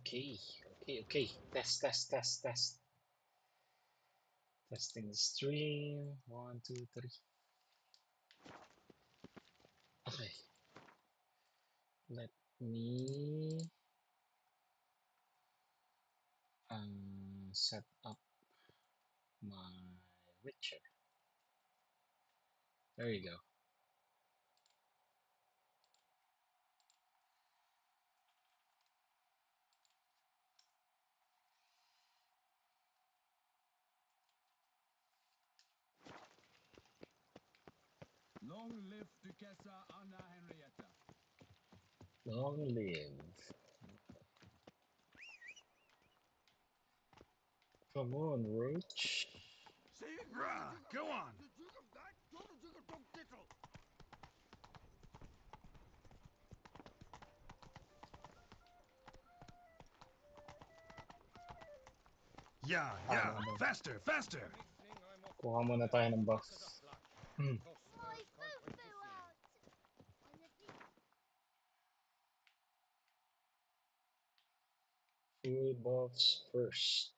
Okay, okay. Test. Testing the stream. One, two, three. Okay, let me set up my Witcher. There you go. Long live Duchessa Anna Henrietta. Long live. Come on, Roach. Rah, go on. Yeah, Tama ba? faster, faster. Kuha muna tayo ng box. Hmm. My food flew out! On the feet. Full buffs first.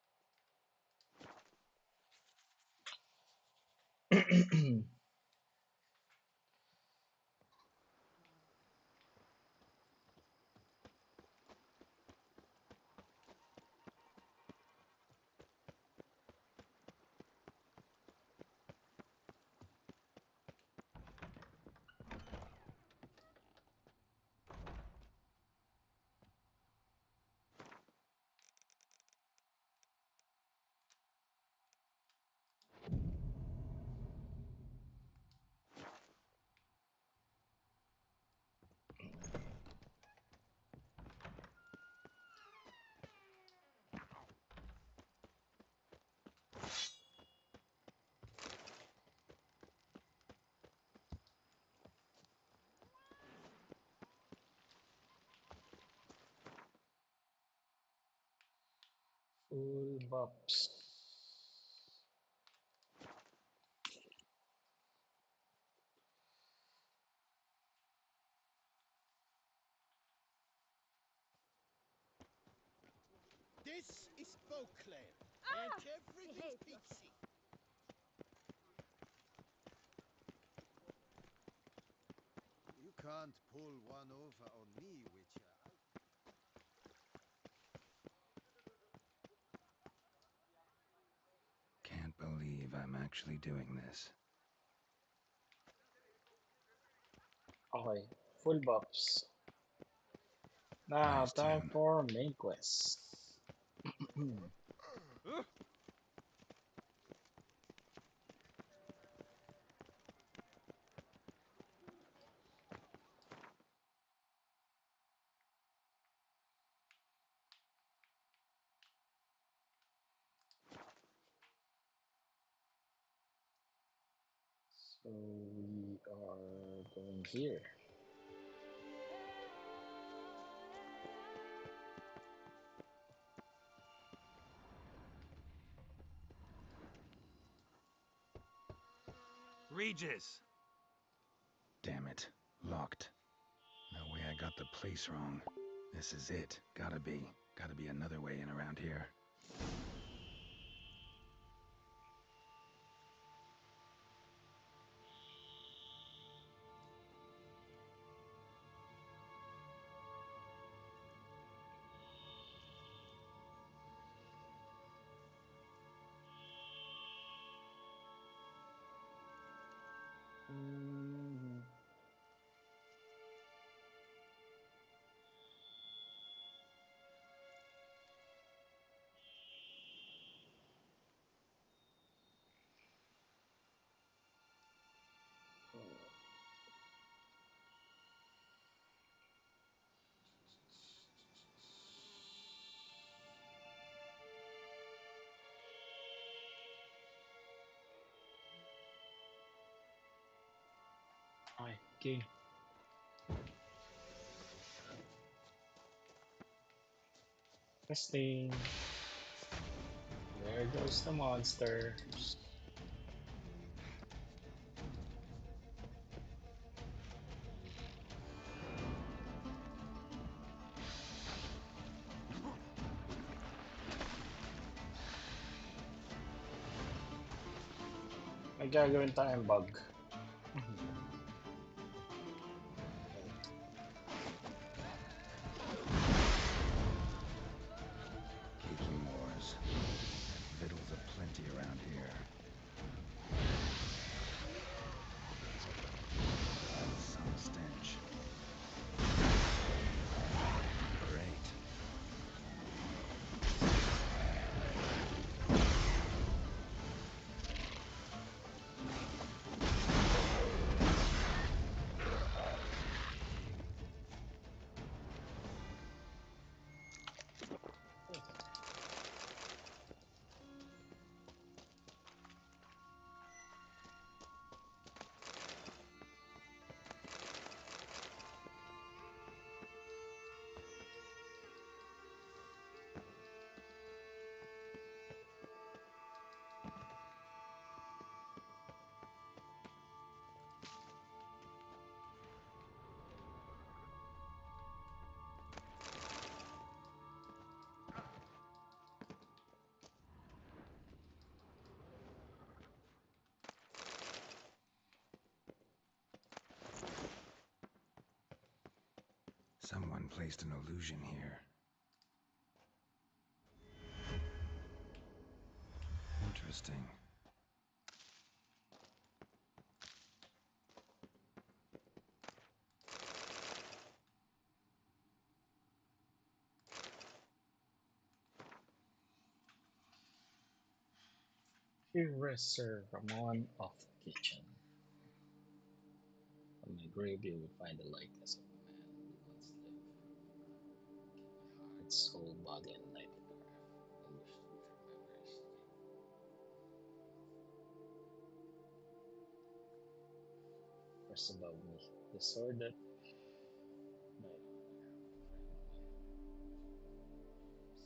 Full buffs. This is Beauclair, and everything's peachy. You can't pull one over on me, Witcher. Can't believe I'm actually doing this. Okay, full buffs. Now Nice time tune. for main quest. So we are going here. Regis! Damn it. Locked. No way I got the place wrong. This is it. Gotta be. Gotta be another way in around here. Mhm. Okay, game. Testing. There goes the monsters. May gagawin tayong bug. Keeping wars. Victuals aplenty around here. Some stench. Great. Someone placed an illusion here. Interesting. Eraser from one of the kitchen. From my grave you will find the likeness of a man who once lived. My heart, soul, body, and life in the earth. I wish to memories. First above me, the sword that my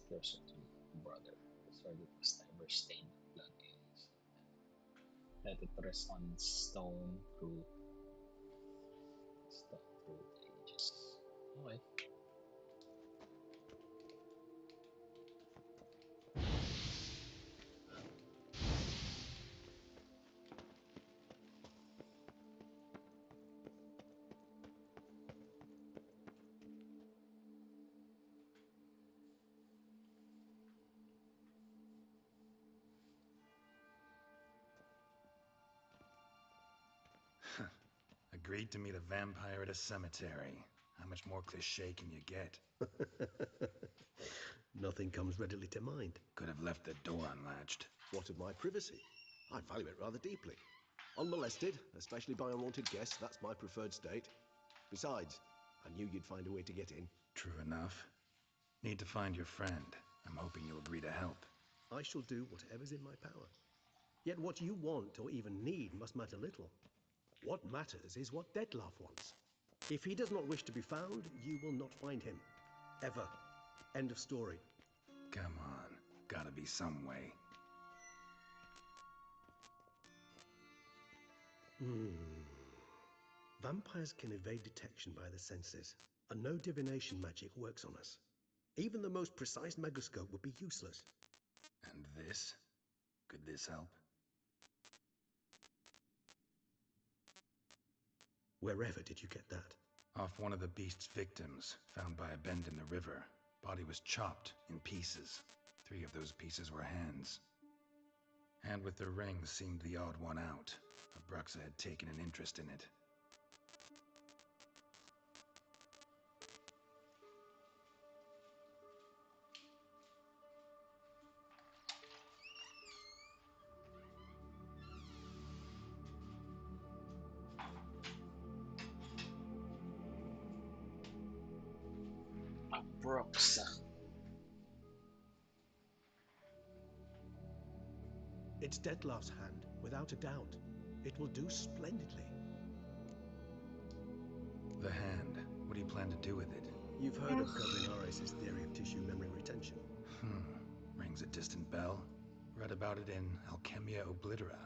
closer to brother, the sword that was never stained with blood is. Let it rest on stone through the ages. Okay. Agreed to meet a vampire at a cemetery. How much more cliché can you get? Nothing comes readily to mind. Could have left the door unlatched. What of my privacy? I value it rather deeply. Unmolested, especially by unwanted guests, that's my preferred state. Besides, I knew you'd find a way to get in. True enough. Need to find your friend. I'm hoping you'll agree to help. I shall do whatever's in my power. Yet what you want or even need must matter little. What matters is what Dettlaff wants. If he does not wish to be found, you will not find him. Ever. End of story. Come on. Gotta be some way. Vampires can evade detection by the senses, and no divination magic works on us. Even the most precise megoscope would be useless. And this? Could this help? Wherever did you get that? Off one of the beast's victims, found by a bend in the river. Body was chopped in pieces. 3 of those pieces were hands. Hand with the ring seemed the odd one out. Abruxa had taken an interest in it. Abruxa. It's Dettlaff's hand, without a doubt. It will do splendidly. The hand. What do you plan to do with it? You've heard of Kovinaris' theory of tissue memory retention. Rings a distant bell. Read about it in Alchemia Oblitera.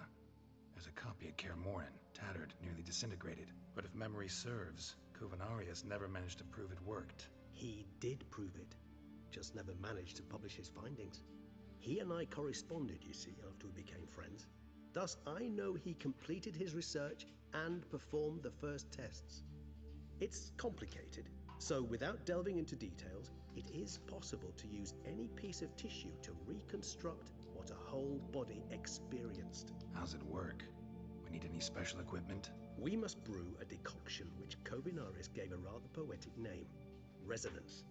There's a copy at Kaer Morhen, tattered, nearly disintegrated. But if memory serves, Kovinaris never managed to prove it worked. He did prove it, just never managed to publish his findings. He and I corresponded, you see, after we became friends. Thus, I know he completed his research and performed the first tests. It's complicated, so without delving into details, it is possible to use any piece of tissue to reconstruct what a whole body experienced. How's it work? We need any special equipment? We must brew a decoction which Kovinaris gave a rather poetic name, resonance.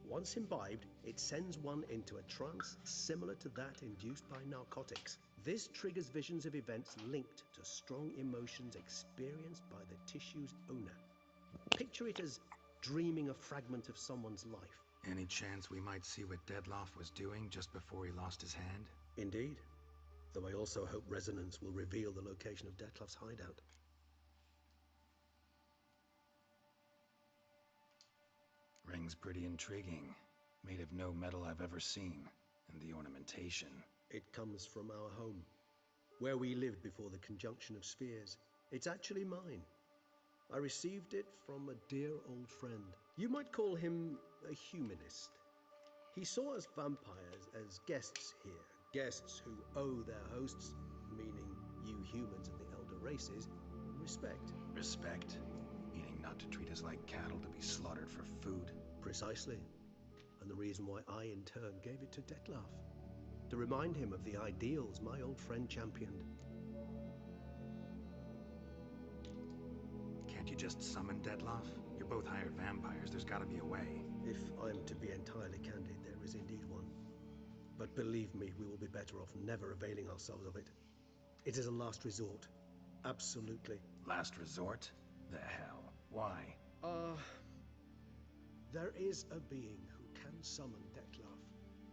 Once imbibed, it sends one into a trance similar to that induced by narcotics. This triggers visions of events linked to strong emotions experienced by the tissue's owner. Picture it as dreaming a fragment of someone's life. Any chance we might see what Dettlaff was doing just before he lost his hand? Indeed. Though I also hope resonance will reveal the location of Dettlaff's hideout. Ring's pretty intriguing. Made of no metal I've ever seen. And the ornamentation. It comes from our home, where we lived before the conjunction of spheres. It's actually mine. I received it from a dear old friend. You might call him a humanist. He saw us vampires as guests here, guests who owe their hosts, meaning you humans and the elder races, respect. Respect? Meaning not to treat us like cattle to be slaughtered for food? Precisely. And the reason why I in turn gave it to Dettlaff. To remind him of the ideals my old friend championed. Can't you just summon Dettlaff? You're both hired vampires, there's gotta be a way. If I'm to be entirely candid, there is indeed one. But believe me, we will be better off never availing ourselves of it. It is a last resort. Absolutely. Last resort? The hell? Why? There is a being who can summon Dettlaff.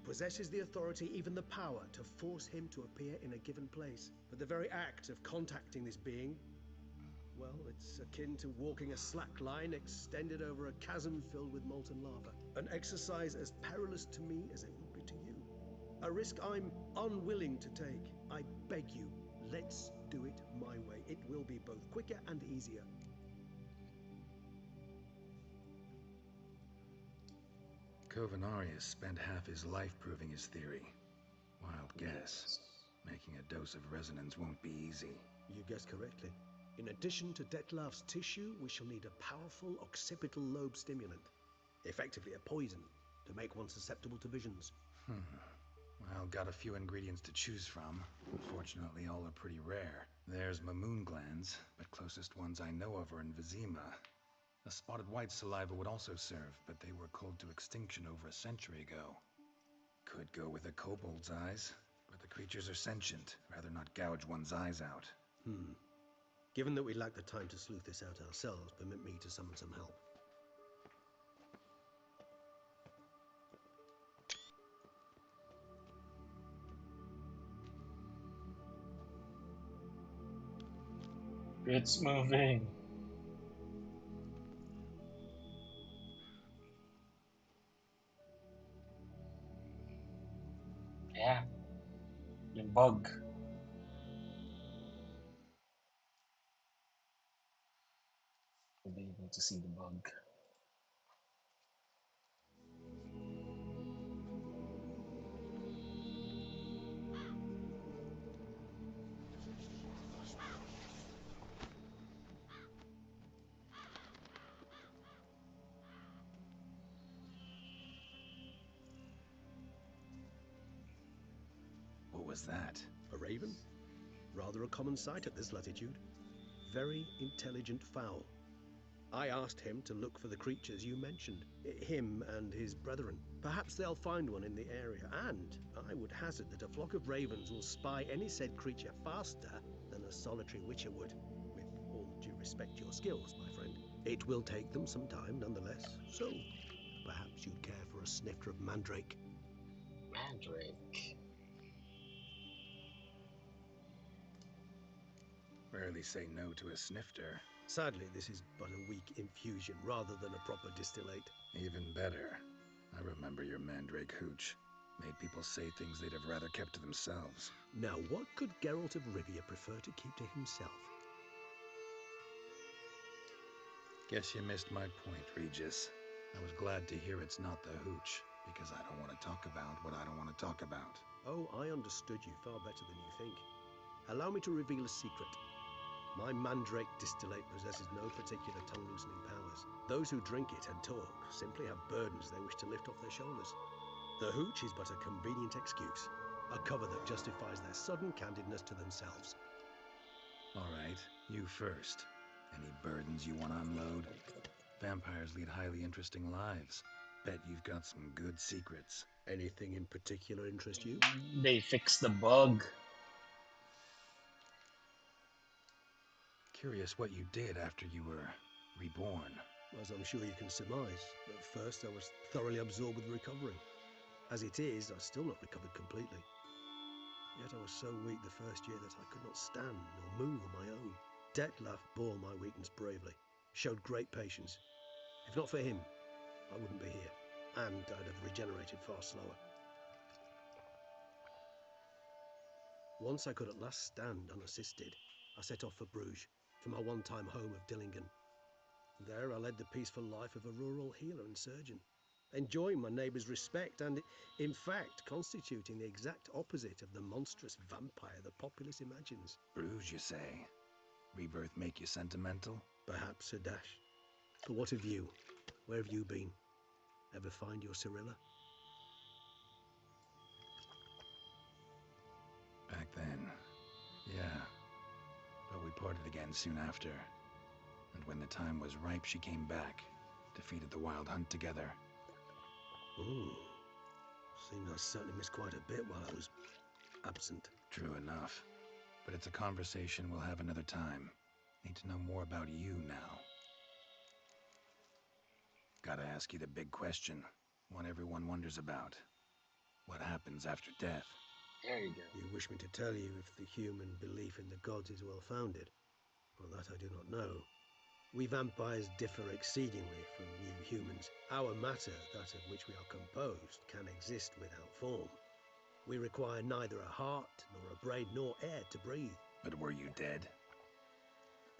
Possesses the authority, even the power, to force him to appear in a given place. But the very act of contacting this being, well, it's akin to walking a slack line extended over a chasm filled with molten lava. An exercise as perilous to me as it would be to you. A risk I'm unwilling to take. I beg you, let's do it my way. It will be both quicker and easier. Kovinaris spent half his life proving his theory. Wild guess. Making a dose of resonance won't be easy. You guessed correctly. In addition to Dettlaff's tissue, we shall need a powerful occipital lobe stimulant. Effectively a poison, to make one susceptible to visions. Well, got a few ingredients to choose from. Unfortunately, all are pretty rare. There's Mamoon glands, but closest ones I know of are in Vizima. A spotted white saliva would also serve, but they were cold to extinction over a century ago. Could go with a kobold's eyes, but the creatures are sentient. Rather not gouge one's eyes out. Given that we lack the time to sleuth this out ourselves, permit me to summon some help. It's moving. Yeah, yung bug. You'll be able to see the bug. What was that? A raven? Rather a common sight at this latitude. Very intelligent fowl. I asked him to look for the creatures you mentioned. Him and his brethren. Perhaps they'll find one in the area, and I would hazard that a flock of ravens will spy any said creature faster than a solitary witcher would. With all due respect to your skills, my friend. It will take them some time, nonetheless. So, perhaps you'd care for a snifter of mandrake. Mandrake. Rarely say no to a snifter. Sadly, this is but a weak infusion rather than a proper distillate. Even better. I remember your mandrake hooch. Made people say things they'd have rather kept to themselves. Now, what could Geralt of Rivia prefer to keep to himself? Guess you missed my point, Regis. I was glad to hear it's not the hooch, because I don't want to talk about what I don't want to talk about. Oh, I understood you far better than you think. Allow me to reveal a secret. My mandrake distillate possesses no particular tongue-loosening powers. Those who drink it and talk simply have burdens they wish to lift off their shoulders. The hooch is but a convenient excuse, a cover that justifies their sudden candidness to themselves. All right, you first. Any burdens you want to unload? Vampires lead highly interesting lives. Bet you've got some good secrets. Anything in particular interest you? They fixed the bug. Curious what you did after you were reborn. As I'm sure you can surmise, at first I was thoroughly absorbed with recovering. As it is, I've still not recovered completely. Yet I was so weak the first year that I could not stand nor move on my own. Detlef bore my weakness bravely, showed great patience. If not for him, I wouldn't be here, and I'd have regenerated far slower. Once I could at last stand unassisted, I set off for Bruges, for my one-time home of Dillingen. There I led the peaceful life of a rural healer and surgeon, enjoying my neighbours' respect and, in fact, constituting the exact opposite of the monstrous vampire the populace imagines. Bruges, you say? Rebirth make you sentimental? Perhaps a dash. But what of you? Where have you been? Ever find your Cyrilla? Back then, yeah. But we parted again soon after. And when the time was ripe, she came back. Defeated the Wild Hunt together. Ooh. Seems I certainly missed quite a bit while I was absent. True enough. But it's a conversation we'll have another time. Need to know more about you now. Gotta ask you the big question. One everyone wonders about. What happens after death? There you go. You wish me to tell you if the human belief in the gods is well founded? Well, that I do not know. We vampires differ exceedingly from you humans. Our matter, that of which we are composed, can exist without form. We require neither a heart, nor a brain, nor air to breathe. But were you dead?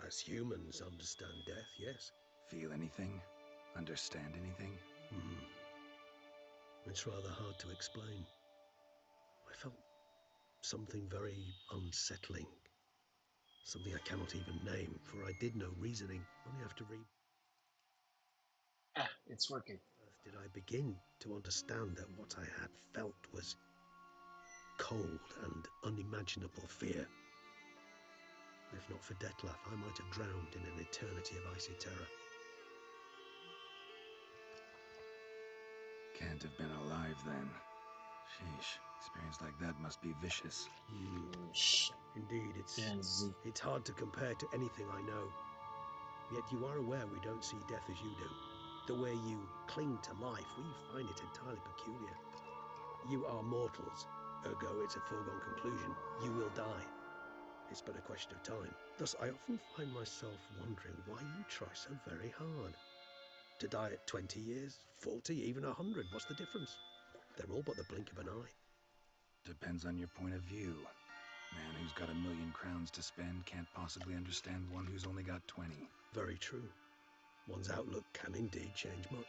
As humans understand death, yes. Feel anything? Understand anything? It's rather hard to explain. I felt something very unsettling. Something I cannot even name, for I did no reasoning, only have to read. Ah, it's working. Did I begin to understand that what I had felt was cold and unimaginable fear. If not for Detlef, I might have drowned in an eternity of icy terror. Can't have been alive then. Sheesh, experience like that must be vicious. Shh. Indeed, Gen Z. it's hard to compare to anything I know. Yet you are aware we don't see death as you do. The way you cling to life, we find it entirely peculiar. You are mortals, ergo it's a foregone conclusion. You will die. It's but a question of time. Thus, I often find myself wondering why you try so very hard. To die at 20 years, 40, even 100, what's the difference? They're all but the blink of an eye. Depends on your point of view. Man who's got 1,000,000 crowns to spend can't possibly understand one who's only got 20. Very true. One's outlook can indeed change much.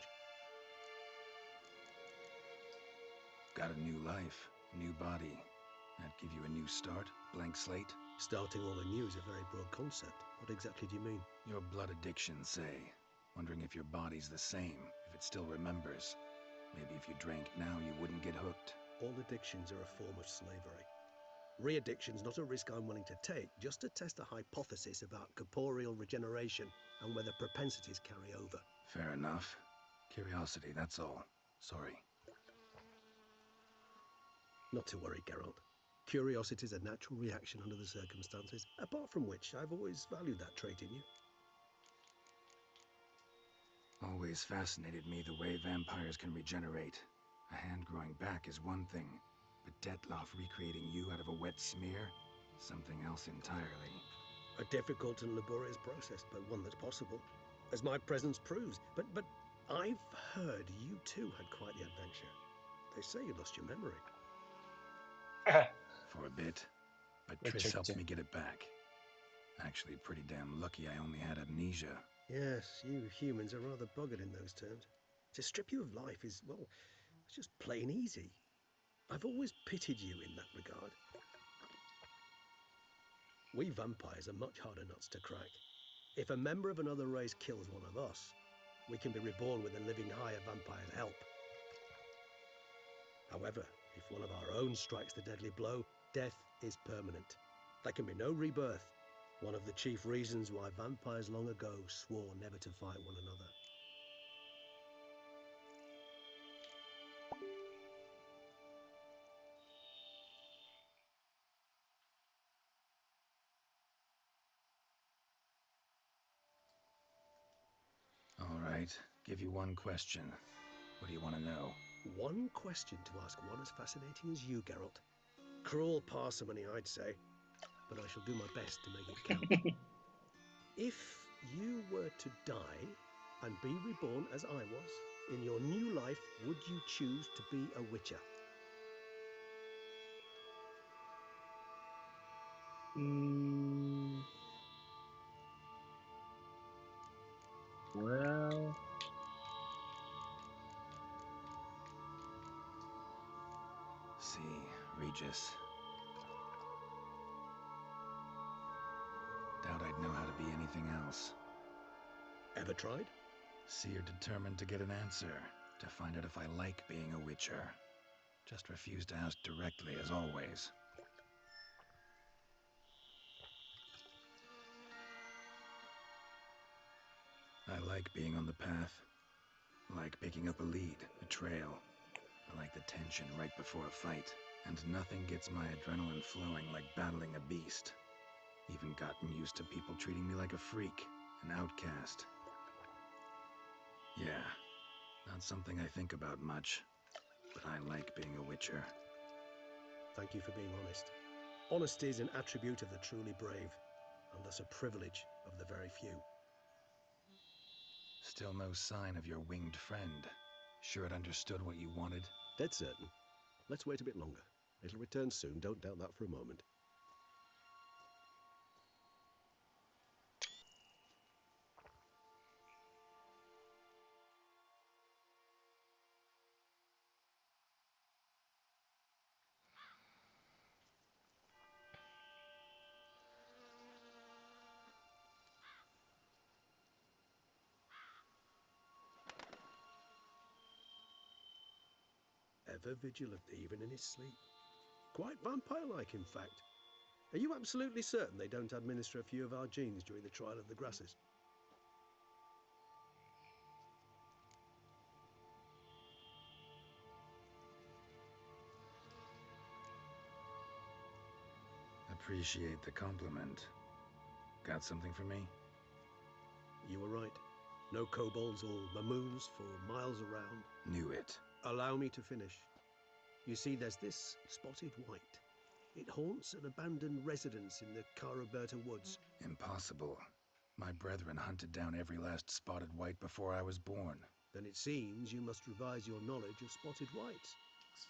Got a new life, new body. That give you a new start, blank slate? Starting all anew is a very broad concept. What exactly do you mean? Your blood addiction, say. Wondering if your body's the same, if it still remembers. Maybe if you drank now, you wouldn't get hooked. All addictions are a form of slavery. Re-addiction's not a risk I'm willing to take, just to test a hypothesis about corporeal regeneration and whether propensities carry over. Fair enough. Curiosity, that's all. Sorry. Not to worry, Geralt. Curiosity's a natural reaction under the circumstances, apart from which I've always valued that trait in you. Always fascinated me the way vampires can regenerate. A hand growing back is one thing, but Detlef recreating you out of a wet smear? Something else entirely. A difficult and laborious process, but one that's possible, as my presence proves. But I've heard you too had quite the adventure. They say you lost your memory. For a bit, but They Triss tricked helped you. me get it back. Actually, pretty damn lucky I only had amnesia. Yes, you humans are rather buggered in those terms. To strip you of life is, well, it's just plain easy. I've always pitied you in that regard. We vampires are much harder nuts to crack. If a member of another race kills one of us, we can be reborn with a living higher vampire's help. However, if one of our own strikes the deadly blow, death is permanent. There can be no rebirth. One of the chief reasons why vampires long ago swore never to fight one another. All right, give you one question. What do you want to know? One question to ask one as fascinating as you, Geralt. Cruel parsimony, I'd say, but I shall do my best to make it count. If you were to die and be reborn as I was, in your new life, would you choose to be a witcher? Mm, well, See, Regis. Doubt I'd know how to be anything else. Ever tried? See, you're determined to get an answer, to find out if I like being a witcher. Just refuse to ask directly, as always. I like being on the path. I like picking up a lead, a trail. I like the tension right before a fight. And nothing gets my adrenaline flowing like battling a beast. Even gotten used to people treating me like a freak, an outcast. Yeah, not something I think about much, but I like being a witcher. Thank you for being honest. Honesty is an attribute of the truly brave, and thus a privilege of the very few. Still no sign of your winged friend. Sure it understood what you wanted? Dead certain. Let's wait a bit longer. It'll return soon, don't doubt that for a moment. Ever vigilant, even in his sleep. Quite vampire-like, in fact. Are you absolutely certain they don't administer a few of our genes during the trial of the grasses? Appreciate the compliment. Got something for me? You were right. No kobolds or mamoons for miles around. Knew it. Allow me to finish. You see, there's this spotted white. It haunts an abandoned residence in the Caraberta woods. Impossible. My brethren hunted down every last spotted white before I was born. Then it seems you must revise your knowledge of spotted whites.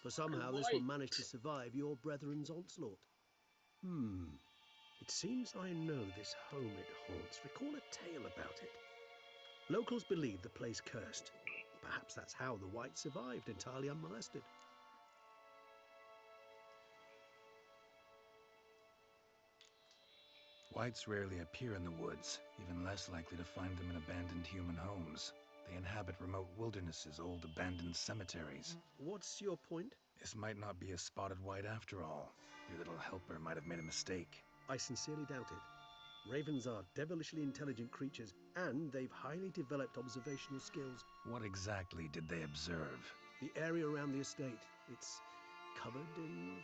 For Spotted somehow this will white. manage to survive your brethren's onslaught. It seems I know this home it haunts. Recall a tale about it. Locals believe the place cursed. Perhaps that's how the white survived entirely unmolested. Whites rarely appear in the woods, even less likely to find them in abandoned human homes. They inhabit remote wildernesses, old abandoned cemeteries. What's your point? This might not be a spotted white after all. Your little helper might have made a mistake. I sincerely doubt it. Ravens are devilishly intelligent creatures, and they've highly developed observational skills. What exactly did they observe? The area around the estate, it's covered in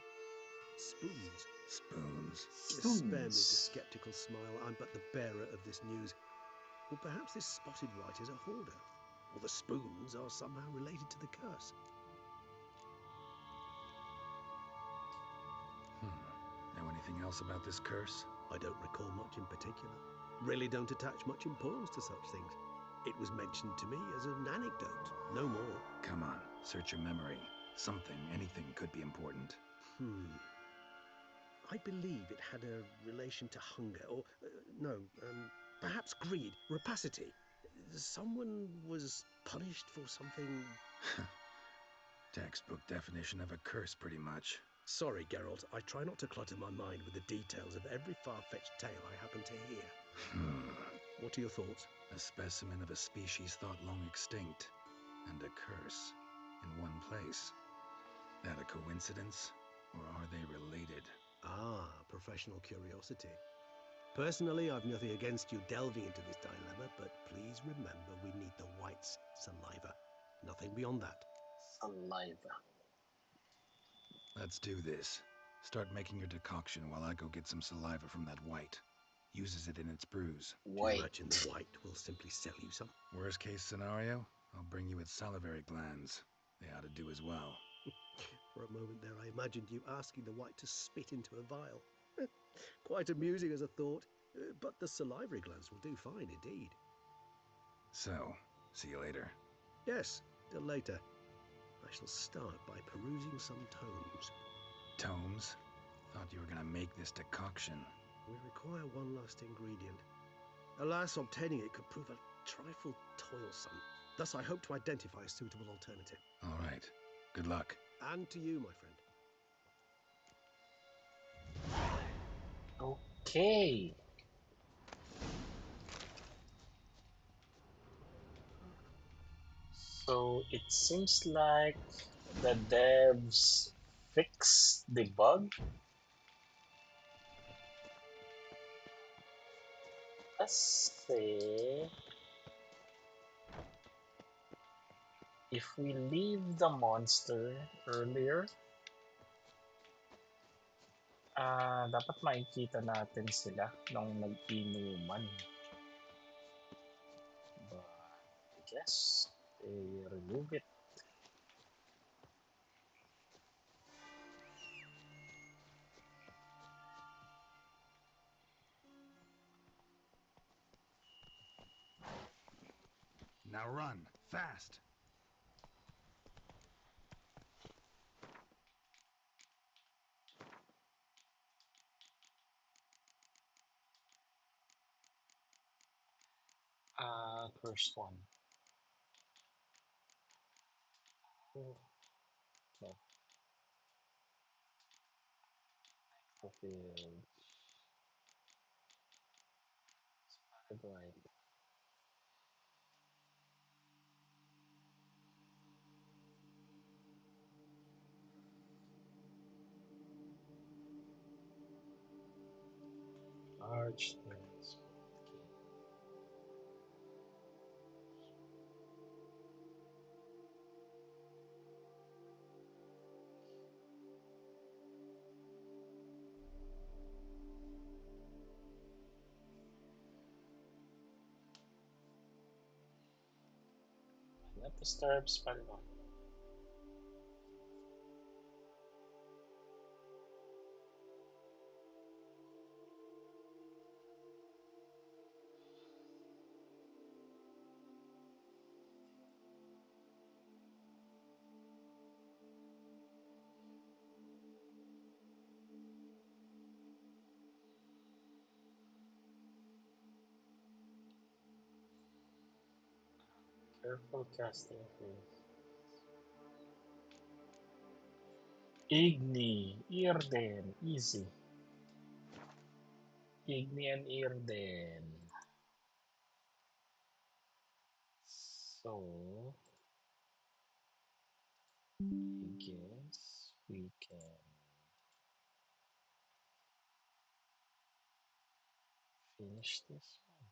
spoons. Spoons. Spare me the Spoons. skeptical smile. I'm but the bearer of this news. Or perhaps this spotted white is a hoarder, or the spoons are somehow related to the curse. Know anything else about this curse? I don't recall much in particular. Really don't attach much importance to such things. It was mentioned to me as an anecdote, no more. Come on, search your memory. Something, anything could be important. I believe it had a relation to hunger, or perhaps greed, rapacity. Someone was punished for something. Textbook definition of a curse, pretty much. Sorry, Geralt, I try not to clutter my mind with the details of every far-fetched tale I happen to hear. What are your thoughts? A specimen of a species thought long extinct, and a curse, in one place. That a coincidence, or are they related? Ah, professional curiosity. Personally, I've nothing against you delving into this dilemma, but please remember we need the white's saliva. Nothing beyond that. Saliva. Let's do this. Start making your decoction while I go get some saliva from that white. Uses it in its brews. Do you Wait. imagine the white will simply sell you some? Worst case scenario, I'll bring you its salivary glands. They ought to do as well. For a moment there, I imagined you asking the white to spit into a vial. Quite amusing as a thought, but the salivary glands will do fine indeed. So, see you later. Yes, till later. I shall start by perusing some tomes. Tomes? Thought you were gonna make this decoction. We require one last ingredient. Alas, obtaining it could prove a trifle toilsome. Thus, I hope to identify a suitable alternative. All right. Good luck. And to you, my friend. Okay. So it seems like the devs fixed the bug. Let's say if we leave the monster earlier, dapat makikita natin sila nung nag-inuman. But I guess they remove it. Now run, fast! First one. Oh, no. Fulfilled. Right. Large things. Not disturb spellbound. Careful casting phase. Igni, Irden, easy. Igni and Irden. So, I guess we can finish this one.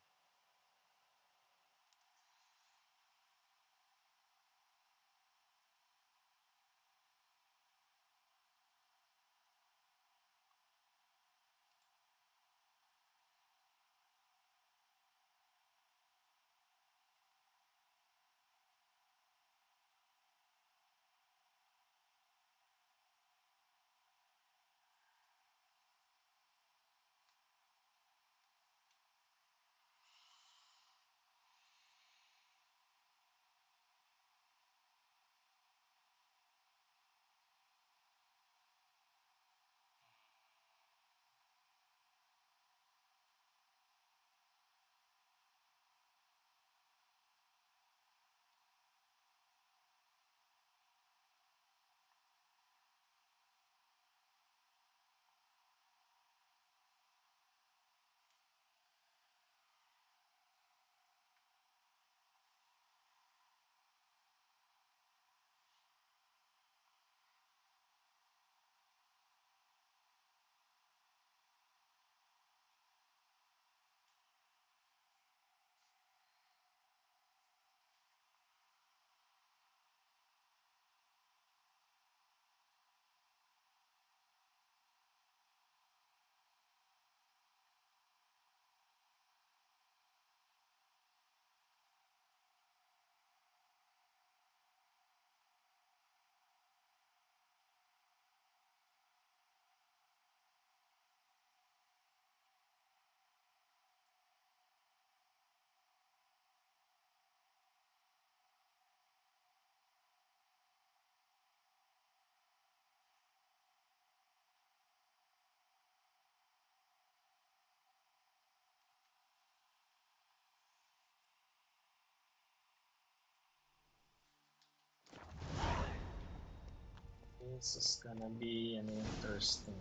This is gonna be an interesting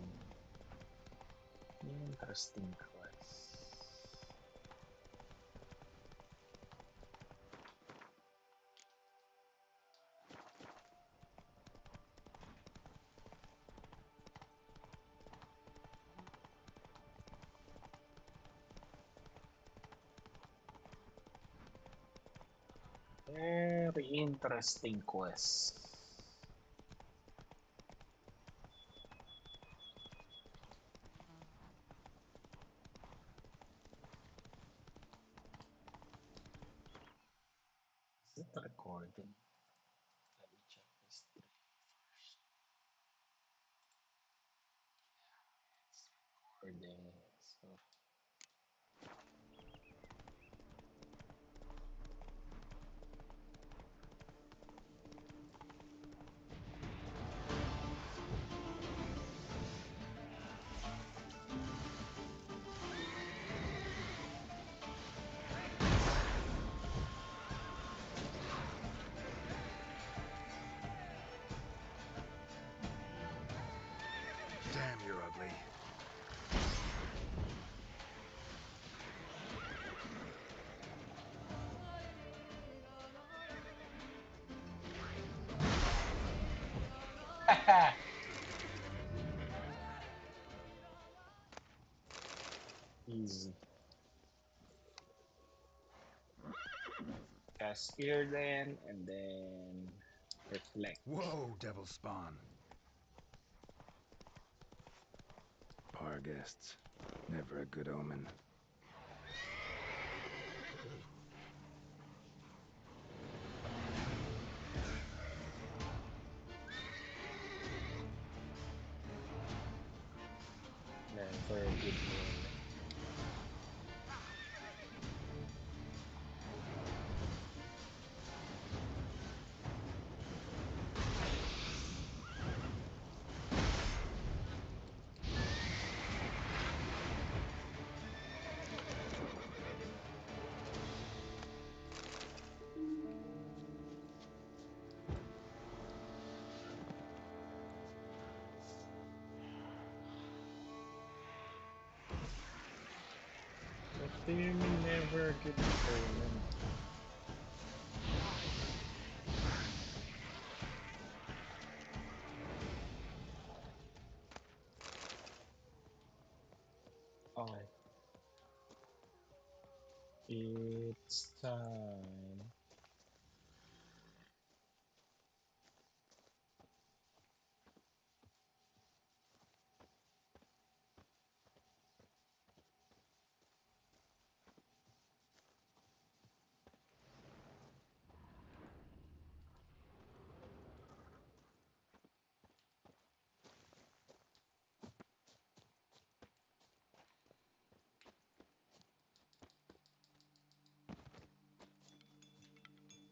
quest. Very interesting quest. Is it recording? Let me check this through first. It's recording. So Damn, you're ugly. easy. Cast Spear then, and then reflect. Whoa, devil spawn. Bar guests. Never a good omen. Never a good one. What do you mean never a good omen? Oh, it's time.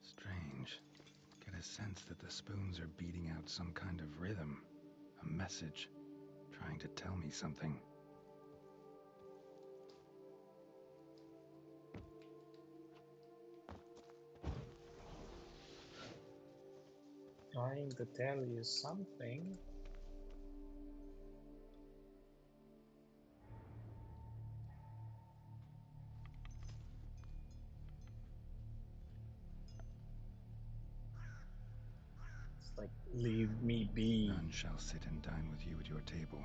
Strange. Get a sense that the spoons are beating out some kind of rhythm. A message. Trying to tell me something. Trying to tell you something. It's like, leave me be. None shall sit and dine with you at your table.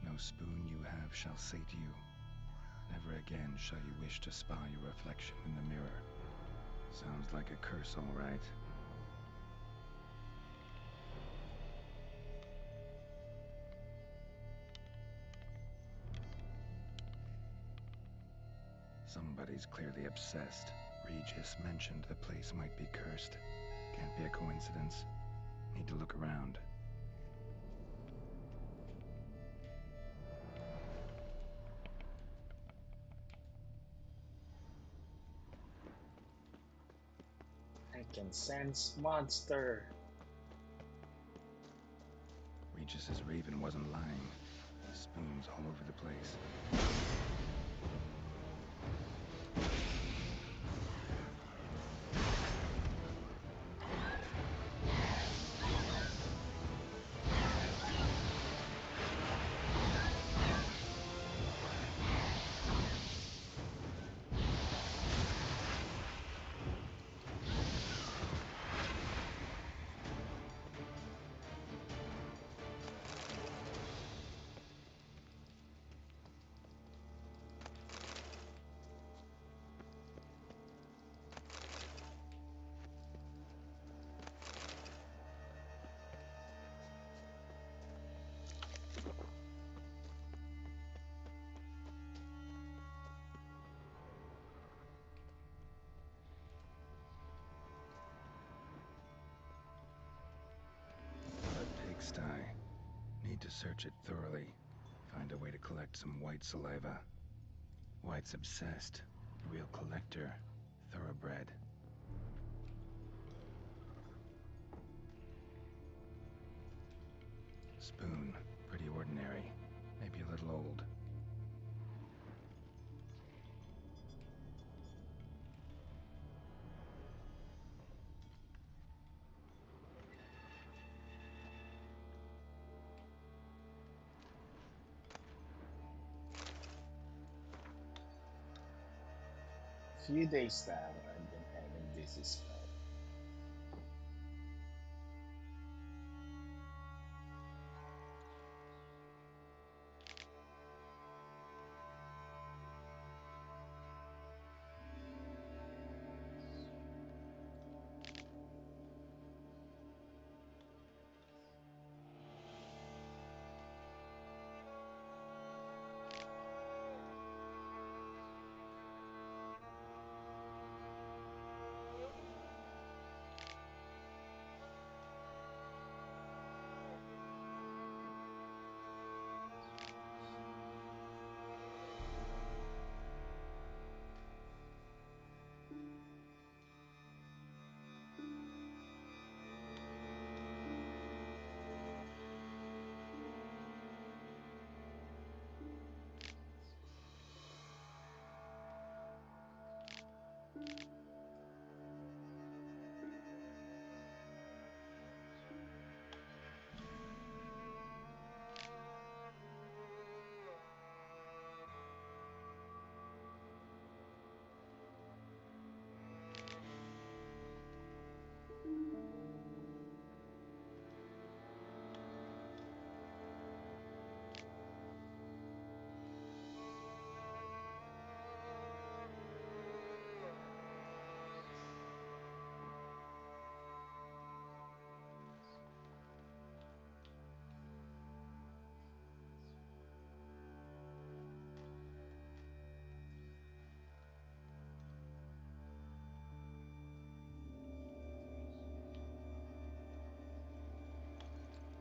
No spoon you have shall sate you. Never again shall you wish to spy your reflection in the mirror. Sounds like a curse, all right. Somebody's clearly obsessed. Regis mentioned the place might be cursed. Can't be a coincidence. Need to look around. I can sense monster. Regis's raven wasn't lying. Spoons all over the place. to search it thoroughly. Find a way to collect some white saliva. White's obsessed. A real collector. Thoroughbred. Spoon. Pretty ordinary. Maybe a little old. Few days now, I've been having this spell.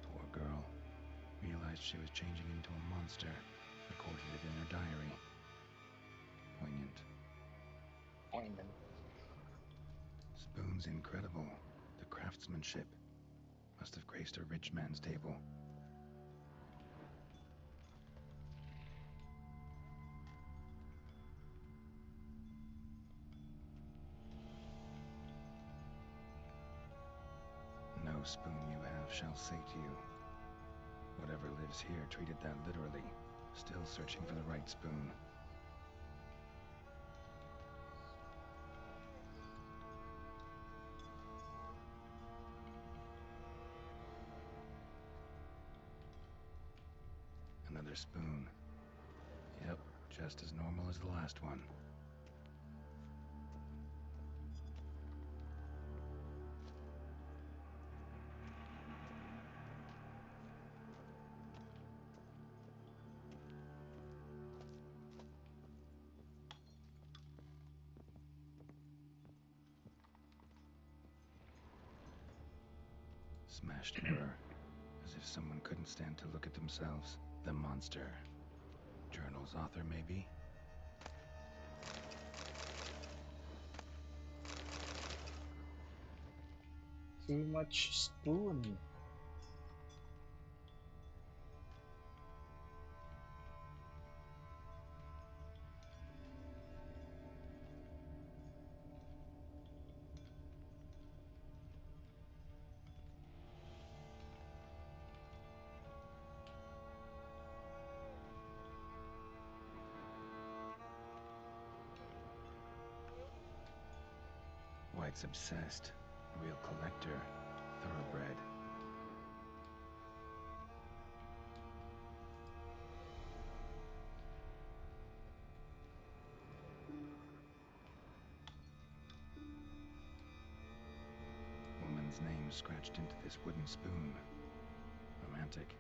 Poor girl. Realized she was changing into a monster. Recorded it in her diary. Poignant. Poignant. Spoon's incredible. The craftsmanship. Must have graced a rich man's table. No spoon you have shall sate you. Whatever lives here treated that literally. Still searching for the right spoon. Another spoon. Yep, just as normal as the last one. Smashed mirror. As if someone couldn't stand to look at themselves. The monster. Journal's author, maybe? Too much spoon. White's obsessed. A real collector. Thoroughbred. Woman's name scratched into this wooden spoon. Romantic.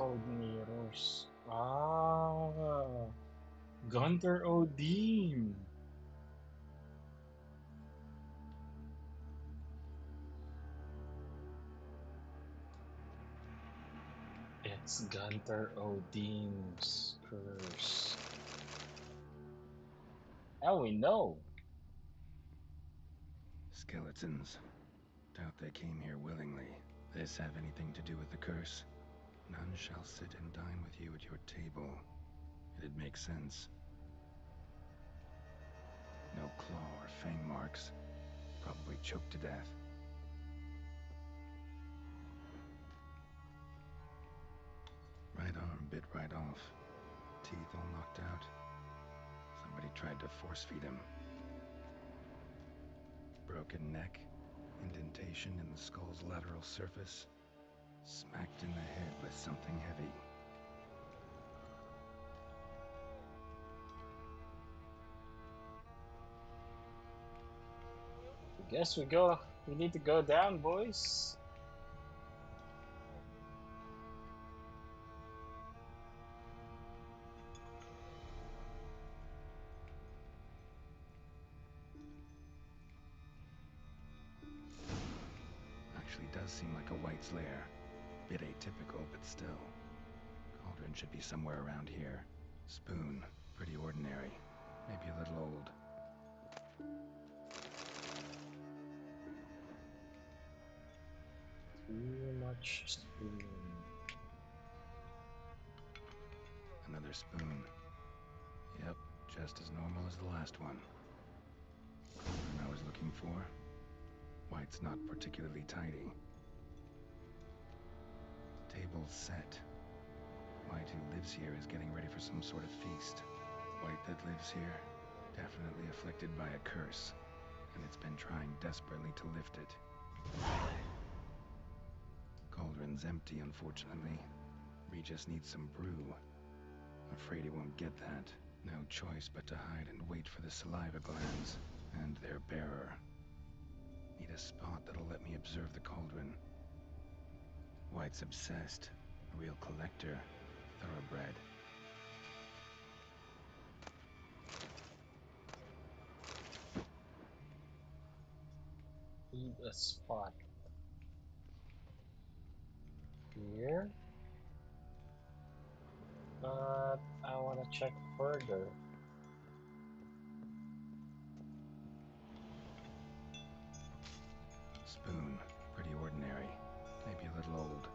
Code mirrors. Ah, Gunter Odin. It's Gunter Odin's curse. Now we know. Skeletons. Doubt they came here willingly. This have anything to do with the curse? None shall sit and dine with you at your table. It'd make sense. No claw or fang marks. Probably choked to death. Right arm bit right off. Teeth all knocked out. Somebody tried to force feed him. Broken neck. Indentation in the skull's lateral surface. Smacked in the head with something heavy. I guess we need to go down, boys. Actually does seem like a White's lair. Bit atypical, but still. Cauldron should be somewhere around here. Spoon, pretty ordinary. Maybe a little old. Too much spoon. Another spoon. Yep, just as normal as the last one. Cauldron I was looking for. White's not particularly tidy. Table's set. White who lives here is getting ready for some sort of feast. White that lives here, definitely afflicted by a curse, and it's been trying desperately to lift it. Cauldron's empty, unfortunately. Regis needs some brew. Afraid he won't get that. No choice but to hide and wait for the saliva glands, and their bearer. Need a spot that'll let me observe the cauldron. White's obsessed. A real collector. Thoroughbred. Need a spot. Here? But I want to check further. Spoon. Pretty ordinary. Maybe a little old.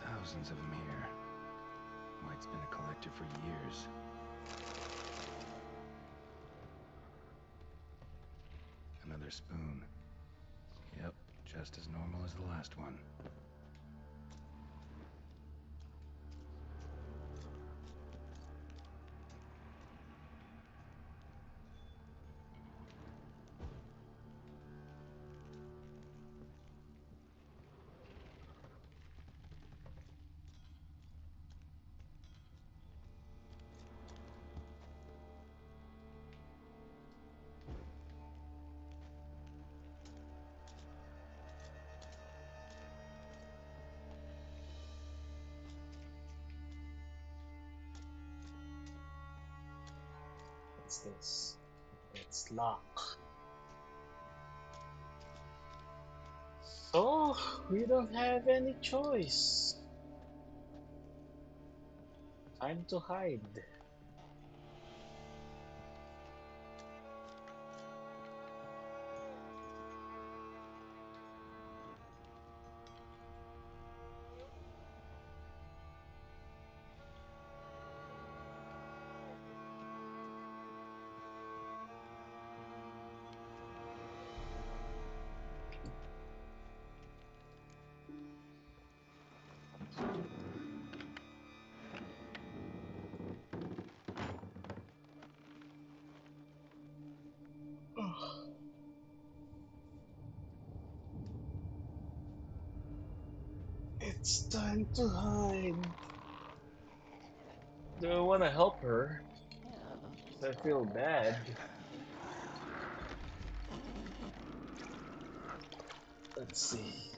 Thousands of them here. White's been a collector for years. Another spoon. Yep, just as normal as the last one. What's this? It's locked. So, we don't have any choice. Time to hide. It's time to hide. Do I want to help her? I feel bad. Let's see.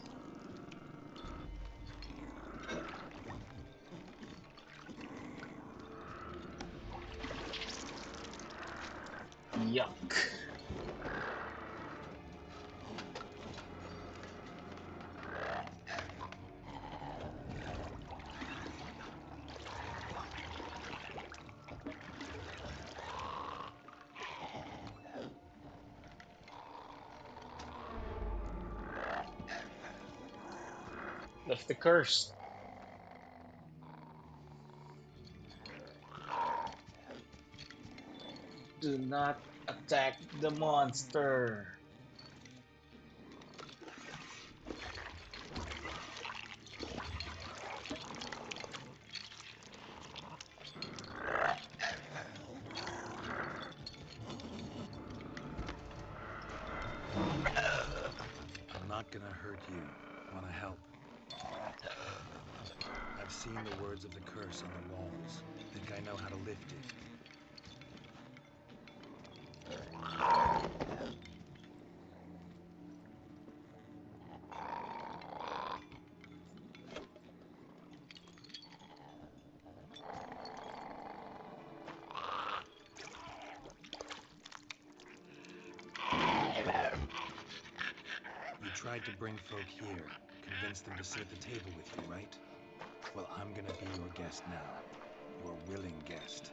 Yuck. Lift the curse. Do not attack the monster. I'm not gonna hurt you. Wanna help? I've seen the words of the curse on the walls. Think I know how to lift it. You tried to bring folk here, convince them to sit at the table with you, right? Well, I'm gonna be your guest now. Your willing guest.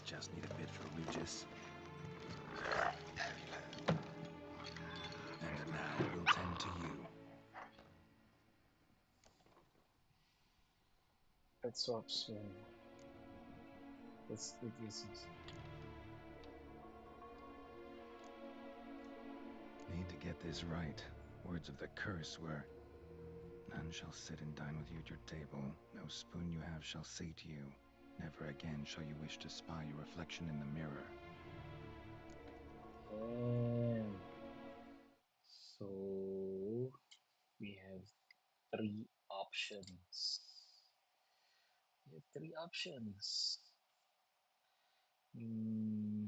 Just need a bit for Regis. And now we'll tend to you. Let's swap soon. Let's do this. Need to get this right. Words of the curse were, none shall sit and dine with you at your table. No spoon you have shall say to you, never again shall you wish to spy your reflection in the mirror. And so we have three options. We have three options. Hmm.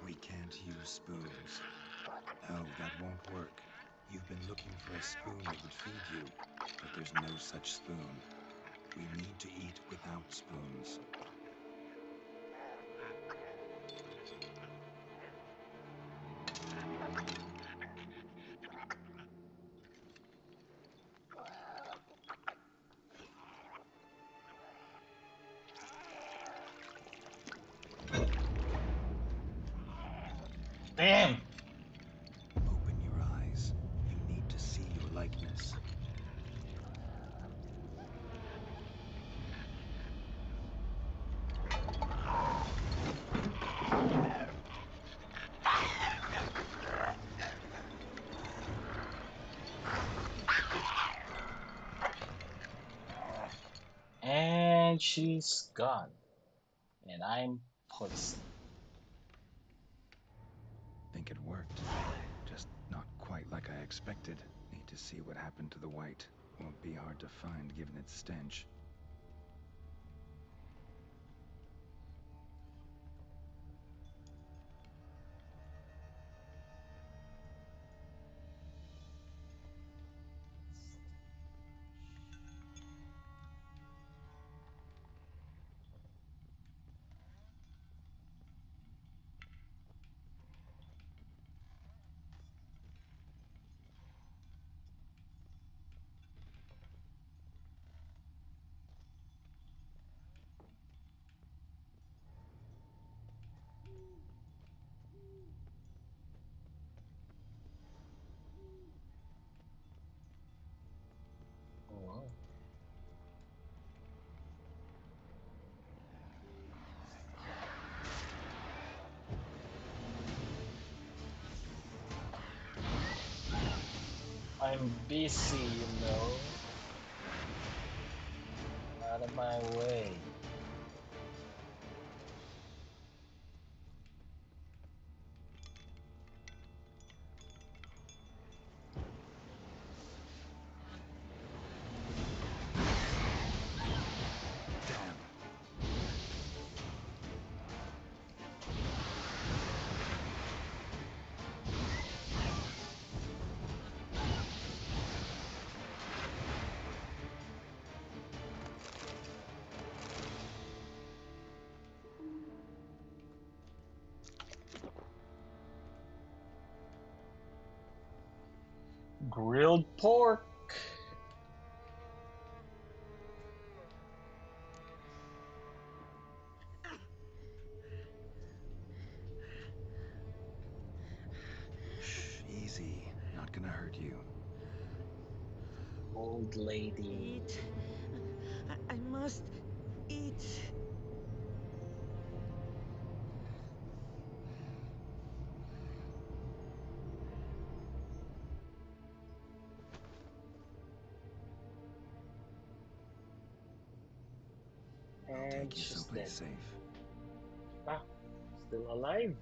We can't use spoons. No, that won't work. You've been looking for a spoon that would feed you, but there's no such spoon. We need to eat without spoons. Damn! Open your eyes. You need to see your likeness. And she's gone. And I'm poisoned. Think it worked. Just not quite like I expected. Need to see what happened to the white. Won't be hard to find given its stench. I'm busy, you know. Out of my way. Damn. Grilled pork. Shh, easy. Not gonna hurt you. Old lady. Eat. I must eat. I'll And take you she's dead. someplace safe. Ah, still alive.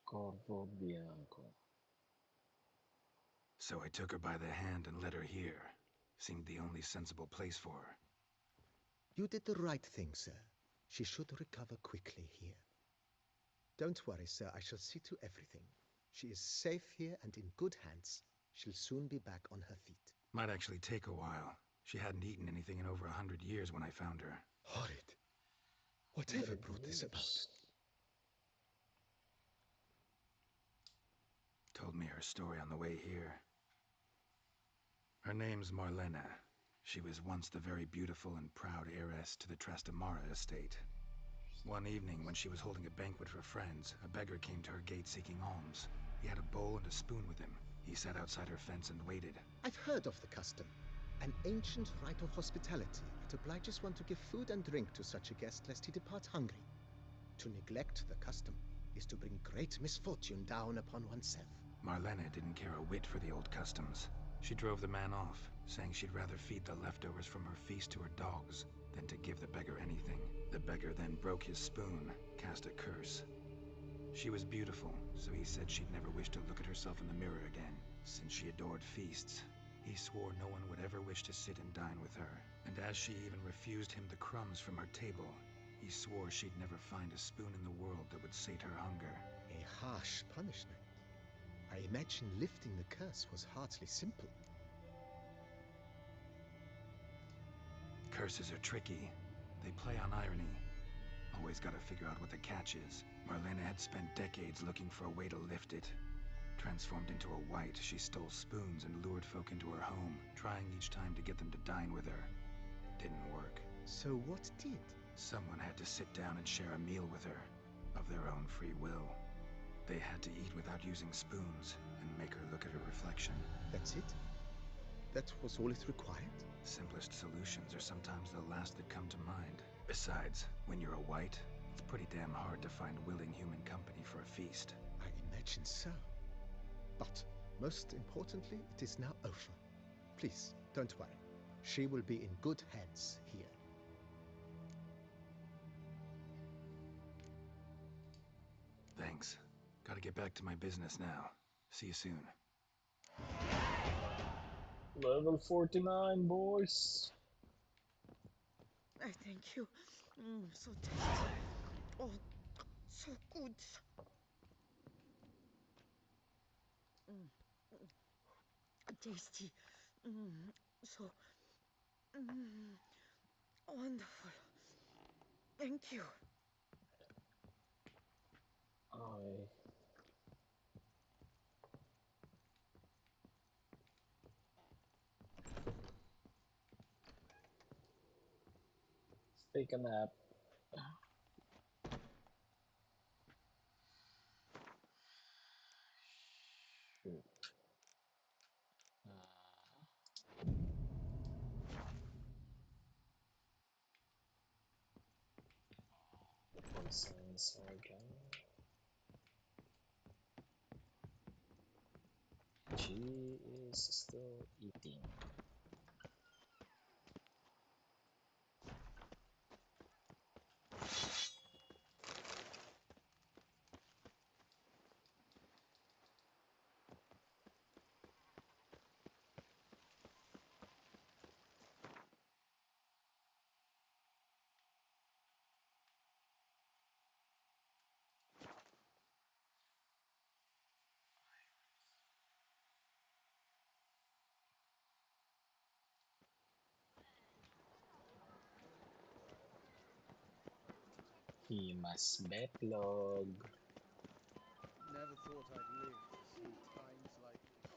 Corvo Bianco. So I took her by the hand and led her here. Seemed the only sensible place for her. You did the right thing, sir. She should recover quickly here. Don't worry, sir. I shall see to everything. She is safe here and in good hands. She'll soon be back on her feet. Might actually take a while. She hadn't eaten anything in over 100 years when I found her. Horrid. Whatever 100 brought this about? years. Told me her story on the way here. Her name's Marlena. She was once the very beautiful and proud heiress to the Trastamara estate. One evening, when she was holding a banquet for friends, a beggar came to her gate seeking alms. He had a bowl and a spoon with him. He sat outside her fence and waited. I've heard of the custom. An ancient rite of hospitality that obliges one to give food and drink to such a guest lest he depart hungry. To neglect the custom is to bring great misfortune down upon oneself. Marlena didn't care a whit for the old customs. She drove the man off, saying she'd rather feed the leftovers from her feast to her dogs than to give the beggar anything. The beggar then broke his spoon, cast a curse. She was beautiful, so he said she'd never wish to look at herself in the mirror again. Since she adored feasts, he swore no one would ever wish to sit and dine with her. And as she even refused him the crumbs from her table, he swore she'd never find a spoon in the world that would sate her hunger. A harsh punishment. I imagine lifting the curse was hardly simple. Curses are tricky. They play on irony. Always gotta figure out what the catch is. Marlena had spent decades looking for a way to lift it. Transformed into a wight, she stole spoons and lured folk into her home, trying each time to get them to dine with her. Didn't work. So what did? Someone had to sit down and share a meal with her, of their own free will. They had to eat without using spoons, and make her look at her reflection. That's it? That was all it required? Simplest solutions are sometimes the last that come to mind. Besides, when you're a wight, it's pretty damn hard to find willing human company for a feast. I imagine so. But, most importantly, it is now over. Please, don't worry. She will be in good hands here. Thanks. Gotta get back to my business now. See you soon. Level 49, boys. I thank you. So tasty. Oh, so good. Mm, tasty. So wonderful. Thank you. I take a nap. Shoot. Signs are gone. She is still eating. He must backlog. Never thought I'd live to see times like this.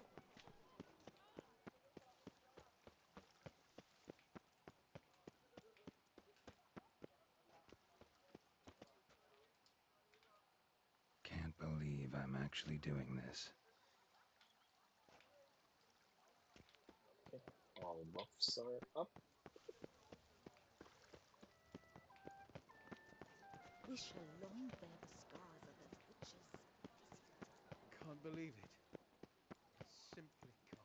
Can't believe I'm actually doing this. Okay, all buffs are up. We shall long bear the scars of those witches. Can't believe it. I simply can't.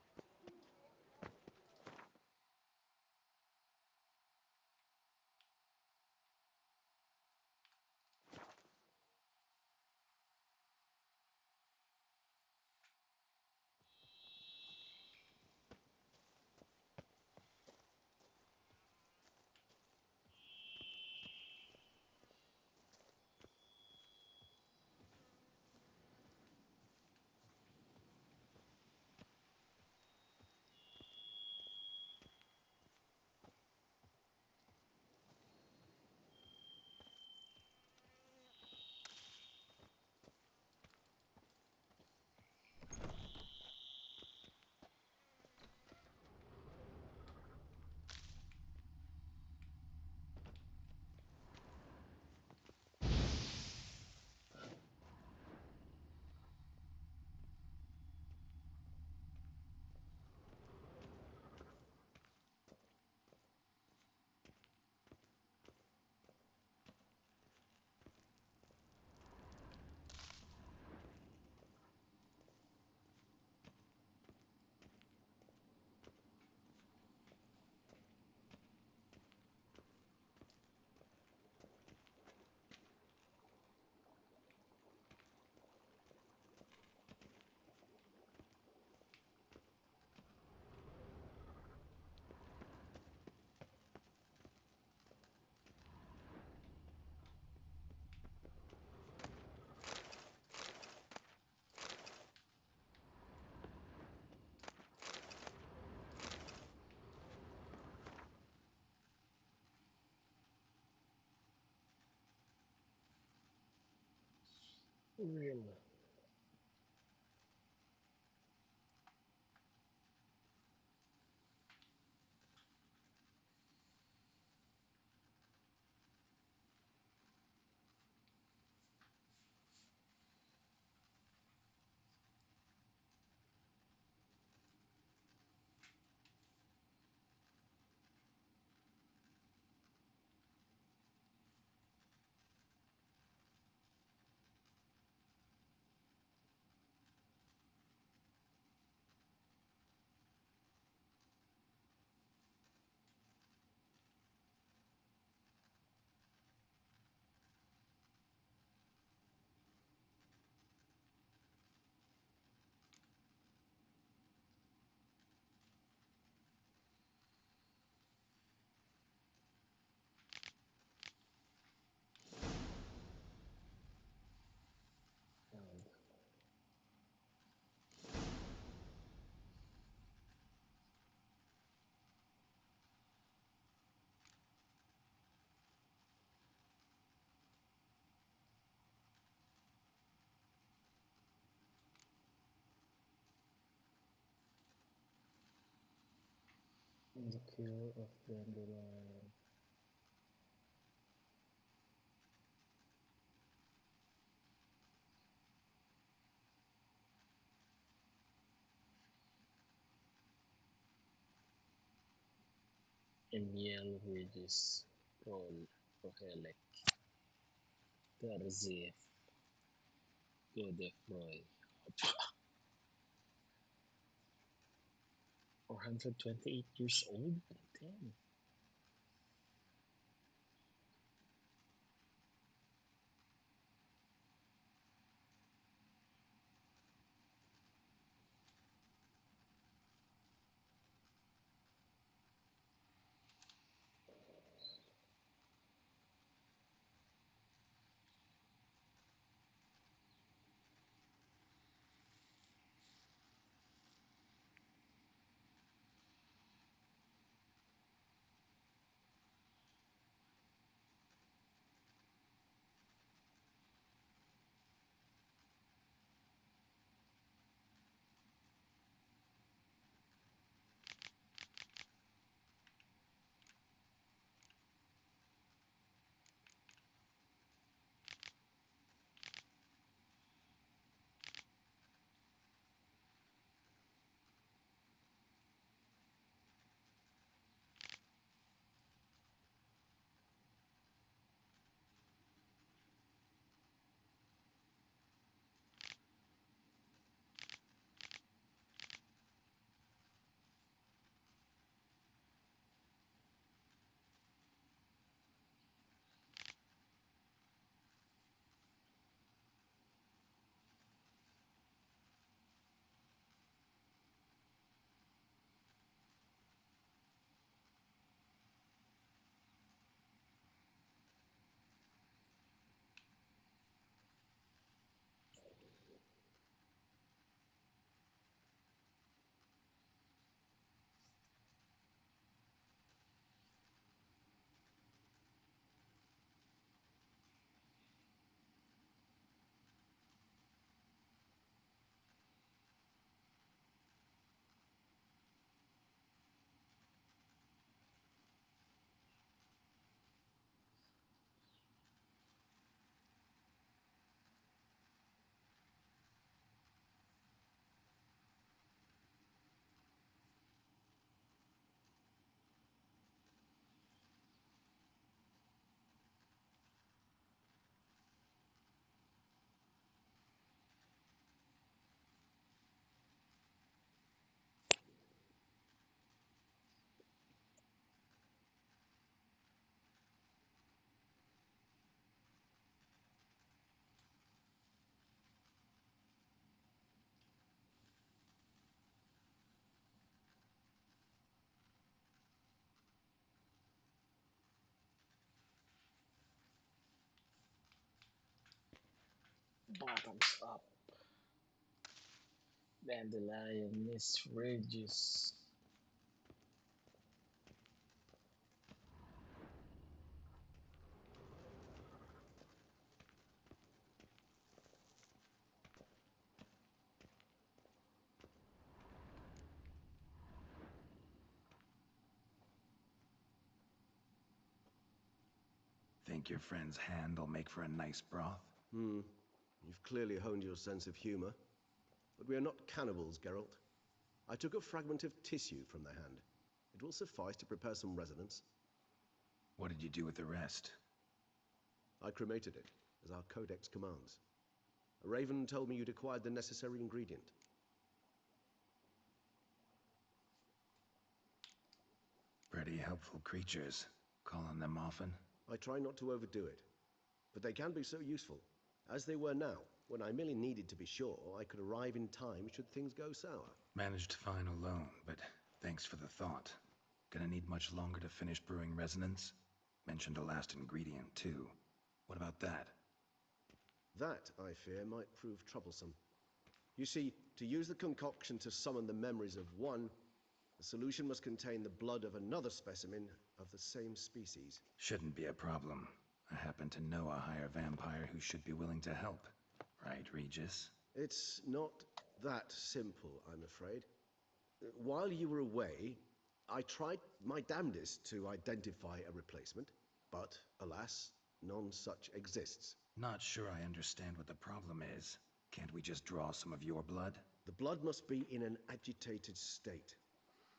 Really? And the kill of Dandelion. Emiel Regis Paul Rohelic. That is if good if Roy. 428 years old? Damn. Bottoms up. Dandelion Miss Regis. Think your friend's hand will make for a nice broth? Hmm. You've clearly honed your sense of humor. But we are not cannibals, Geralt. I took a fragment of tissue from their hand. It will suffice to prepare some resonance. What did you do with the rest? I cremated it, as our codex commands. A raven told me you'd acquired the necessary ingredient. Pretty helpful creatures. Call on them often? I try not to overdo it, but they can be so useful. As they were now, when I merely needed to be sure I could arrive in time should things go sour. Managed fine alone, but thanks for the thought. Gonna need much longer to finish brewing resonance? Mentioned a last ingredient, too. What about that? That, I fear, might prove troublesome. You see, to use the concoction to summon the memories of one, the solution must contain the blood of another specimen of the same species. Shouldn't be a problem. I happen to know a higher vampire who should be willing to help. Right, Regis? It's not that simple, I'm afraid. While you were away, I tried my damnedest to identify a replacement, but alas, none such exists. Not sure I understand what the problem is. Can't we just draw some of your blood? The blood must be in an agitated state.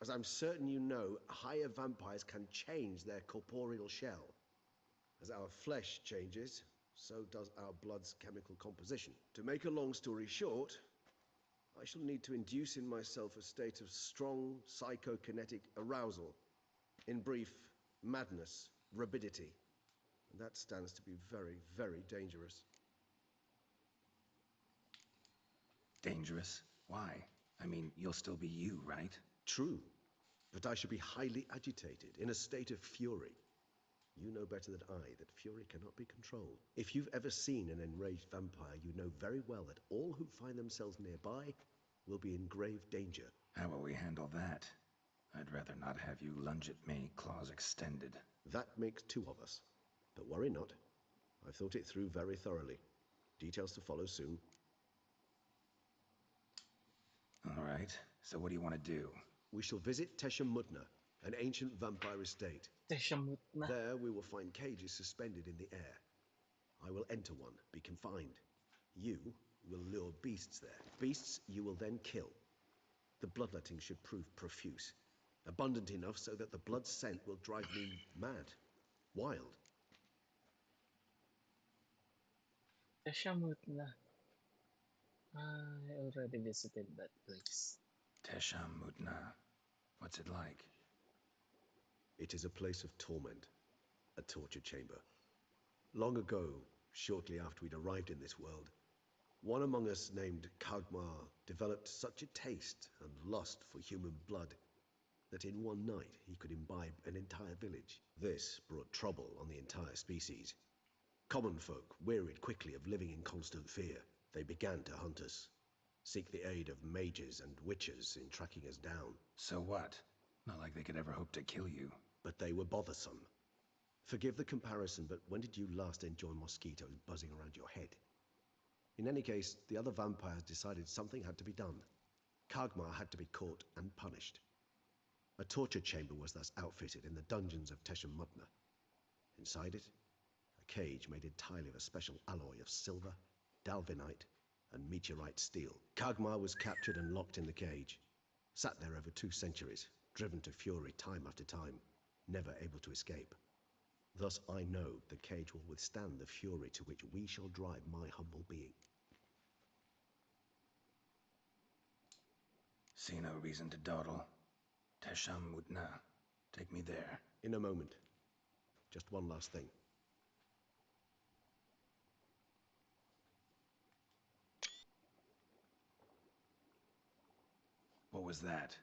As I'm certain you know, higher vampires can change their corporeal shell. As our flesh changes, so does our blood's chemical composition. To make a long story short, I shall need to induce in myself a state of strong psychokinetic arousal. In brief, madness, rabidity. And that stands to be very, very dangerous. Dangerous? Why? I mean, you'll still be you, right? True, but I shall be highly agitated, in a state of fury. You know better than I that fury cannot be controlled. If you've ever seen an enraged vampire, you know very well that all who find themselves nearby will be in grave danger. How will we handle that? I'd rather not have you lunge at me, claws extended. That makes two of us. But worry not. I've thought it through very thoroughly. Details to follow soon. All right, so what do you want to do? We shall visit Teshem Mutna, an ancient vampire estate. Teshamut na. There we will find cages suspended in the air. I will enter one, be confined. You will lure beasts there. Beasts you will then kill. The bloodletting should prove profuse. Abundant enough so that the blood scent will drive me mad. Wild. Teshamut na. I already visited that place. Tesham Mutna. What's it like? It is a place of torment. A torture chamber. Long ago, shortly after we'd arrived in this world, one among us named Kagmar developed such a taste and lust for human blood that in one night he could imbibe an entire village. This brought trouble on the entire species. Common folk wearied quickly of living in constant fear. They began to hunt us, seek the aid of mages and witches in tracking us down. So what? Not like they could ever hope to kill you. But they were bothersome. Forgive the comparison, but when did you last enjoy mosquitoes buzzing around your head? In any case, the other vampires decided something had to be done. Kagmar had to be caught and punished. A torture chamber was thus outfitted in the dungeons of Teshem Mutna. Inside it, a cage made entirely of a special alloy of silver, dalvinite, and meteorite steel. Kagmar was captured and locked in the cage. Sat there over 2 centuries, driven to fury time after time, never able to escape. Thus I know the cage will withstand the fury to which we shall drive my humble being. See no reason to dawdle. Tesham Mutna. Take me there. In a moment. Just one last thing. What was that?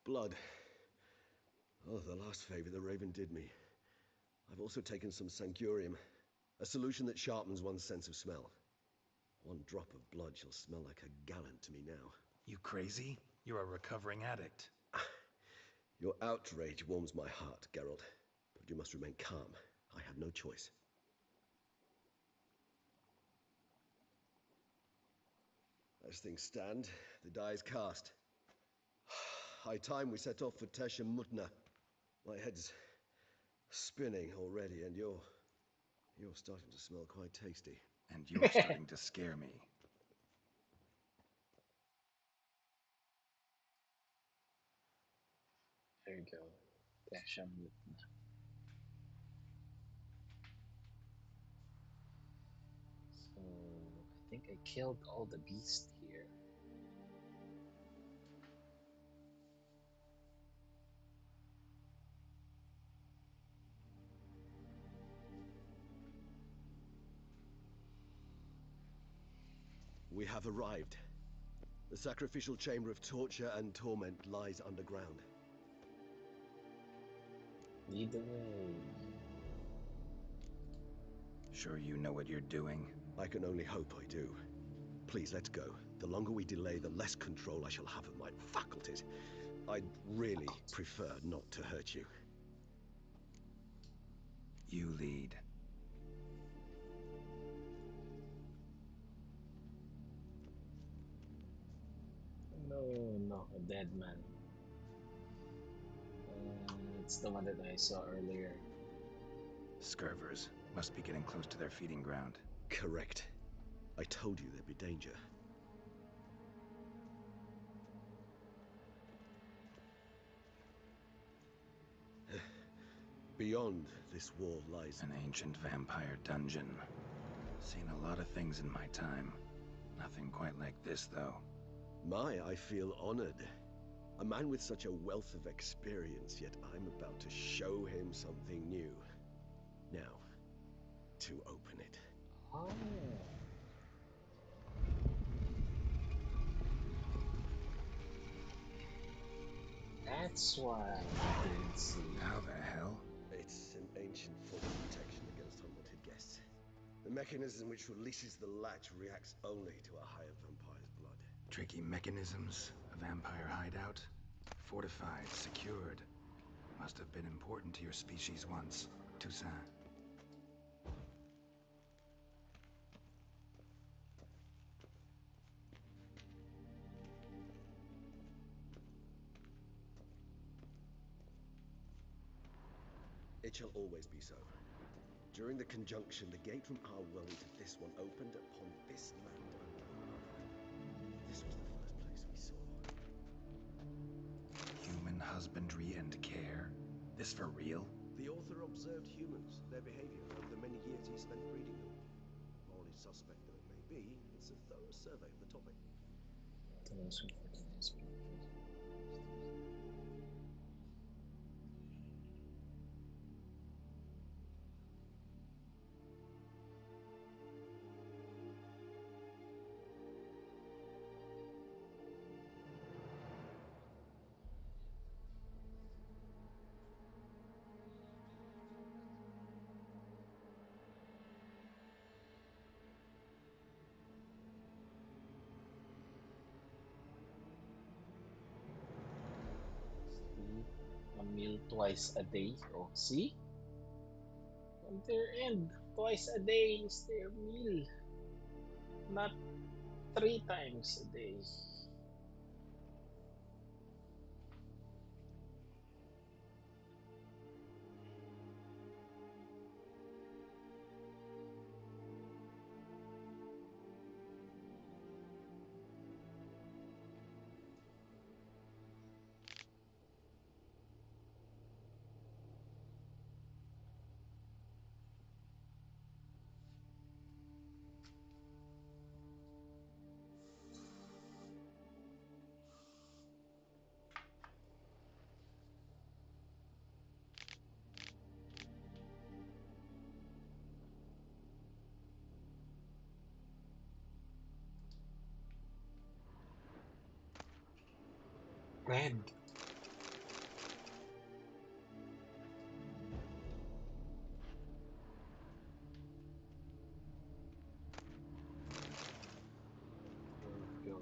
Blood. Oh, the last favor the Raven did me. I've also taken some Sangurium, a solution that sharpens one's sense of smell. One drop of blood shall smell like a gallon to me now. You crazy? You're a recovering addict. Your outrage warms my heart, Geralt. But you must remain calm. I have no choice. As things stand, the die is cast. High time we set off for Teshem Mutna. My head's spinning already, and you're starting to smell quite tasty. And you're starting to scare me. There you go. Teshamut na. So, I think I killed all the beasts here. We have arrived. The sacrificial chamber of torture and torment lies underground. Lead the way. Sure you know what you're doing? I can only hope I do. Please, let's go. The longer we delay, the less control I shall have of my faculties. I'd really prefer not to hurt you. You lead. No, a dead man. It's the one that I saw earlier. Scurvers. Must be getting close to their feeding ground. Correct. I told you there'd be danger. Beyond this wall lies An ancient vampire dungeon. Seen a lot of things in my time. Nothing quite like this, though. I feel honored. A man with such a wealth of experience, yet I'm about to show him something new. Now, to open it. Oh. That's why I didn't see. How the hell? It's an ancient form of protection against unwanted guests. The mechanism which releases the latch reacts only to a higher vampire's blood. Tricky mechanisms, a vampire hideout. Fortified, secured. Must have been important to your species once, Toussaint. It shall always be so. During the conjunction, the gate from our world to this one opened upon this land unknown other. This was the first place we saw. Human husbandry and care? This for real? The author observed humans, their behavior, over the many years he spent breeding them. Morally suspect though it may be, it's a thorough survey of the topic. Sleep a meal twice a day. Oh, see? On their end, twice a day is their meal, not 3 times a day. Red. There we go.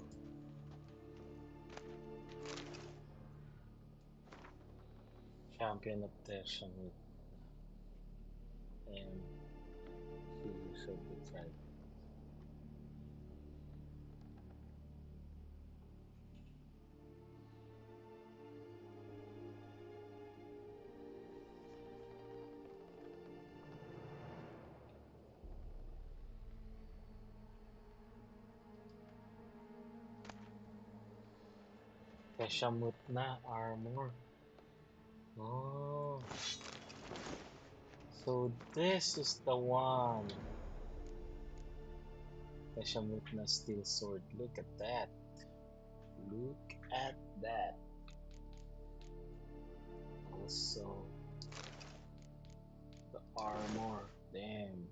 Champion of Teshamut. And he should be tried. Teshamut na armor. Oh. So this is the one. Teshamut na steel sword. Look at that. Look at that. Also, the armor. Damn.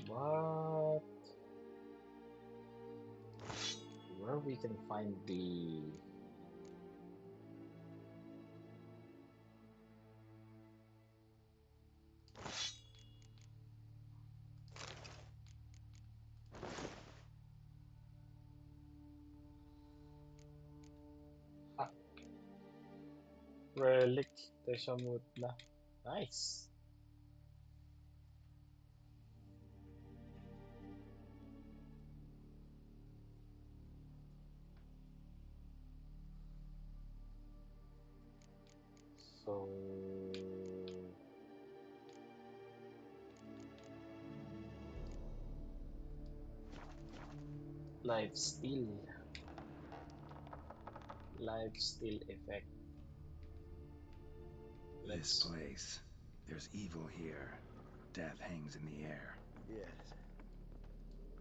What? Where we can find the ah, relic Teshamut na. Nice. So life steal effect. This let's. place. There's evil here. Death hangs in the air. Yes.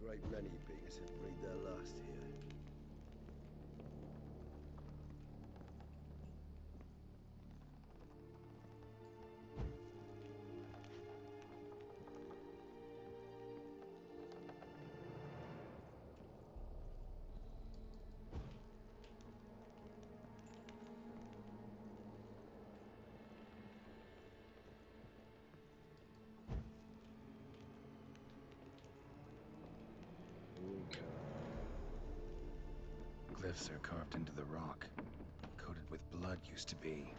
Great many beings have breathed their last here. Glyphs are carved into the rock. Coated with blood used to be.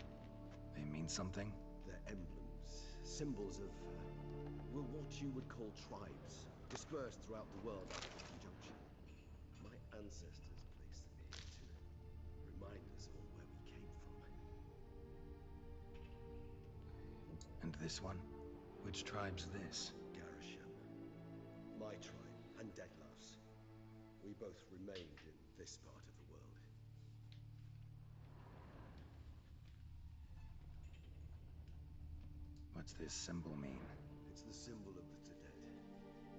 They mean something? They're emblems, symbols of, well, what you would call tribes, dispersed throughout the world after the conjunction. My ancestors placed them here to remind us all where we came from. And this one? Which tribe's this? Garisham, my tribe, and Deadlouse. We both remained in this part of the world. What's this symbol mean? It's the symbol of the Tedet,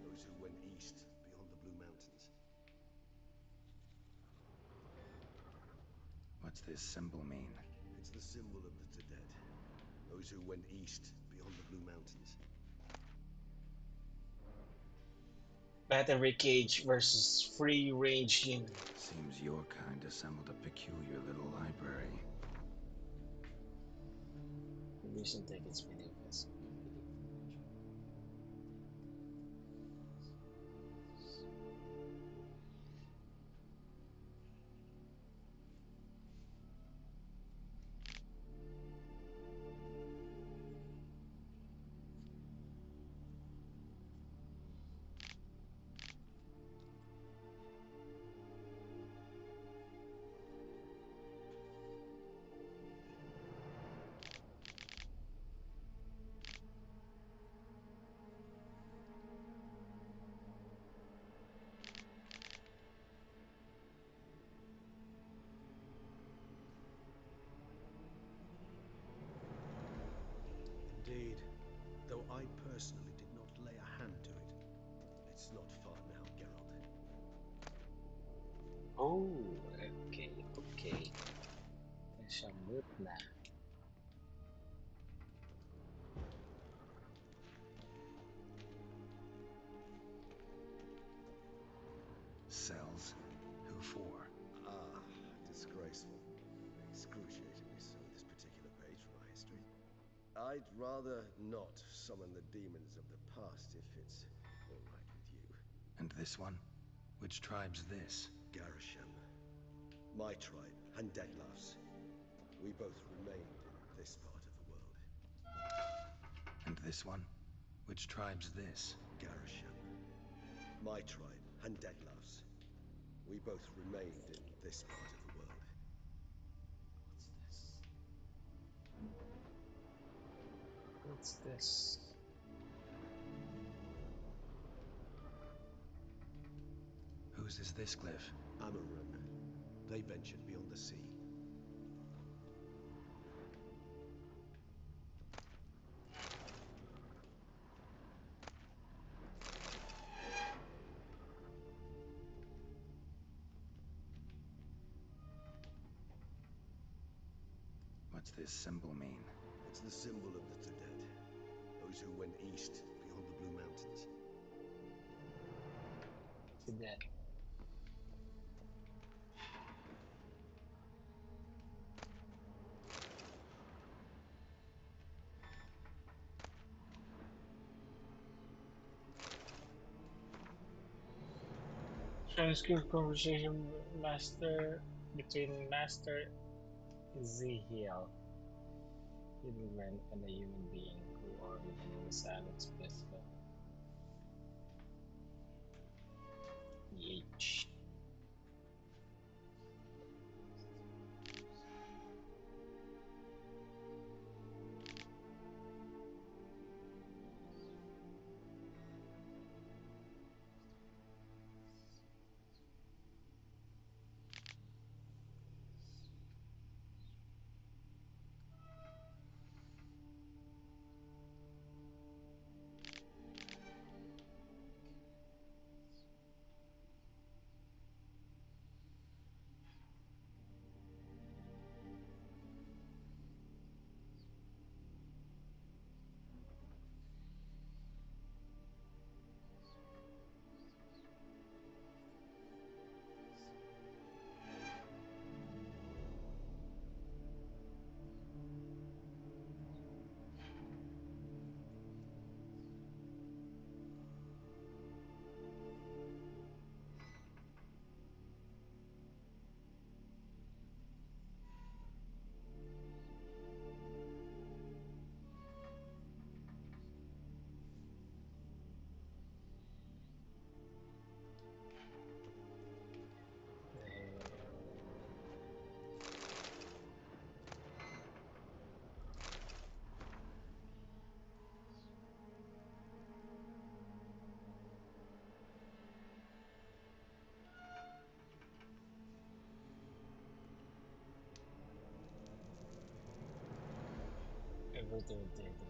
those who went east beyond the Blue Mountains. What's this symbol mean? It's the symbol of the Tedet, those who went east beyond the Blue Mountains. Battery cage versus free range unit. Seems your kind assembled a peculiar little library. Recent tickets video fest. Indeed, though I personally did not lay a hand to it. It's not far now, Geralt. Oh, okay, okay. Nasyamut na. Cells? Who for? Ah, disgraceful. Excruciatingly so, this particular page from our history. I'd rather not summon the demons of the past if it's all right with you. And this one? Which tribe's this? Garisham, my tribe, and Deadlaugh's. We both remained in this part of the world. And this one? Which tribe's this? Garisham, my tribe, and Deadlaugh's. We both remained in this part of the world. What's this? Whose is this glyph? Amarun. They ventured beyond the sea. What's this symbol mean? It's the symbol of the Tedet, those who went east beyond the Blue Mountains. To that. Transcript conversation master between Master Ezekiel, Hidden and a human being who are written in the silence with EH. return to Ithaca.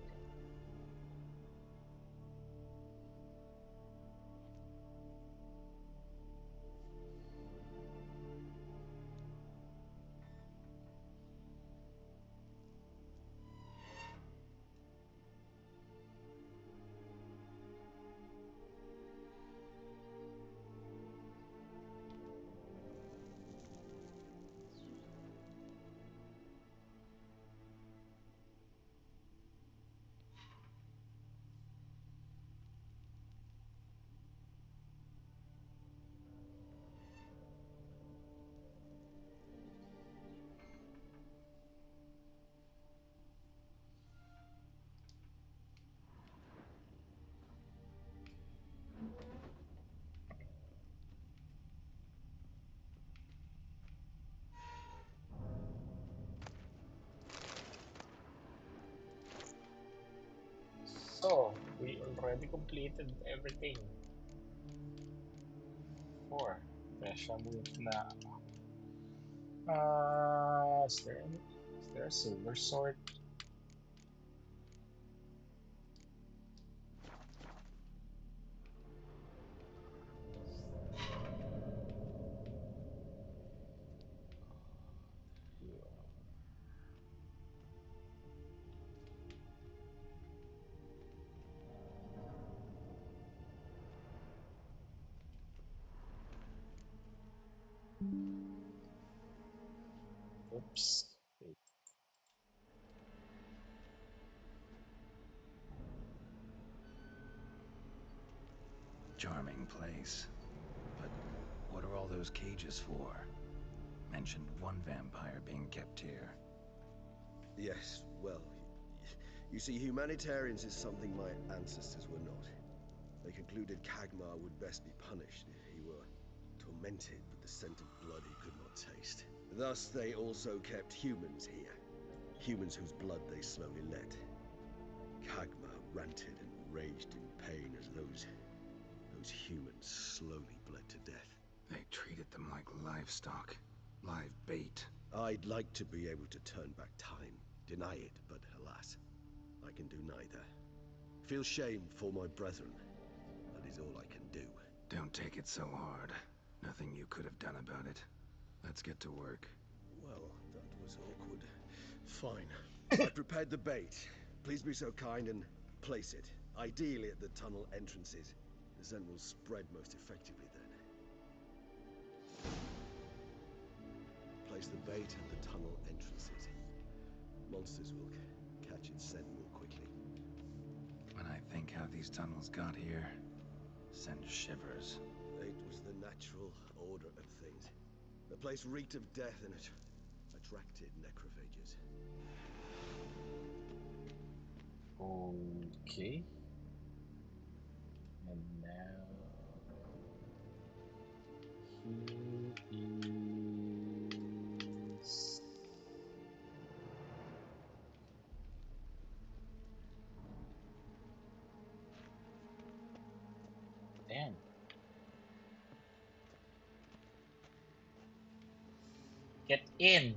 So, we already completed everything for Tesha move na. Is there a silver sword? Oops. Wait. Charming place. But what are all those cages for? Mentioned one vampire being kept here. Yes, well, you see, humanitarians is something my ancestors were not. They concluded Kagmar would best be punished if he were tormented with the scent of blood he could not taste. Thus, they also kept humans here. Humans whose blood they slowly let. Kagmar ranted and raged in pain as those humans slowly bled to death. They treated them like livestock. Live bait. I'd like to be able to turn back time, deny it, but alas, I can do neither. Feel shame for my brethren. That is all I can do. Don't take it so hard. Nothing you could have done about it. Let's get to work. Well, that was awkward. Fine. I prepared the bait. Please be so kind and place it. Ideally at the tunnel entrances. The scent will spread most effectively then. Place the bait at the tunnel entrances. Monsters will catch its scent more quickly. When I think how these tunnels got here, send shivers. It was the natural order of things. The place reeked of death and it attracted necrophages. Okay. And now he is damn. Get in.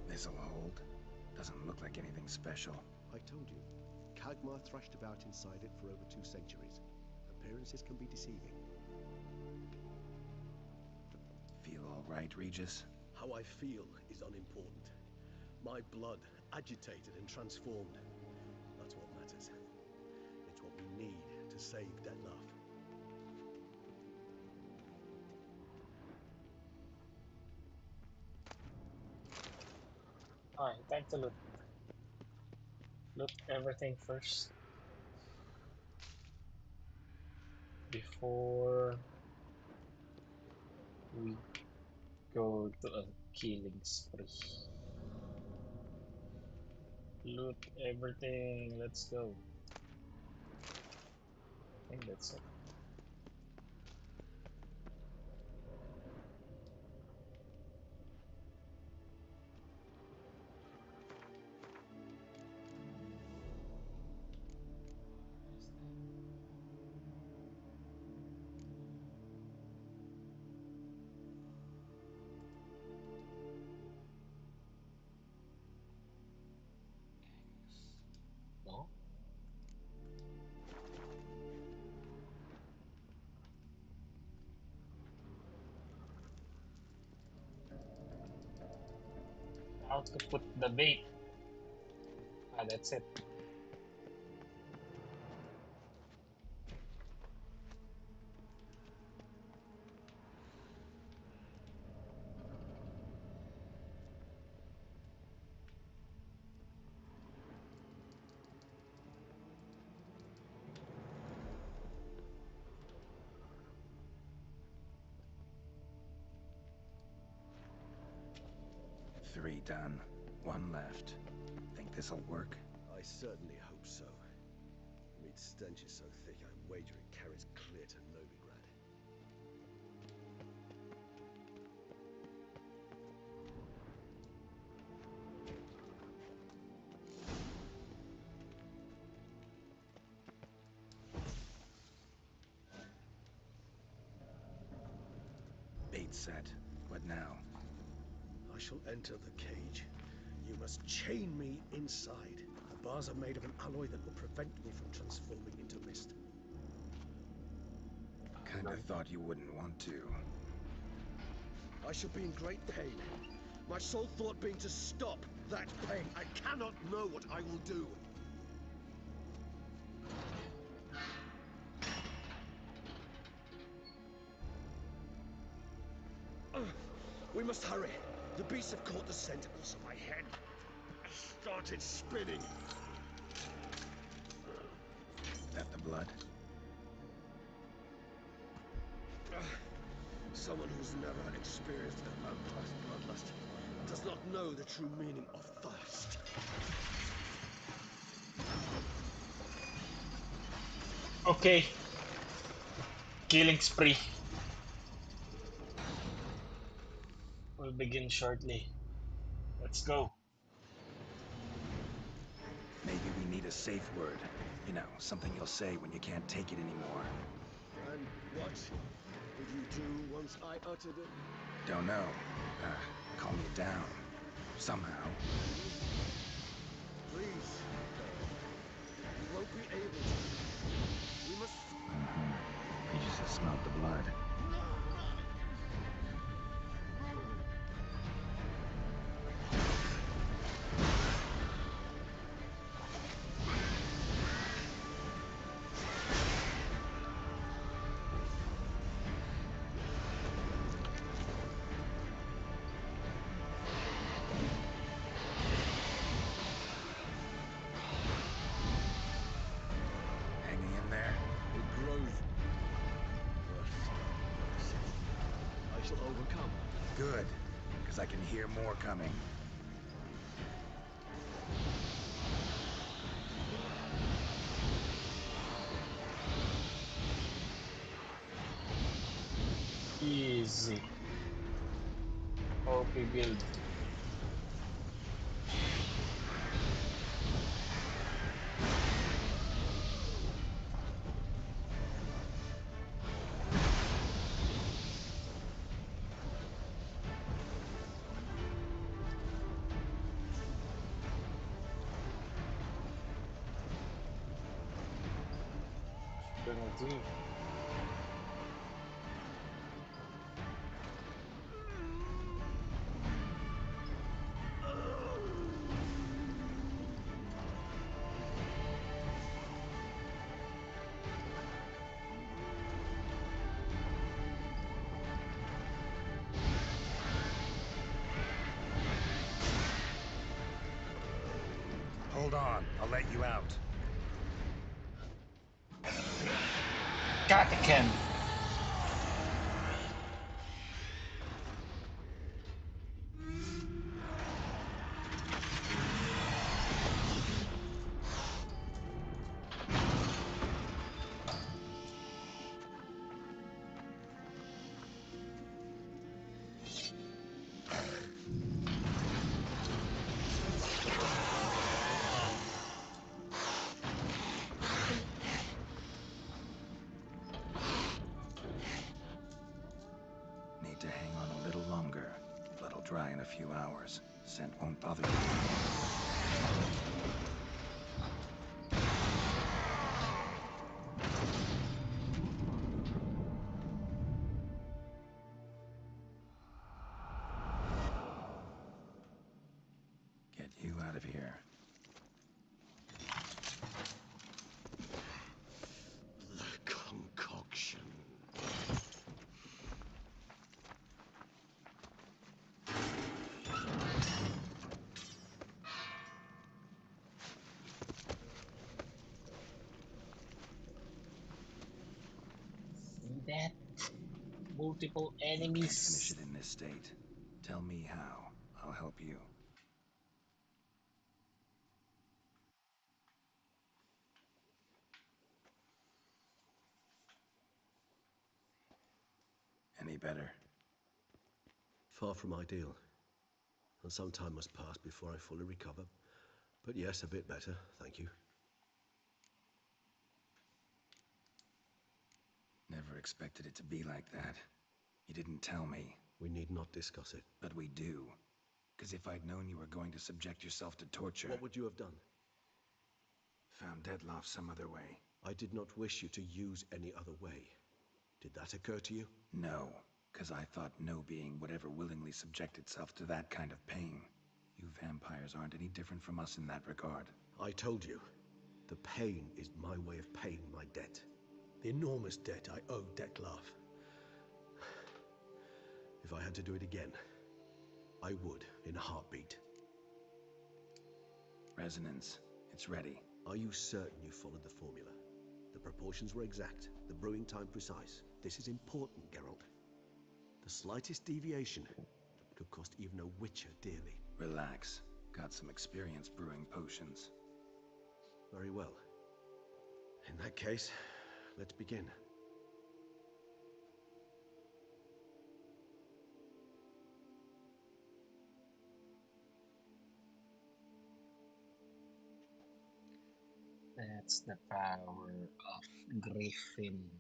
This'll hold. Doesn't look like anything special. I told you, Kagmar thrashed about inside it for over 2 centuries. Appearances can be deceiving. Feel all right, Regis? How I feel is unimportant. My blood agitated and transformed. That's what matters. It's what we need to save Detlaf. Alright, time to loot. Loot everything first before we go to a killing spree. Loot everything. Let's go. I think that's it. How to put the bait. Ah, that's it. Three done. One left. Think this'll work? I certainly hope so. The meat stench is so thick, I'm wagering it carries clear to Novigrad. Bait set. What now? I shall enter the cage. You must chain me inside. The bars are made of an alloy that will prevent me from transforming into mist. Kinda thought you wouldn't want to. I shall be in great pain. My sole thought being to stop that pain. I cannot know what I will do. We must hurry. The beasts have caught the scent, and also my head started spinning. That the blood? Someone who's never experienced a vampire bloodlust does not know the true meaning of thirst. Okay. Killing spree. Will begin shortly. Let's go. Maybe we need a safe word. You know, something you'll say when you can't take it anymore. And what would you do once I uttered it? Don't know. Calm you down. Somehow. Please. You won't be able to. We must... You just have smelled the blood. Hanging in there? It grows worse. I shall overcome. Good, because I can hear more coming. Easy. OP build. Gonna do. Hold on, I'll let you out. Katiken. Need to hang on a little longer. Blood'll dry in a few hours. Scent won't bother you. out of here. The concoction. See that? Multiple You can't finish enemies. it in this state. Tell me how. I'll help you. Any better? Far from ideal. And some time must pass before I fully recover. But yes, a bit better, thank you. Never expected it to be like that. You didn't tell me. We need not discuss it. But we do. Because if I'd known you were going to subject yourself to torture... What would you have done? Found Dettlaff some other way. I did not wish you to use any other way. Did that occur to you? No, because I thought no being would ever willingly subject itself to that kind of pain. You vampires aren't any different from us in that regard. I told you, the pain is my way of paying my debt. The enormous debt I owe Dettlaff. If I had to do it again, I would, in a heartbeat. Resonance. It's ready. Are you certain you followed the formula? The proportions were exact, the brewing time precise. This is important, Geralt. The slightest deviation could cost even a witcher dearly. Relax. Got some experience brewing potions. Very well. In that case, let's begin. That's the power of Griffin,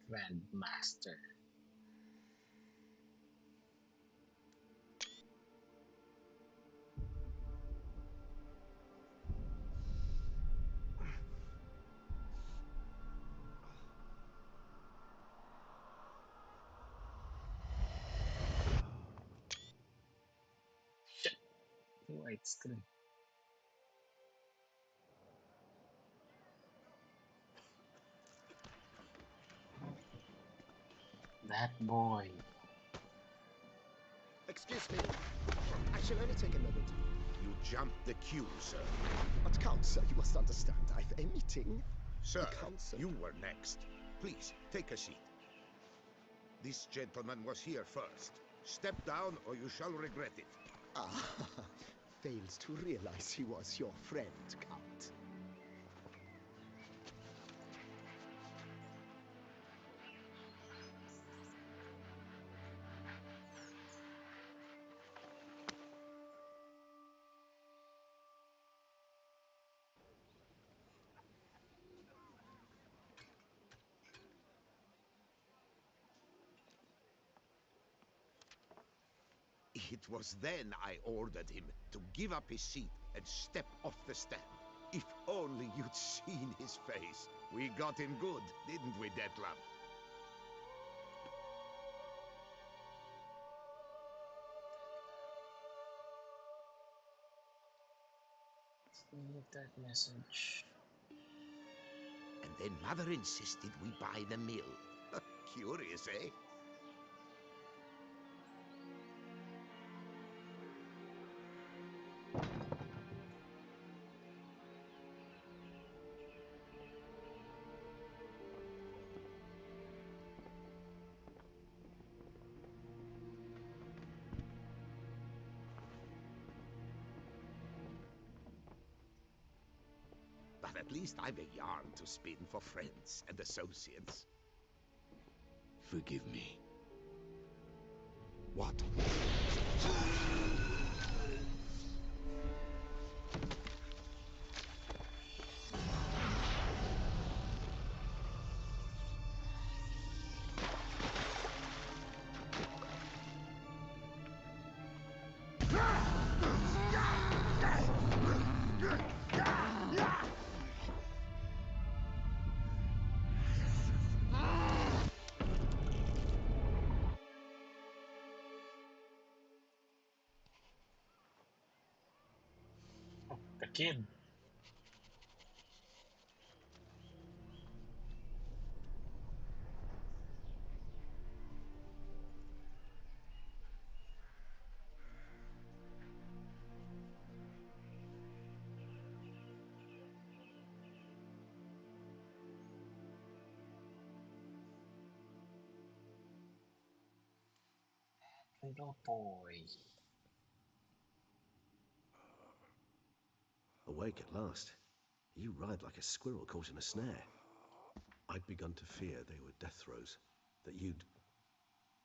Grandmaster. Shit, white screen. That boy. Excuse me. I shall only take a moment. You jumped the queue, sir. But Count, sir, you must understand. I've a meeting. Sir, The council. you were next. Please, take a seat. This gentleman was here first. Step down or you shall regret it. Ah, fails to realize he was your friend, Count. It was then I ordered him to give up his seat and step off the stand. If only you'd seen his face. We got him good, didn't we, Dettlaff? Leave that message. And then Mother insisted we buy the mill. Curious, eh? But at least I've a yarn to spin for friends and associates. Forgive me. What? kid. Little boy. Awake at last. You ride like a squirrel caught in a snare. I'd begun to fear they were death throes, that you'd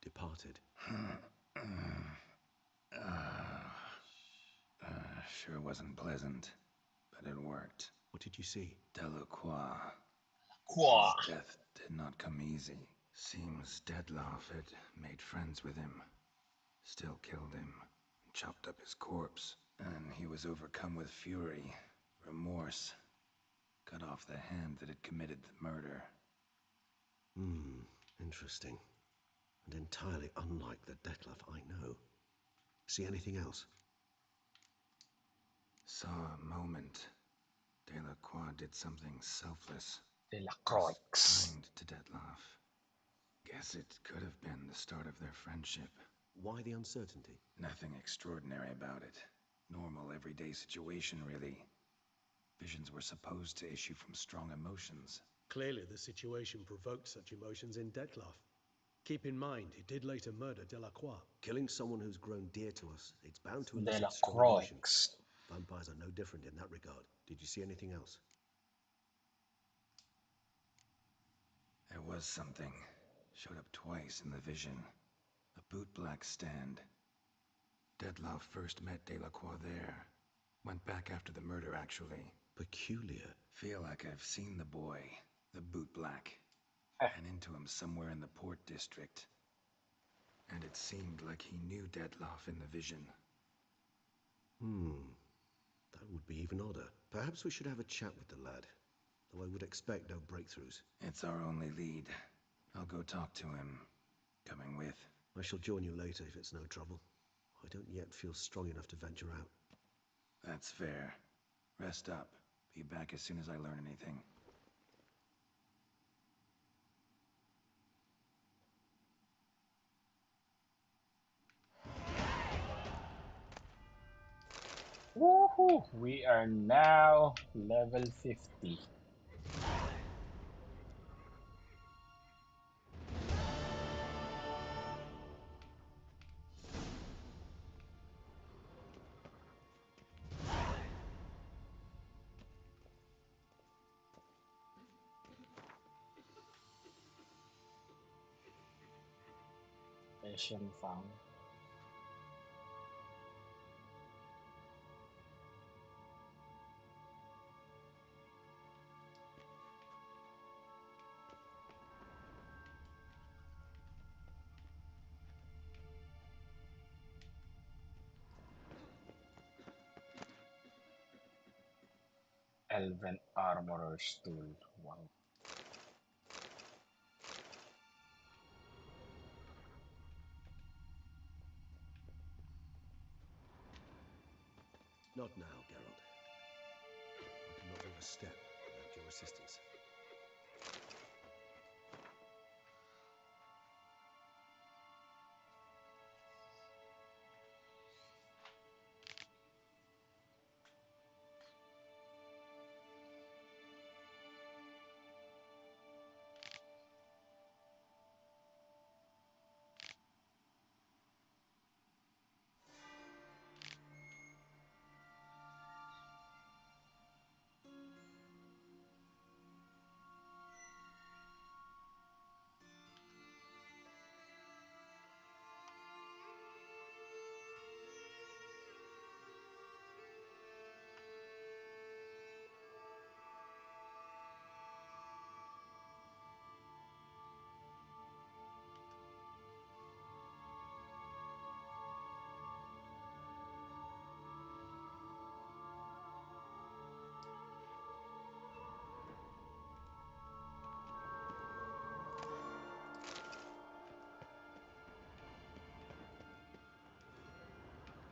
departed. Sure wasn't pleasant, but it worked. What did you see? Delacroix. Qua. His death did not come easy. Seems Deadloff had made friends with him, still killed him, chopped up his corpse, and he was overcome with fury, remorse, cut off the hand that had committed the murder. Interesting. And entirely unlike the Detlef I know. See anything else? Saw a moment. Delacroix did something selfless. De la Was Croix. kind to Dettlaff. Guess it could have been the start of their friendship. Why the uncertainty? Nothing extraordinary about it. Normal, everyday situation, really. Visions were supposed to issue from strong emotions. Clearly the situation provoked such emotions in Detlef. Keep in mind, he did later murder Delacroix. Killing someone who's grown dear to us, it's bound to De la elicit strong Croix. emotions. Vampires are no different in that regard. Did you see anything else? There was something. Showed up twice in the vision. A bootblack stand. Dettlaff first met Delacroix there. Went back after the murder, actually. Peculiar. Feel like I've seen the boy, the bootblack. Heh. Ran into him somewhere in the port district. And it seemed like he knew Dettlaff in the vision. That would be even odder. Perhaps we should have a chat with the lad, though I would expect no breakthroughs. It's our only lead. I'll go talk to him. Coming with? I shall join you later if it's no trouble. I don't yet feel strong enough to venture out. That's fair. Rest up. Be back as soon as I learn anything. Woohoo! We are now level 50. Mission found. Elven Armorer's Tool. Wow. Not now, Geralt. I cannot move a step without your assistance.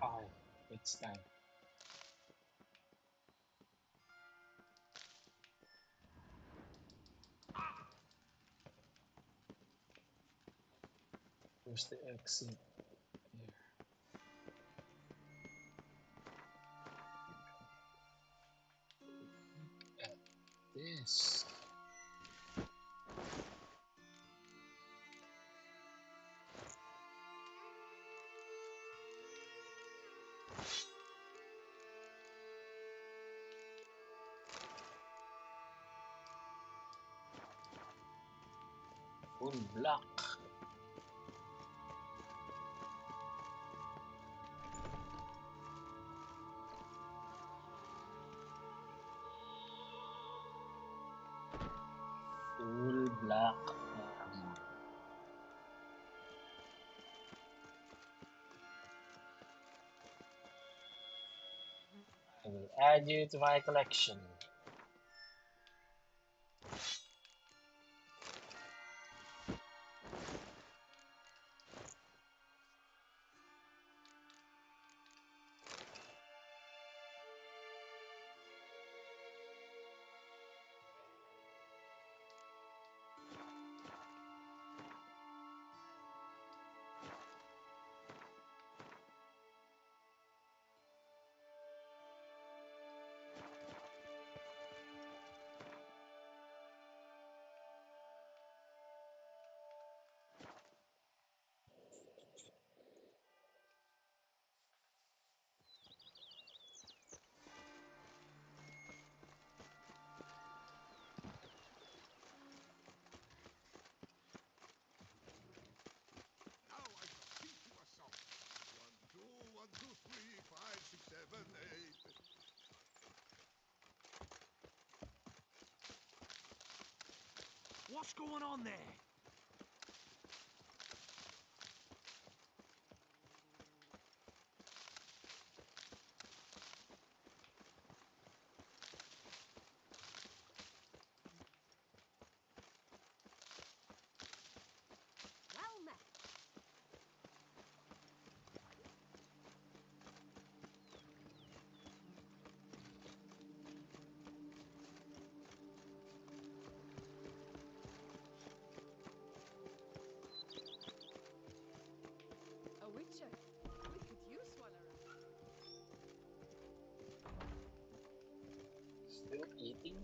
Oh, it's time. Where's the exit? Here. At this. Full black. Full black armor. I will add you to my collection. Now I shall teach you a song. 1, 2, 1, 2, 3, 5, 6, 7, 8. What's going on there? Well met. A witcher. We could use one around. Still eating?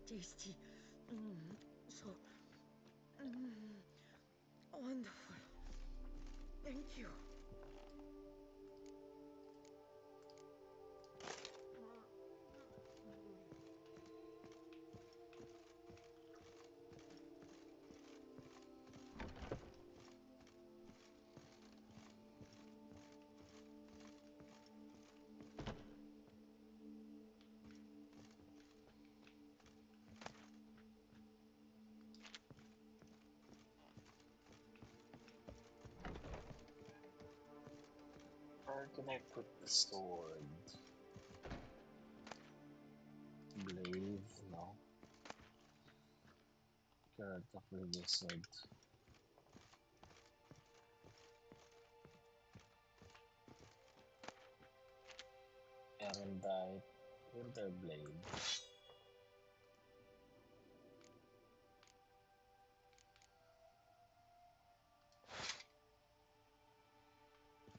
Tasty. So wonderful. Thank you. Where can I put the sword? Blade? No. Carrot of the wizard. Erendite. Wither blade.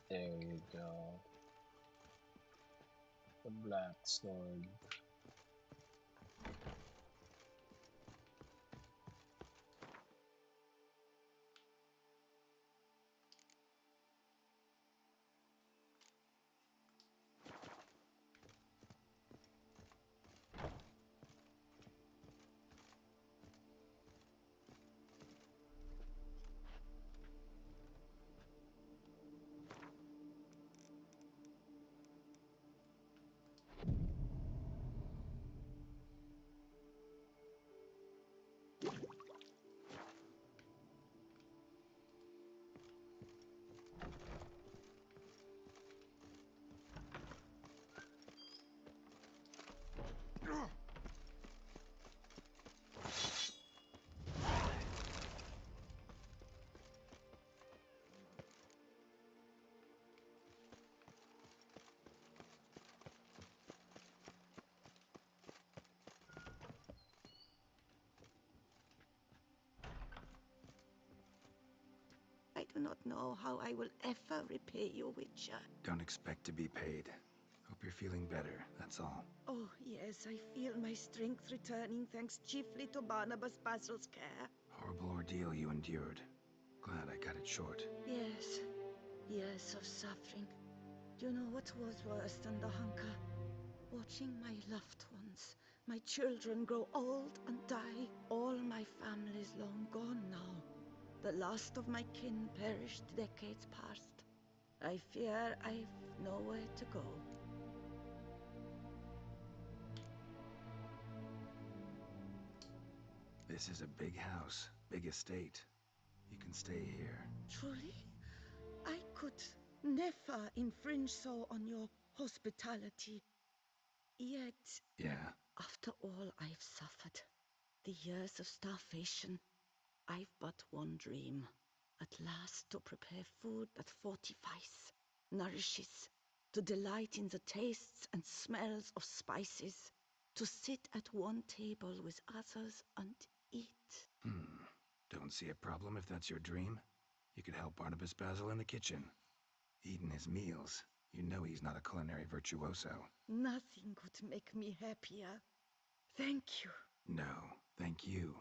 There you go. The black sword. do not know how I will ever repay you, Witcher. Don't expect to be paid. Hope you're feeling better, that's all. Oh, yes, I feel my strength returning thanks chiefly to Barnabas Basil's care. Horrible ordeal you endured. Glad I cut it short. Yes, years of suffering. Do you know what was worse than the hunger? Watching my loved ones, my children grow old and die. All my family's long gone now. The last of my kin perished decades past. I fear I've nowhere to go. This is a big house, big estate. You can stay here. Truly? I could never infringe so on your hospitality. Yet, Yeah, after all I've suffered, the years of starvation, I've but one dream. At last to prepare food that fortifies, nourishes, to delight in the tastes and smells of spices, to sit at one table with others and eat. Don't see a problem if that's your dream. You could help Barnabas Basil in the kitchen. Eating his meals. You know he's not a culinary virtuoso. Nothing could make me happier. Thank you. No, thank you.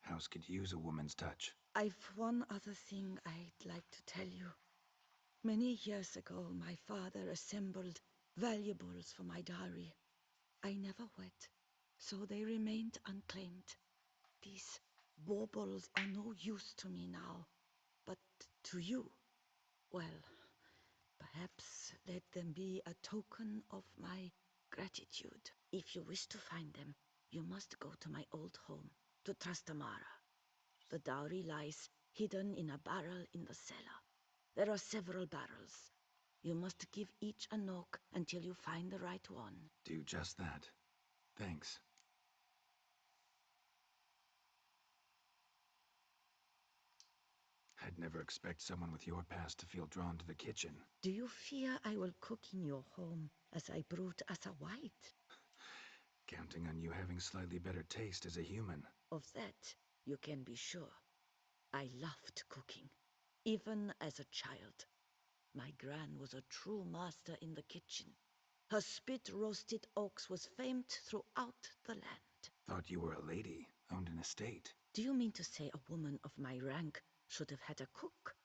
House could use a woman's touch. I've one other thing I'd like to tell you. Many years ago, my father assembled valuables for my dowry. I never wed, so they remained unclaimed. These baubles are no use to me now, but to you, well, perhaps let them be a token of my gratitude. If you wish to find them, you must go to my old home, to Trastamara. The dowry lies hidden in a barrel in the cellar. There are several barrels. You must give each a knock until you find the right one. Do just that. Thanks. I'd never expect someone with your past to feel drawn to the kitchen. Do you fear I will cook in your home as I brewed as a white? Counting on you having slightly better taste as a human. Of that, you can be sure. I loved cooking, even as a child. My gran was a true master in the kitchen. Her spit-roasted oaks was famed throughout the land. Thought you were a lady, owned an estate. Do you mean to say a woman of my rank should have had a cook?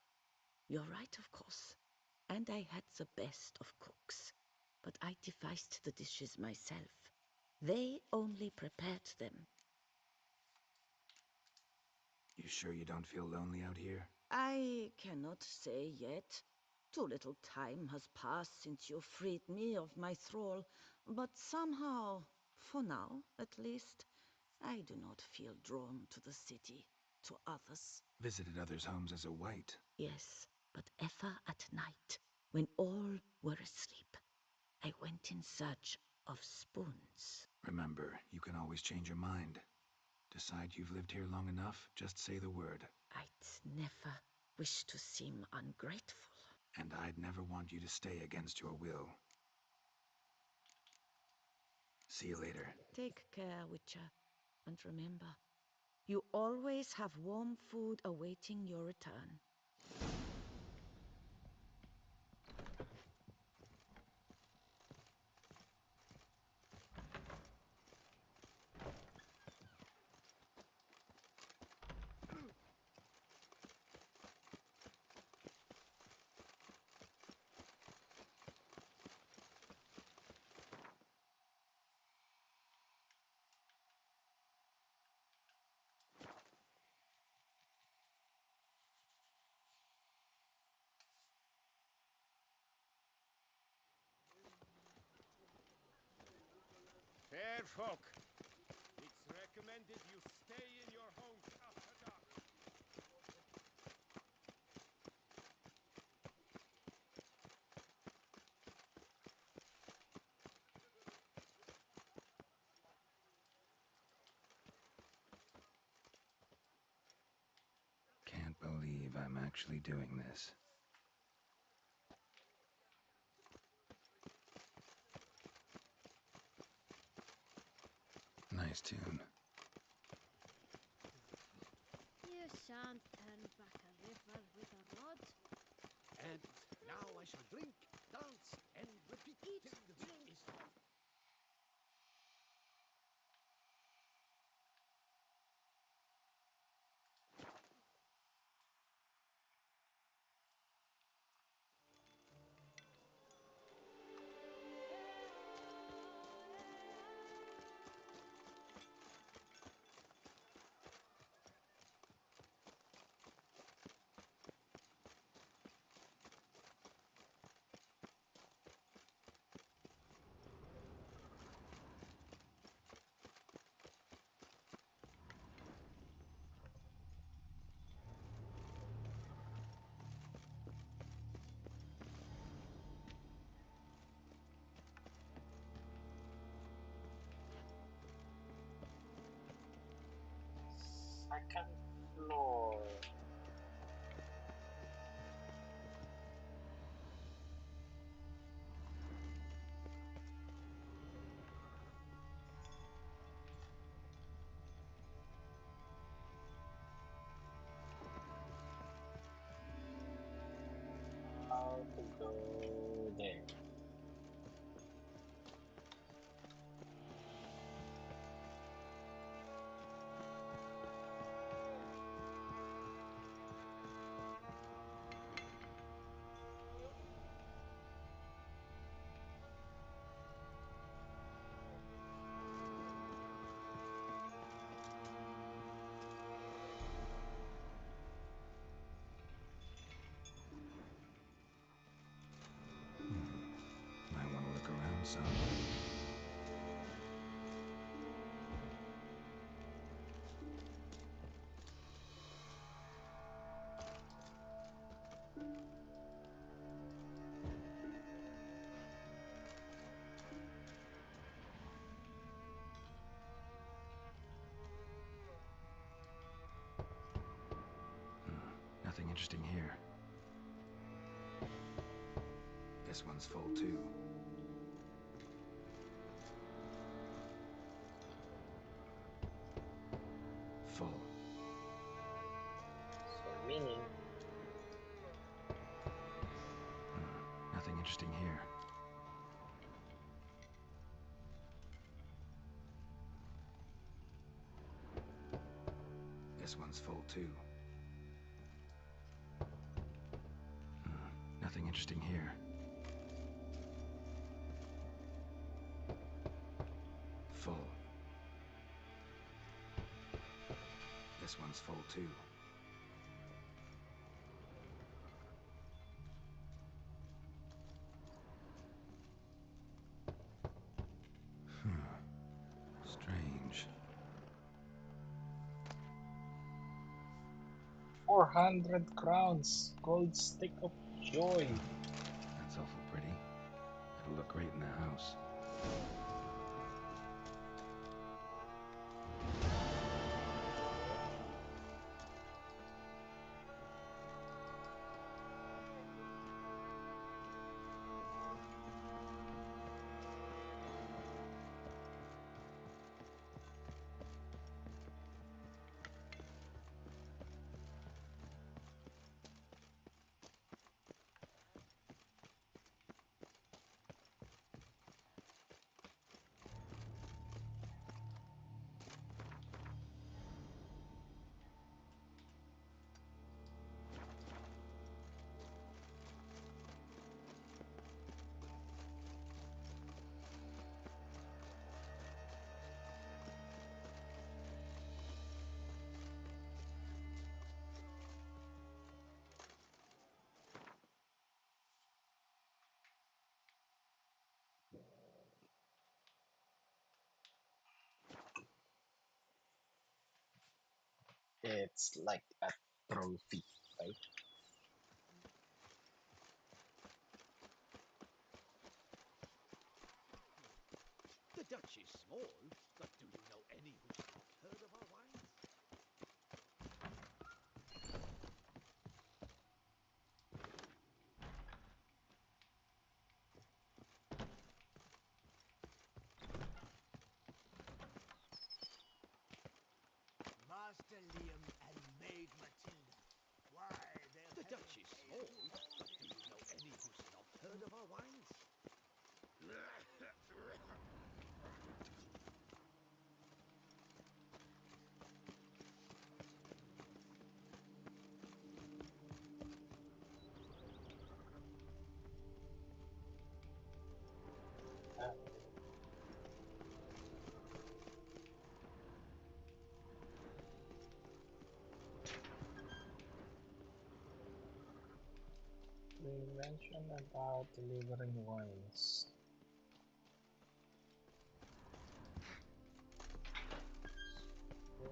You're right, of course. And I had the best of cooks. But I devised the dishes myself. They only prepared them. You sure you don't feel lonely out here? I cannot say yet. Too little time has passed since you freed me of my thrall, but somehow, for now at least, I do not feel drawn to the city, to others. Visited others' homes as a white. Yes, but ever at night, when all were asleep, I went in search of spoons. Remember, you can always change your mind. Decide you've lived here long enough, just say the word. I'd never wish to seem ungrateful. And I'd never want you to stay against your will. See you later. Take care, Witcher, and remember, you always have warm food awaiting your return. Fair folk, it's recommended you stay in your homes after dark. Can't believe I'm actually doing this. Nice tune. You shan't turn back a river with a rod. And now I shall drink, dance, and repeat Eat, till the drink. is Second floor. How to go there? Might want to look around some. Nothing interesting here. This one's full too. Full. So meaning Nothing interesting here. This one's full too. Nothing interesting here. Full. This one's full too. Strange. 400 crowns. Gold stick of joy. That's awful pretty. It'll look great in the house. It's like a trophy, right? the Dutch is small, but do you know any who've not heard of our wines? Master Liam and Maid Matilda. Why, they'll The have Dutch a is tale small, to all but do you third of our wines. Ah, we mentioned about delivering wines. So,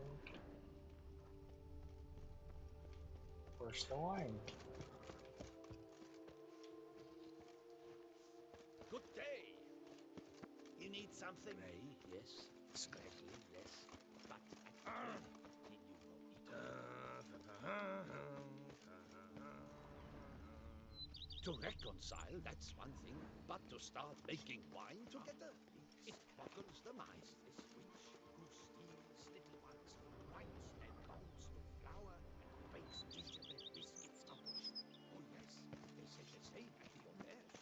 where's the wine? Good day. You need something? Ray, yes. Scratchly, yes. But did you know to reconcile, that's one thing, but to start making wine together, it boggles the mind. This which, who steals little ones, grinds their bones to flour, and bakes gingerbread biscuits out of. Oh yes, they said the same at the auberge.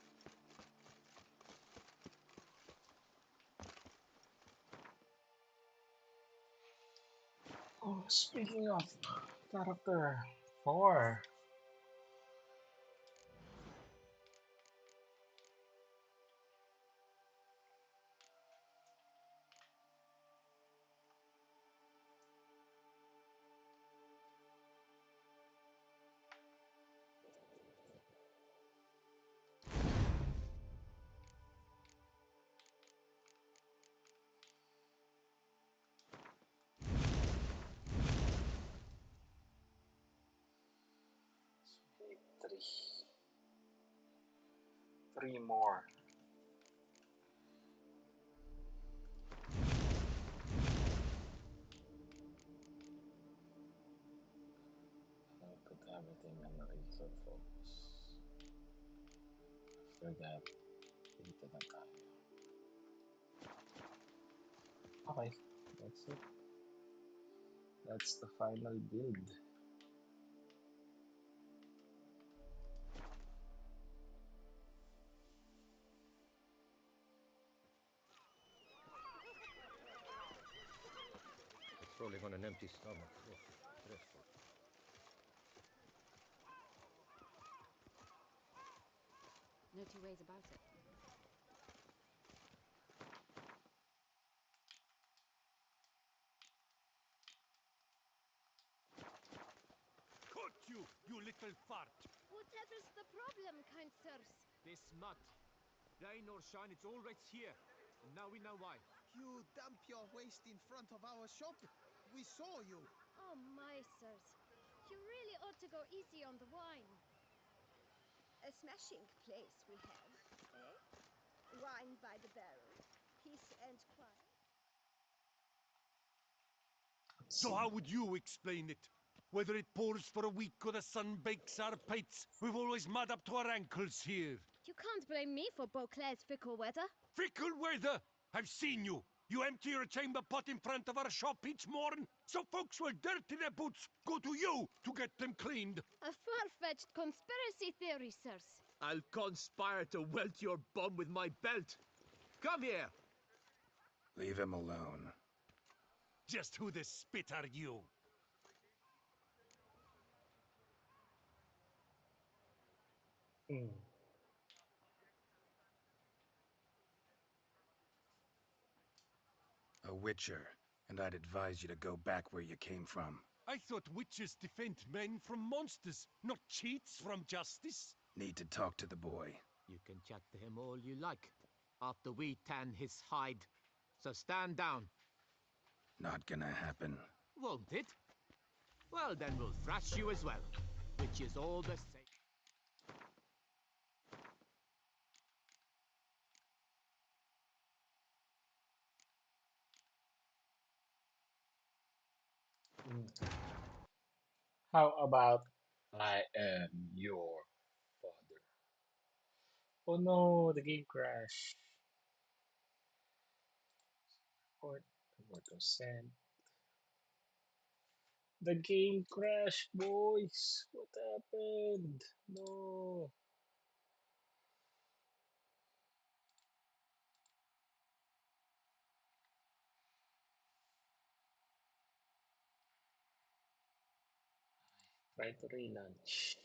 Oh, speaking of character 4, three, three more. I'll put everything on laser focus. After that, dito na tayo. Okay, that's it. That's the final build. Rolling on an empty stomach. Stressful. No two ways about it. Cut you, you little fart! Whatever's the problem, kind sirs? This mud. Rain or shine, it's all right here. And now we know why. You dump your waste in front of our shop? We saw you. Oh my, sirs. You really ought to go easy on the wine. A smashing place we have, eh? Wine by the barrel, peace and quiet. Let's So see. how would you explain it? Whether it pours for a week or the sun bakes our pates, we've always mud up to our ankles here. You can't blame me for Beauclair's fickle weather. Fickle weather! I've seen you. You empty your chamber pot in front of our shop each morn, so folks will dirty their boots, go to you to get them cleaned. A far-fetched conspiracy theory, sirs. I'll conspire to welt your bum with my belt. Come here. Leave him alone. Just who the spit are you? Mm. A witcher, and I'd advise you to go back where you came from. I thought witches defend men from monsters, not cheats from justice. Need to talk to the boy. You can chat to him all you like, after we tan his hide. So stand down. Not gonna happen. Won't it? Well, then we'll thrash you as well, which is all the same. Mm. How about I am your father? Oh no, the game crashed. What? What was sent? The game crashed, boys. What happened? No. Try to relaunch.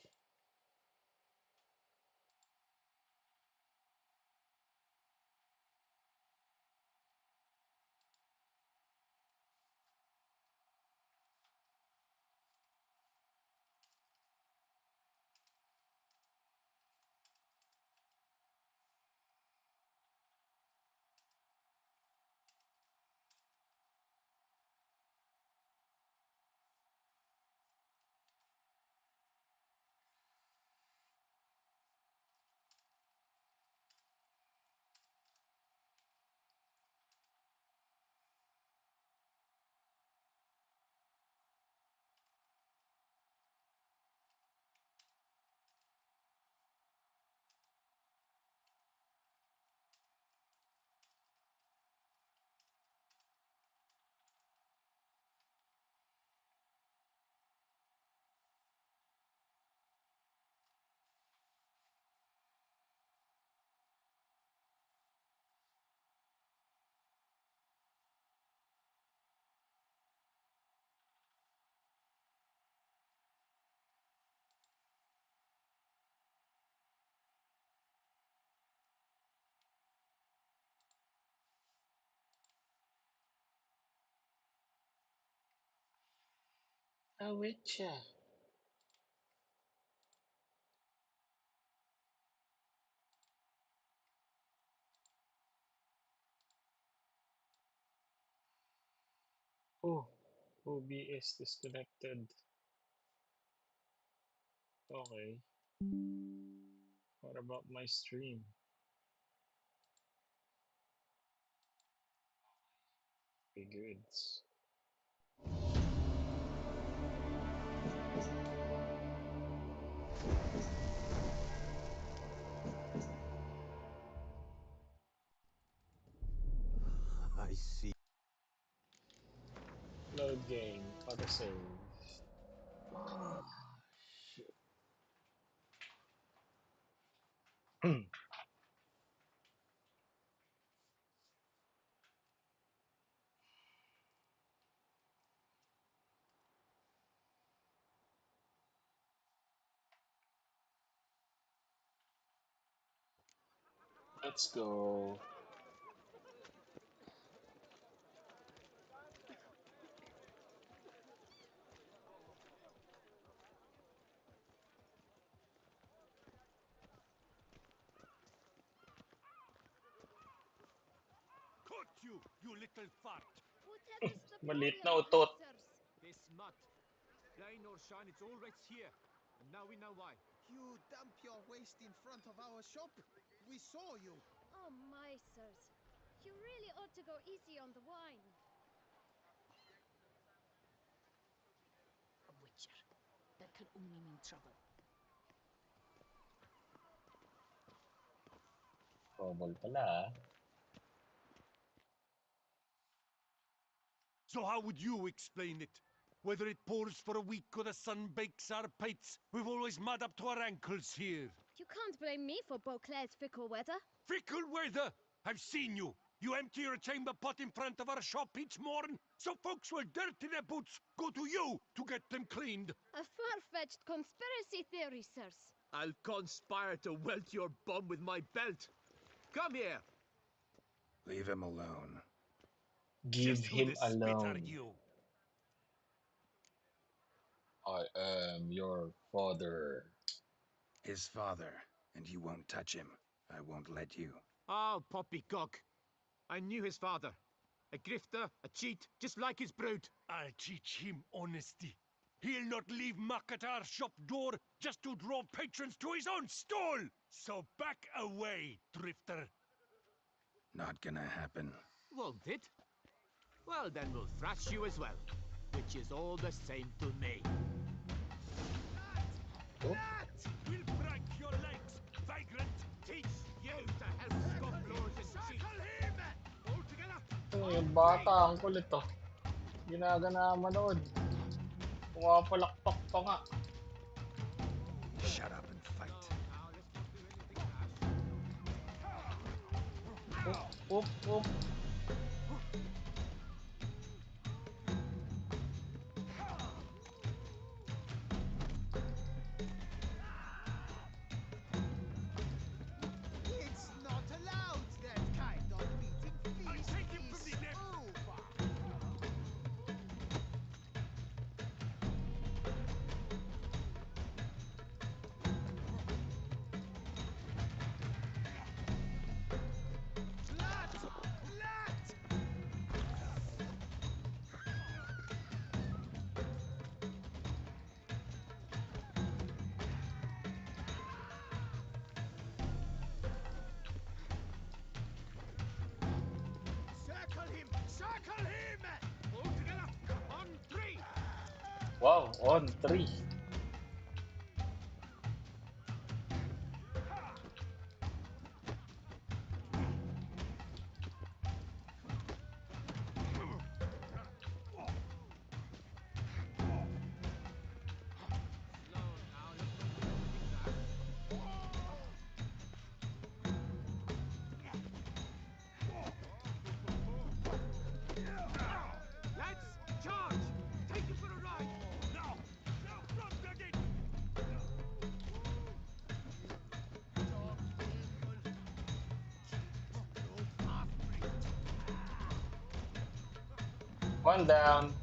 A witcher. Oh, OBS disconnected. Okay. What about my stream? Be good. I see. Load game. Autosave. Shit. Let's go. Caught you, you little fart! Whatever's the Maliit problem na with utot. this, sirs? This mud. Rain or shine, it's always here. And now we know why. You dump your waste in front of our shop? We saw you. Oh my, sirs. You really ought to go easy on the wine. A witcher. That can only mean trouble. Trouble pala. So how would you explain it? Whether it pours for a week or the sun bakes our pates, we've always mud up to our ankles here. You can't blame me for Beauclair's fickle weather. Fickle weather! I've seen you. You empty your chamber pot in front of our shop each morn, so folks will dirty their boots, go to you to get them cleaned. A far-fetched conspiracy theory, sirs. I'll conspire to welt your bum with my belt. Come here. Leave him alone. Give Just who him the spit are alone. you? I am your father. His father, and you won't touch him. I won't let you. Oh, poppycock. I knew his father. A grifter, a cheat, just like his brood. I'll teach him honesty. He'll not leave muck at our shop door just to draw patrons to his own stall. So back away, drifter. Not gonna happen. Won't it? Well, then we'll thrash you as well. Which is all the same to me. Oh. We'll break your legs, vagrant. Teach you to help scofflaws and cheats. All together. Yung bata, ang kulit to. Ginagana manood. Pumapalakpak pa nga. Shut up and fight. Now, let's not do anything rash. Oop, oop, oop. Wow, on 3. Let's charge! Take it for a ride! Now! Now, front again! One down.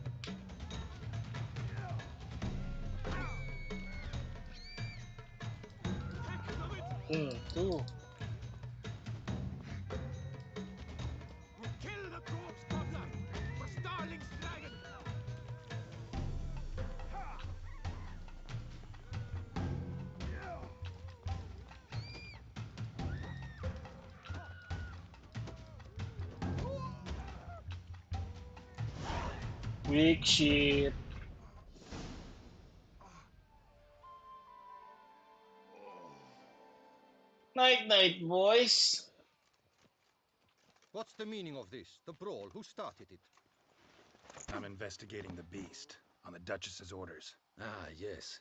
2. Kill the corpse cobbler for Starling's dragon! Weak shit. Night night, boys. What's the meaning of this? The brawl? Who started it? I'm investigating the beast, on the Duchess's orders. Ah, yes.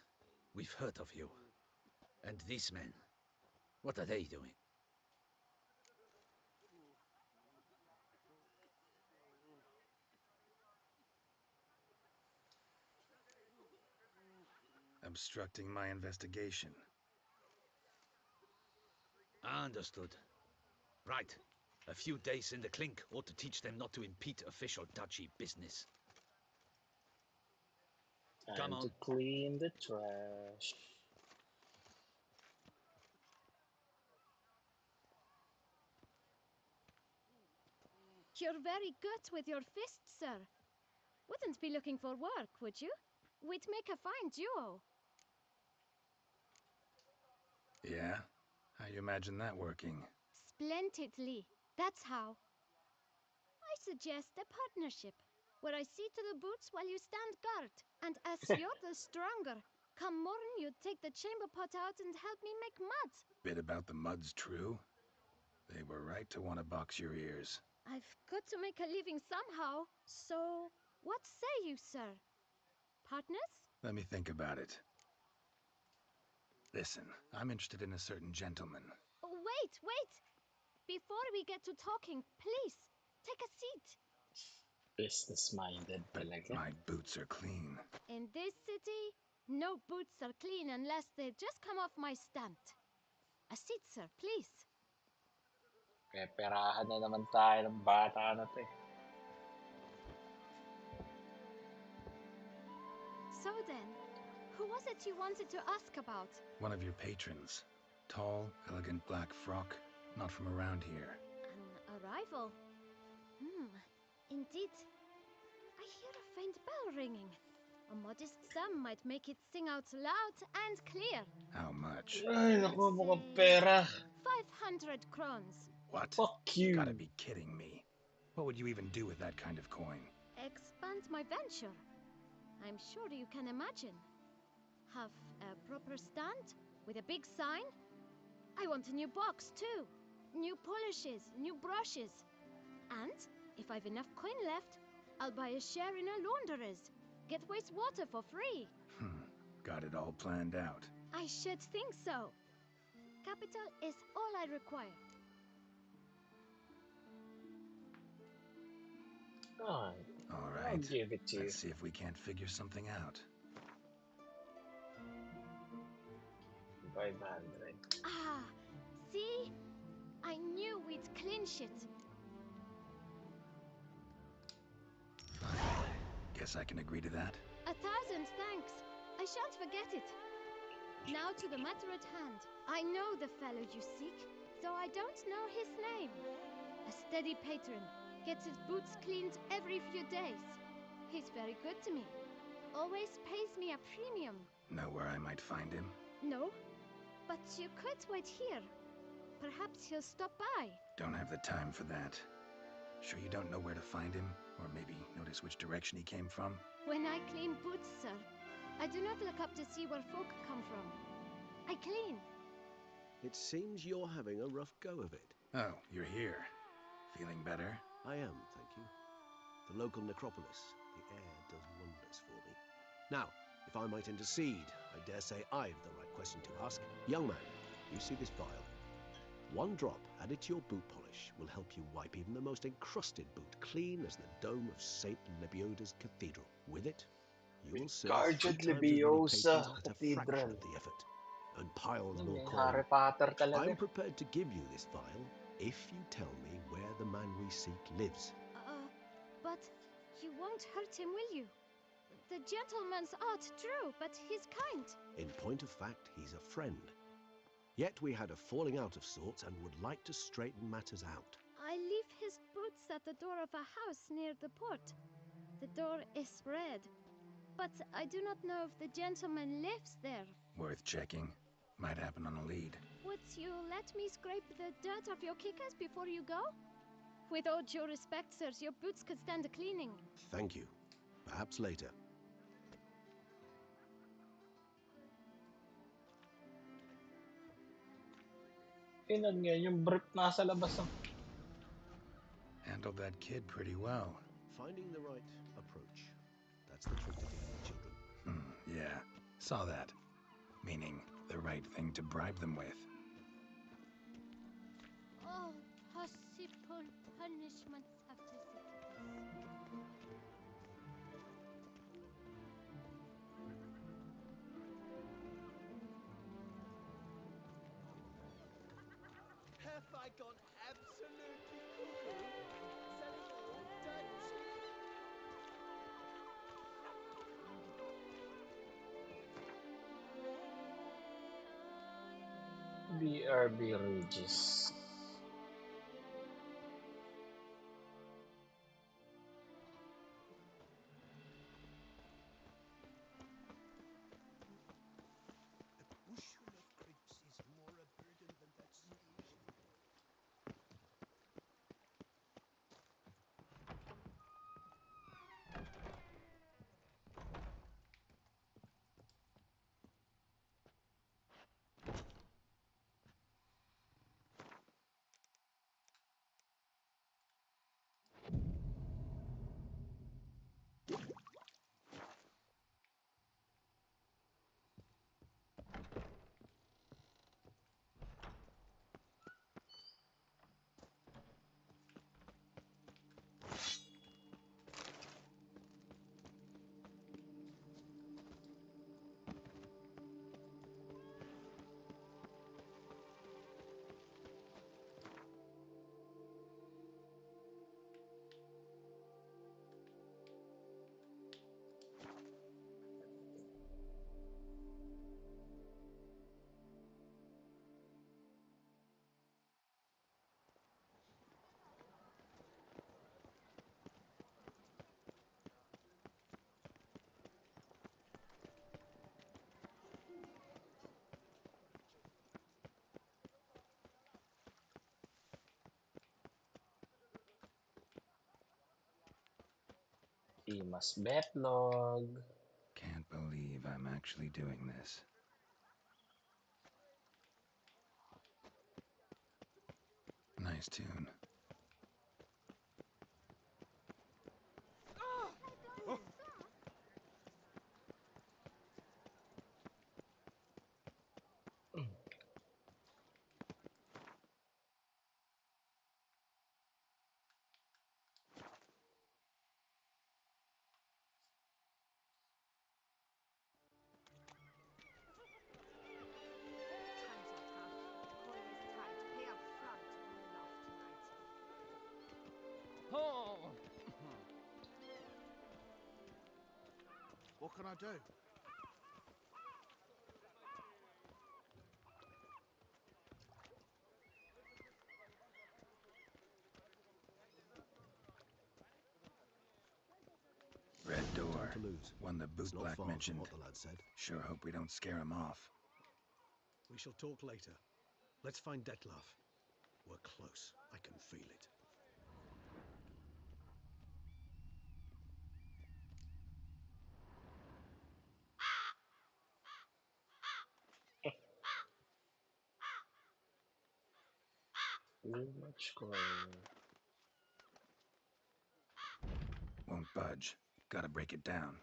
We've heard of you. And these men, what are they doing? Obstructing my investigation. Understood. Right. A few days in the clink ought to teach them not to impede official duchy business. Come Time on. to clean the trash. You're very good with your fists, sir. Wouldn't be looking for work, would you? We'd make a fine duo. Yeah? How you imagine that working? Splendidly. That's how. I suggest a partnership, where I see to the boots while you stand guard. And as you're the stronger, come morn you take the chamber pot out and help me make mud. Bit about the mud's true? They were right to want to box your ears. I've got to make a living somehow, so what say you, sir? Partners? Let me think about it. Listen, I'm interested in a certain gentleman. Oh, wait! Before we get to talking, please, take a seat. Business-minded But talaga. my boots are clean. In this city, no boots are clean unless they just come off my stand. A seat, sir, please. Peperahan na naman tayo ng bata na to eh. So then, who was it you wanted to ask about? One of your patrons. Tall, elegant black frock. Not from around here. An arrival? Indeed. I hear a faint bell ringing. A modest sum might make it sing out loud and clear. How much? Ay, naku, mukhang pera. 500 crowns. What? Fuck you. Gotta be kidding me. What would you even do with that kind of coin? Expand my venture. I'm sure you can imagine. Have a proper stand with a big sign. I want a new box too. New polishes, new brushes. And if I've enough coin left, I'll buy a share in a launderer's. Get wastewater for free. Got it all planned out. I should think so. Capital is all I require. All Alright. I'll give it to you. Let's see if we can't figure something out. 500. Ah, see? I knew we'd clinch it. Fine. Guess I can agree to that. 1,000 thanks. I shan't forget it. Now to the matter at hand. I know the fellow you seek, though I don't know his name. A steady patron, gets his boots cleaned every few days. He's very good to me. Always pays me a premium. Know where I might find him? No, but you could wait here. Perhaps he'll stop by. Don't have the time for that. Sure you don't know where to find him? Or maybe notice which direction he came from? When I clean boots, sir, I do not look up to see where folk come from. I clean. It seems you're having a rough go of it. Oh, you're here. Feeling better? I am, thank you. The local necropolis, the air does wonders for me. Now, if I might intercede, I dare say I've the right question to ask. Young man, you see this vial? One drop added to your boot polish will help you wipe even the most encrusted boot clean as the dome of St. Lebioda's cathedral. With it, you will serve 3 Guardian times as many Leviosa patrons at a fraction Cathedral. of the effort. And piles Yun, more may coin. Harry Potter talaga. I'm prepared to give you this vial if you tell me where the man we seek lives. But you won't hurt him, will you? The gentleman's art true, but he's kind. In point of fact, he's a friend. Yet we had a falling out of sorts and would like to straighten matters out. I leave his boots at the door of a house near the port. The door is red, but I do not know if the gentleman lives there. Worth checking. Might happen on a lead. Would you let me scrape the dirt off your kickers before you go? With all due respect, sirs, your boots could stand a cleaning. Thank you. Perhaps later. Tingnan nga, yung brick nasa labas ng... Handled that kid pretty well. Finding the right approach. That's the trick to dealing with children. Yeah, saw that. Meaning, the right thing to bribe them with. Oh, possible punishments have visited us. Have I gone absolutely cuckoo? Selling old dirt cheap? BRB Regis. A bushel of crips is more a burden than that station. Imas Betlog. Can't believe I'm actually doing this. Nice tune. Oh! What can I do? Red No door. time to lose. One the It's boot not black far mentioned. from what the lad said. Sure hope we don't scare him off. We shall talk later. Let's find Detlef. We're close. I can feel it. Too much coin. Won't budge. Gotta break it down.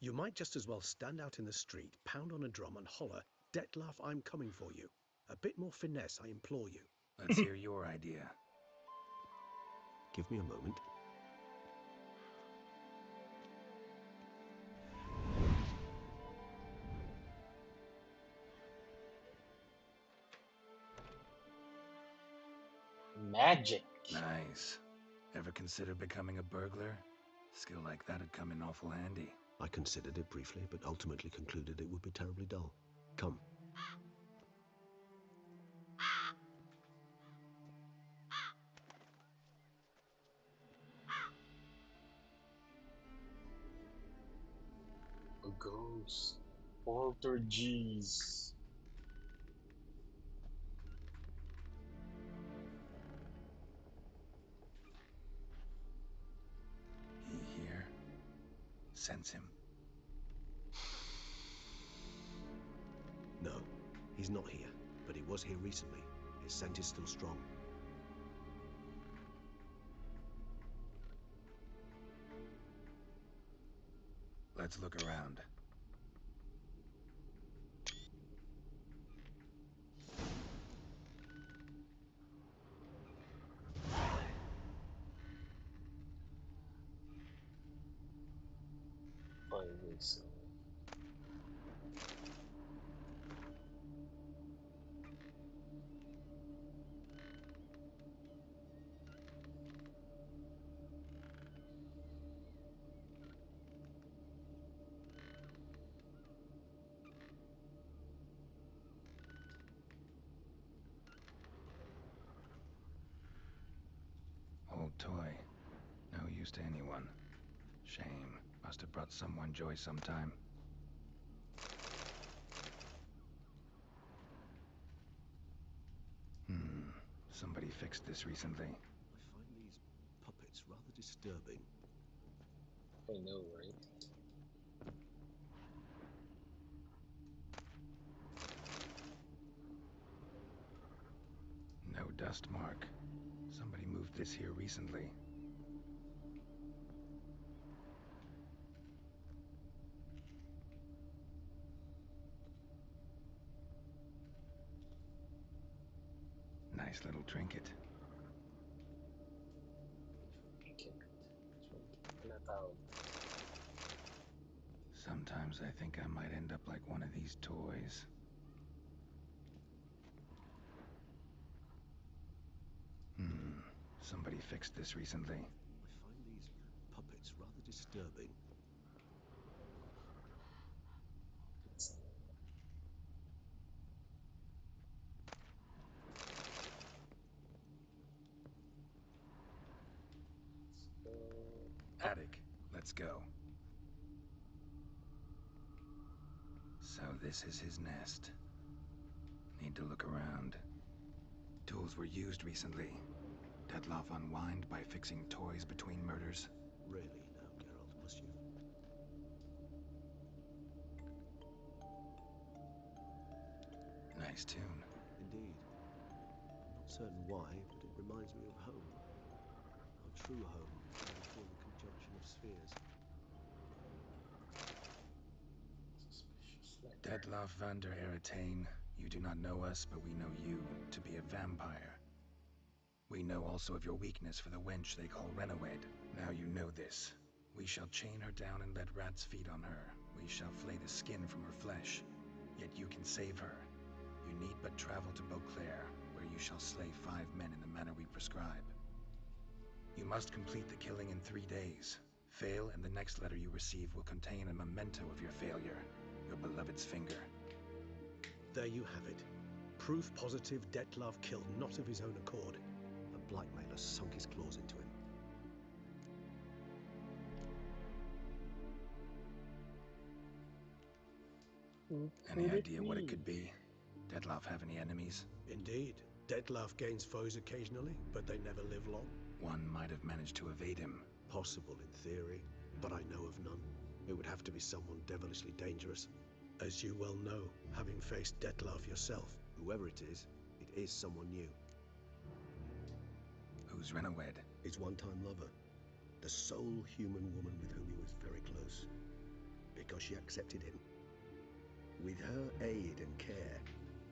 You might just as well stand out in the street, pound on a drum and holler, "Detlaf, I'm coming for you." A bit more finesse, I implore you. Let's hear your idea. Give me a moment. Magic. Nice. Ever consider becoming a burglar? Skill like that'd come in awful handy. I considered it briefly, but ultimately concluded it would be terribly dull. Come. A ghost. Poltergeist. He here? Sense him. No, he's not here, but he was here recently. His scent is still strong. Let's look around. Always. Old toy. No use to anyone. Shame. Must have brought someone joy sometime. Somebody fixed this recently. I find these puppets rather disturbing. I know, right? No dust mark. Somebody moved this here recently. Nice little trinket. Sometimes I think I might end up like one of these toys. Somebody fixed this recently. I find these puppets rather disturbing. Attic, let's go. So this is his nest. Need to look around. Tools were used recently. Detlaf unwind by fixing toys between murders. Really now, Geralt, must you? Nice tune. Indeed. I'm not certain why, but it reminds me of home. Our true home, before the conjunction of spheres. Detlaf van der Eretain, you do not know us, but we know you to be a vampire. We know also of your weakness for the wench they call Renawed. Now you know this. We shall chain her down and let rats feed on her. We shall flay the skin from her flesh. Yet you can save her. You need but travel to Beauclair, where you shall slay 5 men in the manner we prescribe. You must complete the killing in 3 days. Fail, and the next letter you receive will contain a memento of your failure. Your beloved's finger. There you have it. Proof positive Detlaf killed not of his own accord. A blackmailer sunk his claws into him. Any idea what it could be? Detlaf have any enemies? Indeed. Detlaf gains foes occasionally, but they never live long. One might have managed to evade him. Possible in theory, but I know of none. It would have to be someone devilishly dangerous. As you well know, having faced Detlaf yourself. Whoever it is someone new. Who's Renawed? His one-time lover. The sole human woman with whom he was very close. Because she accepted him. With her aid and care,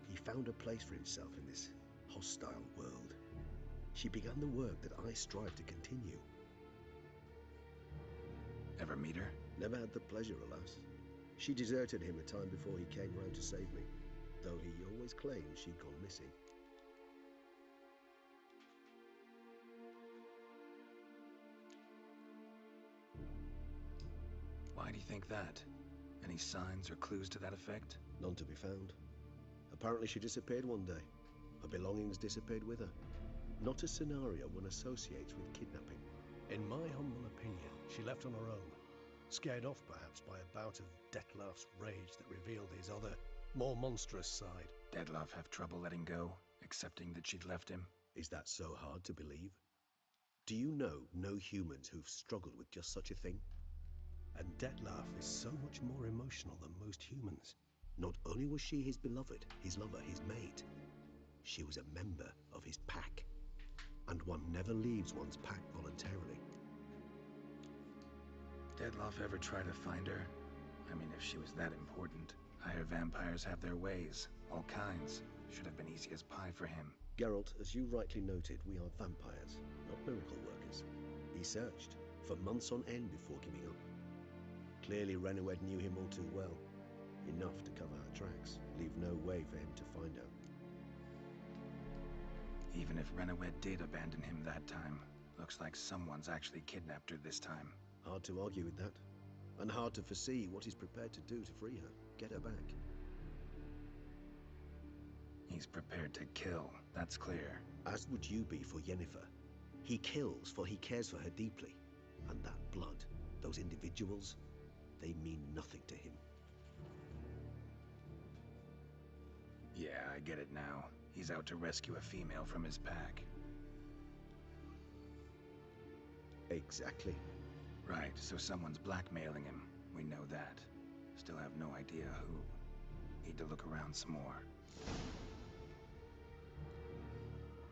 he found a place for himself in this hostile world. She began the work that I strive to continue. Ever meet her? Never had the pleasure, alas. She deserted him a time before he came round to save me, though he always claimed she'd gone missing. Why do you think that? Any signs or clues to that effect? None to be found. Apparently she disappeared one day. Her belongings disappeared with her. Not a scenario one associates with kidnapping. In my humble opinion, she left on her own. Scared off, perhaps, by a bout of Dettlaff's rage that revealed his other, more monstrous side. Dettlaff have trouble letting go, accepting that she'd left him? Is that so hard to believe? Do you know no humans who've struggled with just such a thing? And Dettlaff is so much more emotional than most humans. Not only was she his beloved, his lover, his mate, she was a member of his pack. And one never leaves one's pack voluntarily. Dettlaff ever try to find her? I mean, if she was that important. Higher vampires have their ways, all kinds. Should have been easy as pie for him. Geralt, as you rightly noted, we are vampires, not miracle workers. He searched for months on end before giving up. Clearly Renawed knew him all too well. Enough to cover her tracks, leave no way for him to find out. Even if Renawed did abandon him that time, looks like someone's actually kidnapped her this time. Hard to argue with that. And hard to foresee what he's prepared to do to free her, get her back. He's prepared to kill, that's clear. As would you be for Yennefer. He kills for he cares for her deeply. And that blood, those individuals, they mean nothing to him. Yeah, I get it now. He's out to rescue a female from his pack. Exactly. Right, so someone's blackmailing him. We know that. Still have no idea who. Need to look around some more.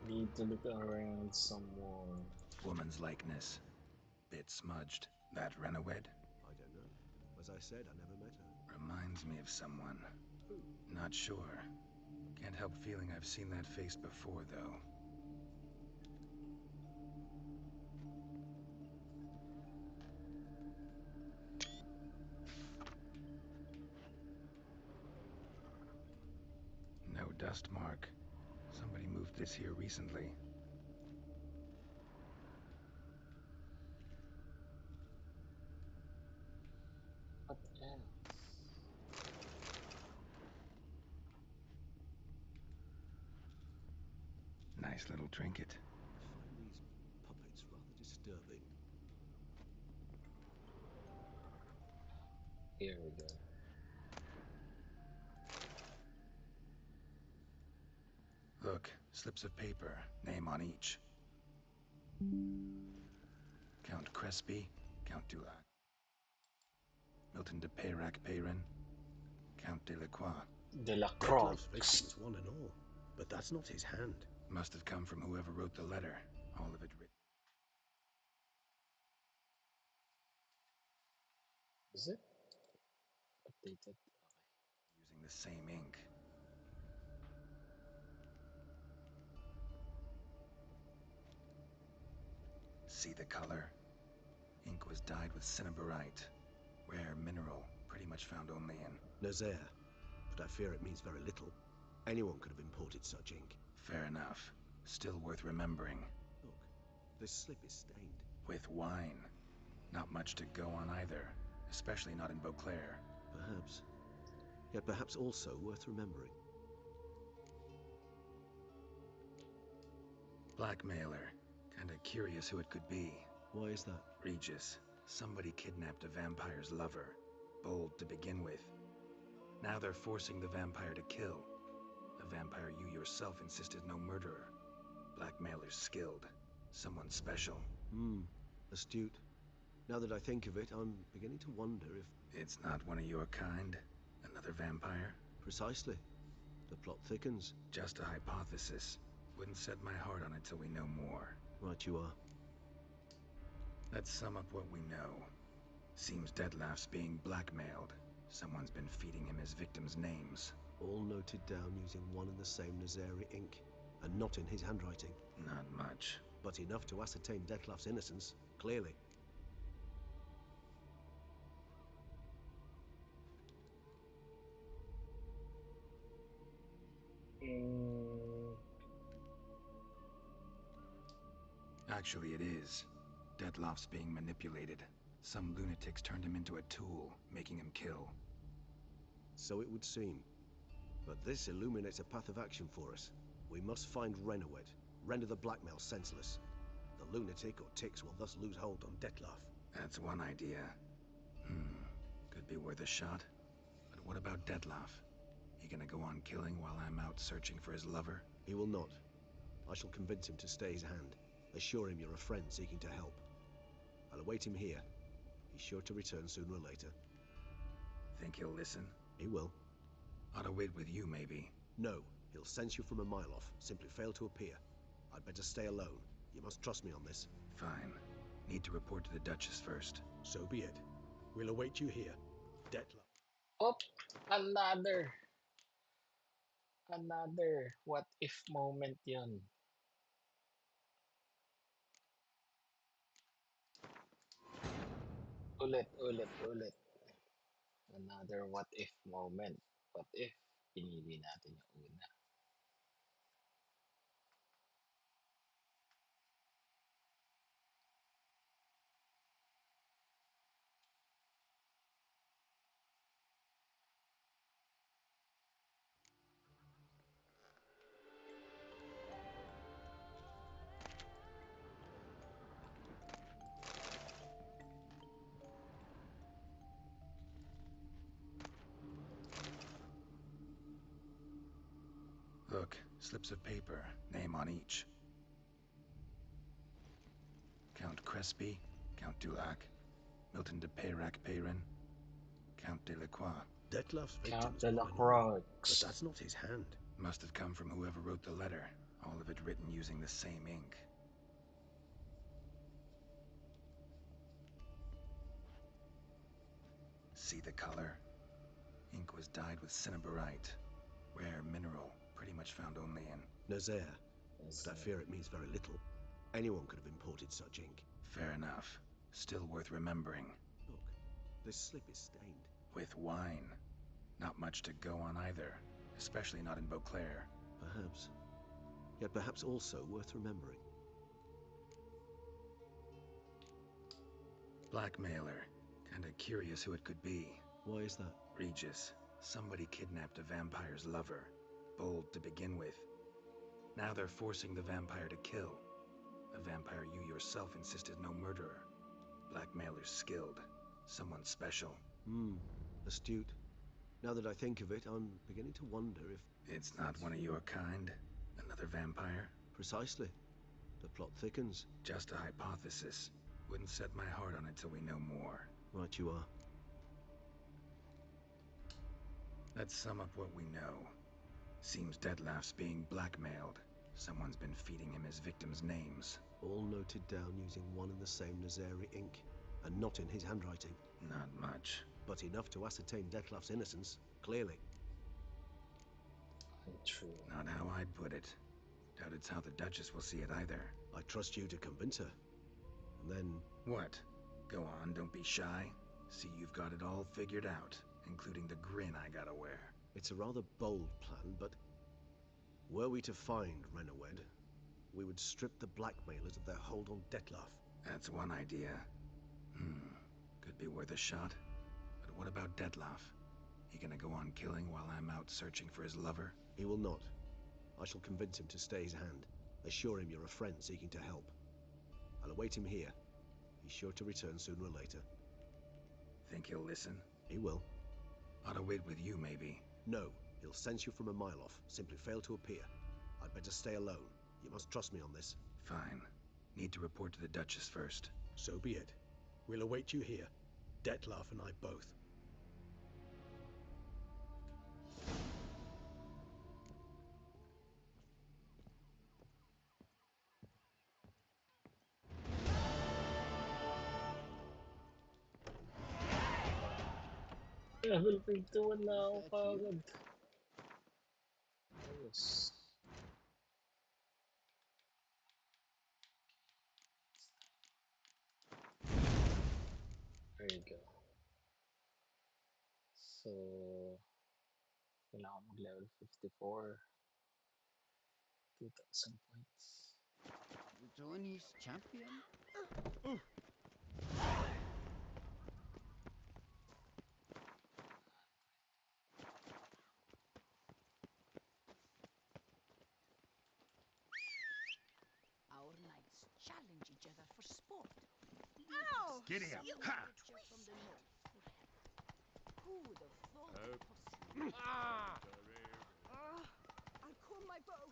Need to look around some more. Woman's likeness. Bit smudged. That Renawed? I don't know. As I said, I never met her. Reminds me of someone. Who? Not sure. Can't help feeling I've seen that face before, though. No dust mark. Somebody moved this here recently. What else? Nice little trinket. I find these puppets rather disturbing. Here we go. Look, slips of paper, name on each. Count Crespi, Count Dulac. Milton de Peyrac Peyrin, Count Delacroix. Delacroix. Dettlaff's victims, one and all. But that's not his hand. Must have come from whoever wrote the letter. All of it written. Is it? Updated. Using the same ink. See the color? Ink was dyed with cinnabarite. Rare mineral, pretty much found only in Nazaire. But I fear it means very little. Anyone could have imported such ink. Fair enough. Still worth remembering. Look, this slip is stained. With wine. Not much to go on either. Especially not in Beauclair. Perhaps. Yet perhaps also worth remembering. Blackmailer. Kinda curious who it could be. Why is that? Regis. Somebody kidnapped a vampire's lover. Bold to begin with. Now they're forcing the vampire to kill. A vampire you yourself insisted no murderer. Blackmailer's skilled. Someone special. Astute. Now that I think of it, I'm beginning to wonder if... It's not one of your kind? Another vampire? Precisely. The plot thickens. Just a hypothesis. Wouldn't set my heart on it till we know more. Right. Right you are. Let's sum up what we know. Seems Detlef's being blackmailed. Someone's been feeding him his victims' names. All noted down using one and the same Nazeri ink, and not in his handwriting. Not much. But enough to ascertain Detlef's innocence, clearly. Actually, it is. Detlef's being manipulated. Some lunatics turned him into a tool, making him kill. So it would seem. But this illuminates a path of action for us. We must find Renowed, render the blackmail senseless. The lunatic or ticks will thus lose hold on Detlef. That's one idea. Could be worth a shot. But what about Detlef? He gonna go on killing while I'm out searching for his lover? He will not. I shall convince him to stay his hand. Assure him you're a friend seeking to help. I'll await him here. He's sure to return sooner or later. Think he'll listen? He will. Ought to wait with you, maybe. No, he'll sense you from a mile off. Simply fail to appear. I'd better stay alone. You must trust me on this. Fine. Need to report to the Duchess first. So be it. We'll await you here. Detlef. Oh, another what if moment yun. Ulit. Another what if moment. What if pinili natin yung una? Look, slips of paper, name on each. Count Crespi, Count Dulac, Milton de Peyrac-Peyrin, Count de la Croix. Detlef's victims Count de la were Croix. but that's not his hand. Must have come from whoever wrote the letter, all of it written using the same ink. See the color? Ink was dyed with cinnabarite, rare mineral, pretty much found only in Nazaire. But I fear it means very little. Anyone could have imported such ink. Fair enough. Still worth remembering. Look, this slip is stained. With wine. Not much to go on either, especially not in Beauclair. Perhaps. Yet perhaps also worth remembering. Blackmailer. Kinda curious who it could be. Why is that? Regis. Somebody kidnapped a vampire's lover. Bold to begin with. Now they're forcing the vampire to kill. A vampire you yourself insisted no murderer. Blackmailer's skilled. Someone special. Astute. Now that I think of it, I'm beginning to wonder if... It's not one of your kind? Another vampire? Precisely. The plot thickens. Just a hypothesis. Wouldn't set my heart on it till we know more. Right you are. Let's sum up what we know. Seems Detlef's being blackmailed. Someone's been feeding him his victims' names. All noted down using one and the same Nazeri ink, and not in his handwriting. Not much. But enough to ascertain Detlef's innocence, clearly. Untrue. Not how I'd put it. Doubt it's how the Duchess will see it either. I trust you to convince her. And then... What? Go on, don't be shy. See you've got it all figured out, including the grin I gotta wear. It's a rather bold plan, but... Were we to find Renowed, we would strip the blackmailers of their hold on Detlef. That's one idea. Could be worth a shot. But what about Detlef? He gonna go on killing while I'm out searching for his lover? He will not. I shall convince him to stay his hand. Assure him you're a friend seeking to help. I'll await him here. He's sure to return sooner or later. Think he'll listen? He will. Ought to wait with you, maybe. No, he'll sense you from a mile off. Simply fail to appear. I'd better stay alone. You must trust me on this. Fine. Need to report to the Duchess first. So be it. We'll await you here. Detlef and I both. Level 51 na Is ako that you? kagad. Ayos. There you go. So, kailangan mag-level 54. 2,000 points. Tony's champion? Our knights challenge each other for sport. Ow! Giddy up! You Ha! From the north for help. Who would have thought Help. it possible? I'll call my bow.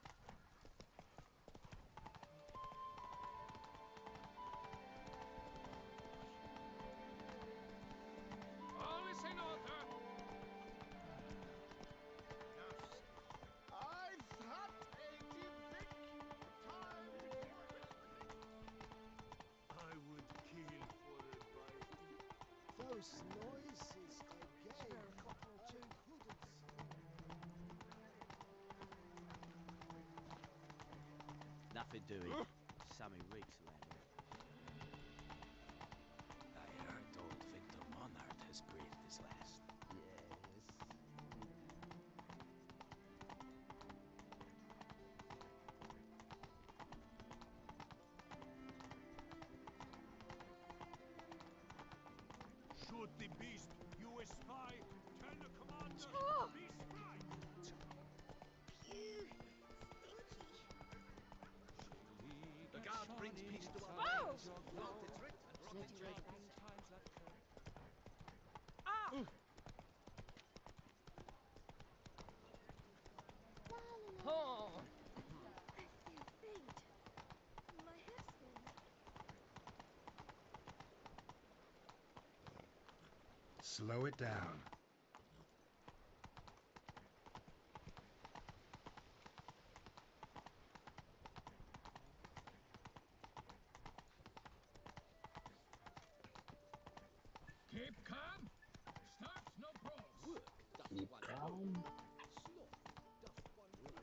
All is in order. I've had a big time. I would kill for a bite. Those noises again. I couldn't. Nothing doing. Something reeks around here. I heard old Victor Monard has breathed his last. Yes. Shoot the beast. You a spy. Tell the commander. Oh! Be spry. Stinky. The guard brings peace to our Oh! lands. Plant a threat and rot in chains. Ah! Oh. I feel faint. My head swims. Slow it down. Keep calm. Starts no pros. Work doth Keep one calm. sloth doth one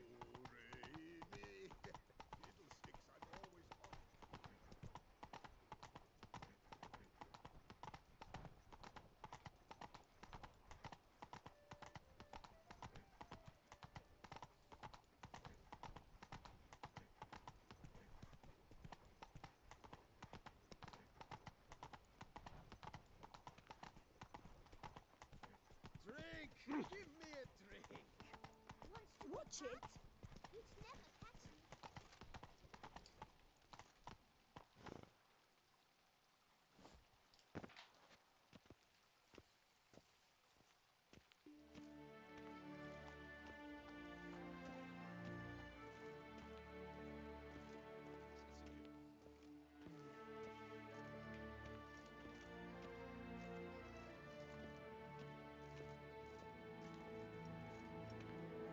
Fiddlesticks, I'm always on. Drink! Give me a drink! Watch it! You'd never catch me.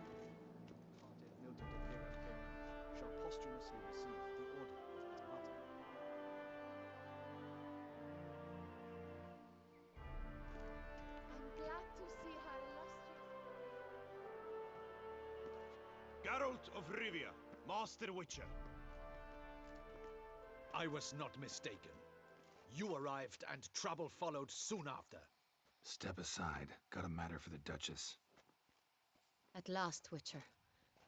Departed Milton de Vera King shall posthumously receive the order of Martyr. I'm glad to see her illustrious. Geralt of Rivia, Master Witcher. I was not mistaken. You arrived and trouble followed soon after. Step aside. Got a matter for the Duchess. At last, Witcher.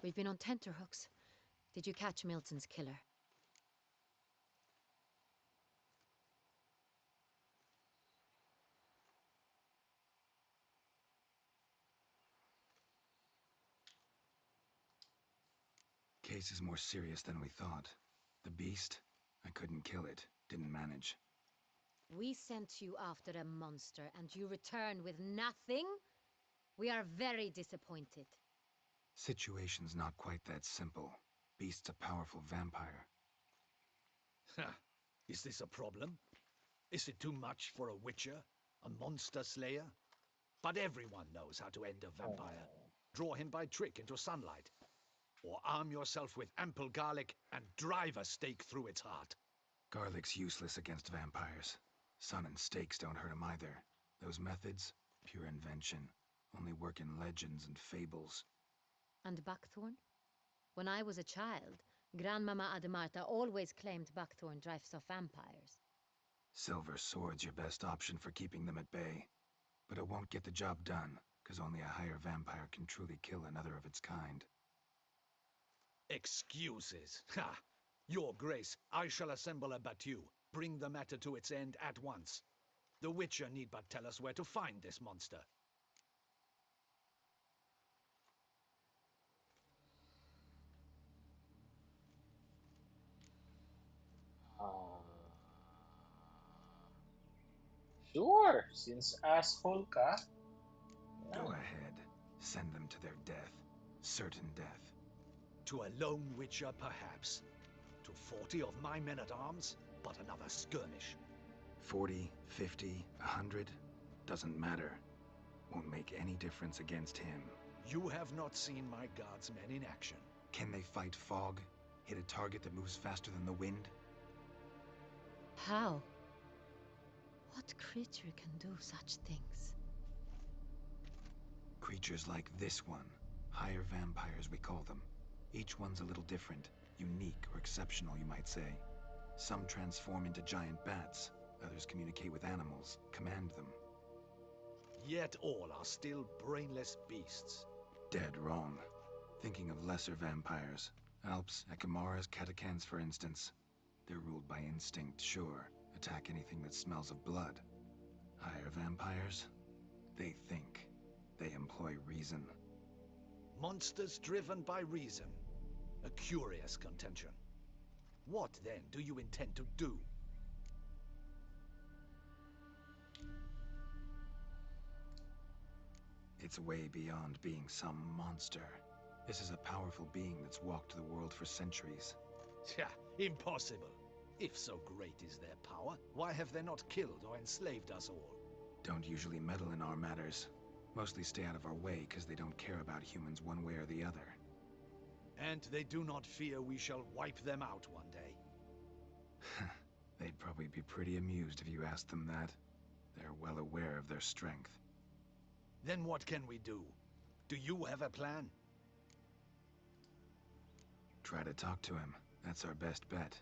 We've been on tenterhooks. Did you catch Milton's killer? Case is more serious than we thought. The beast? I couldn't kill it. Didn't manage. We sent you after a monster, and you return with nothing? We are very disappointed. Situation's not quite that simple. Beast's a powerful vampire. Is this a problem? Is it too much for a Witcher? A monster slayer? But everyone knows how to end a vampire. Draw him by trick into sunlight. Or arm yourself with ample garlic and drive a stake through its heart. Garlic's useless against vampires. Sun and stakes don't hurt him either. Those methods, Pure invention. Only work in legends and fables. And buckthorn? When I was a child, Grandmama Ademarta always claimed buckthorn drives off vampires. Silver sword's your best option for keeping them at bay. But it won't get the job done, because only a higher vampire can truly kill another of its kind. Excuses. Ha! Your Grace, I shall assemble a battue. Bring the matter to its end at once. The Witcher need but tell us where to find this monster. Uh, sure, since asshole ka. Go Yeah. ahead. Send them to their death. Certain death. To a lone Witcher, perhaps. To 40 of my men-at-arms, but another skirmish. 40, 50, 100, doesn't matter. Won't make any difference against him. You have not seen my guardsmen in action. Can they fight fog? Hit a target that moves faster than the wind? How? What creature can do such things? Creatures like this one. Higher vampires, we call them. Each one's a little different. Unique or exceptional, you might say. Some transform into giant bats. Others communicate with animals, command them. Yet all are still brainless beasts. Dead wrong. Thinking of lesser vampires. Alps, Ekamaras, Catacans, for instance. They're ruled by instinct, sure. Attack anything that smells of blood. Higher vampires? They think. They employ reason. Monsters driven by reason. A curious contention. What, then, do you intend to do? It's way beyond being some monster. This is a powerful being that's walked the world for centuries. Tja, impossible. If so great is their power, why have they not killed or enslaved us all? Don't usually meddle in our matters. Mostly stay out of our way because they don't care about humans one way or the other. And they do not fear we shall wipe them out one day. They'd probably be pretty amused if you asked them that. They're well aware of their strength. Then what can we do? Do you have a plan? Try to talk to him. That's our best bet.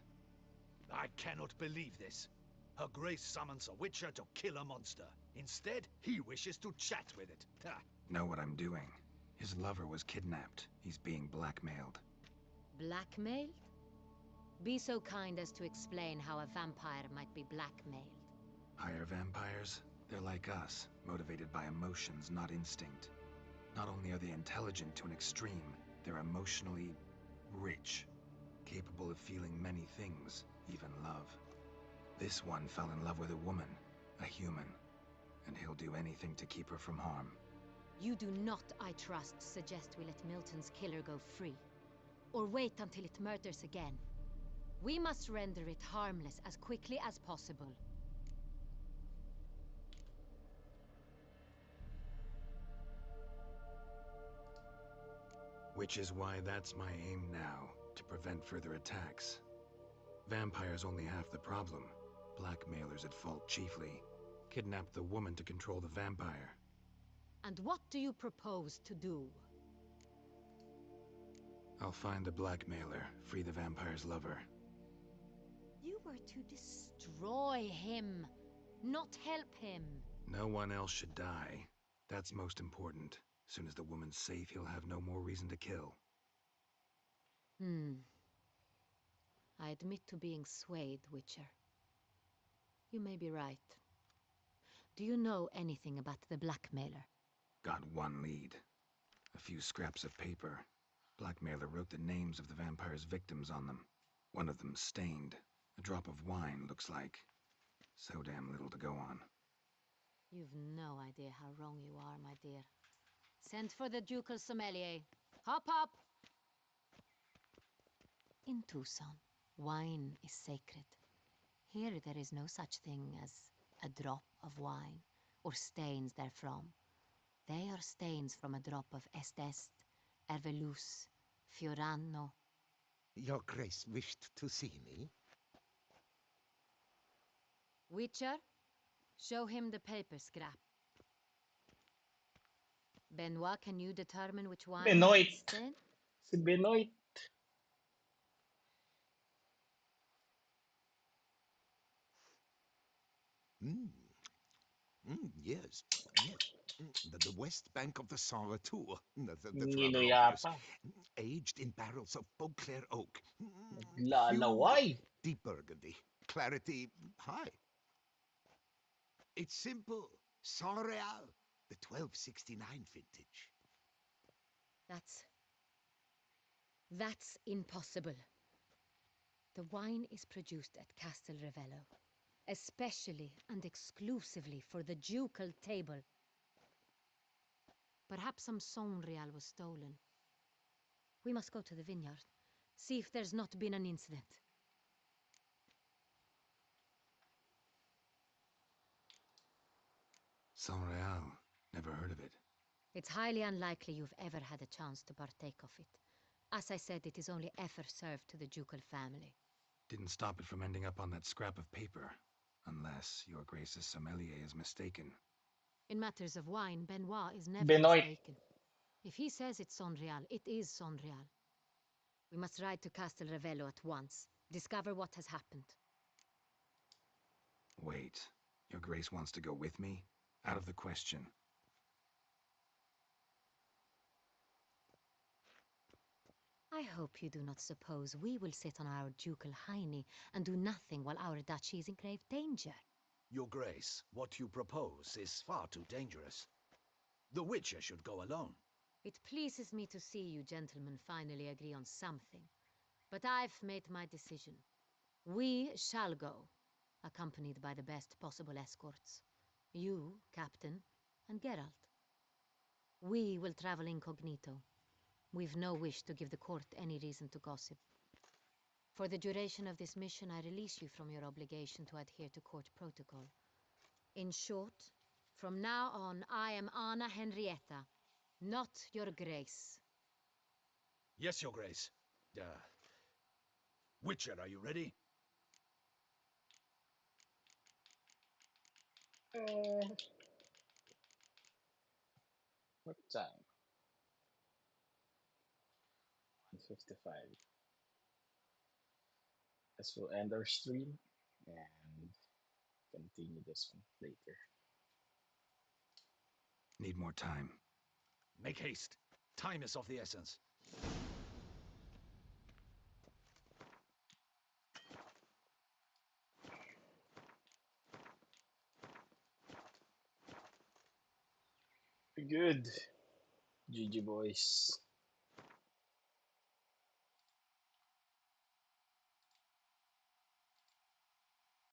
I cannot believe this. Her Grace summons a Witcher to kill a monster. Instead, he wishes to chat with it. Ha. Know what I'm doing. His lover was kidnapped. He's being blackmailed. Blackmailed? Be so kind as to explain how a vampire might be blackmailed. Higher vampires? They're like us, motivated by emotions, not instinct. Not only are they intelligent to an extreme, they're emotionally rich. Capable of feeling many things, even love. This one fell in love with a woman, a human. And he'll do anything to keep her from harm. You do not, I trust, suggest we let Milton's killer go free. Or wait until it murders again. We must render it harmless as quickly as possible. Which is why that's my aim now, to prevent further attacks. Vampires only half the problem. Blackmailers at fault chiefly. Kidnapped the woman to control the vampire. And what do you propose to do? I'll find the blackmailer, free the vampire's lover. You were to destroy him, not help him. No one else should die. That's most important. As soon as the woman's safe, he'll have no more reason to kill. I admit to being swayed, Witcher. You may be right. Do you know anything about the blackmailer? Got one lead. A few scraps of paper. Blackmailer wrote the names of the vampire's victims on them. One of them stained. A drop of wine, looks like. So damn little to go on. You've no idea how wrong you are, my dear. Send for the ducal sommelier. Hop, hop! In Tucson, wine is sacred. Here there is no such thing as a drop of wine, or stains therefrom. They are stains from a drop of Estest, Ervelus, Fiorano. Your Grace wished to see me? Witcher, show him the paper scrap. Benoit, can you determine which wine Benoit. needs then? Si Benoit. Yes, yes. The west bank of the Sarre too. That's rather Nginuya obvious. pa. Aged in barrels of Beauclair oak. Few Naglalaway. deep burgundy. Clarity high. It's simple. Saint-Réal, the 1269 vintage. That's impossible. The wine is produced at Castel Ravello, especially and exclusively for the ducal table. Perhaps some Saint-Réal was stolen. We must go to the vineyard, see if there's not been an incident. Saint-Réal. Never heard of it. It's highly unlikely you've ever had a chance to partake of it. As I said, it is only ever served to the ducal family. Didn't stop it from ending up on that scrap of paper. Unless your Grace's sommelier is mistaken. In matters of wine, Benoit is never Benoit. mistaken. If he says it's Saint-Réal, it is Saint-Réal. We must ride to Castel Ravello at once. Discover what has happened. Wait. Your Grace wants to go with me? Out of the question. I hope you do not suppose we will sit on our ducal hiney and do nothing while our duchy is in grave danger. Your Grace, what you propose is far too dangerous. The Witcher should go alone. It pleases me to see you gentlemen finally agree on something. But I've made my decision. We shall go, accompanied by the best possible escorts. You, Captain, and Geralt. We will travel incognito. We've no wish to give the court any reason to gossip. For the duration of this mission, I release you from your obligation to adhere to court protocol. In short, from now on, I am Anna Henrietta, not your Grace. Yes, Your Grace. Witcher, are you ready? What time? 1:55. Guess we'll end our stream and continue this one later. Need more time. Make haste. Time is of the essence. Good. GG boys.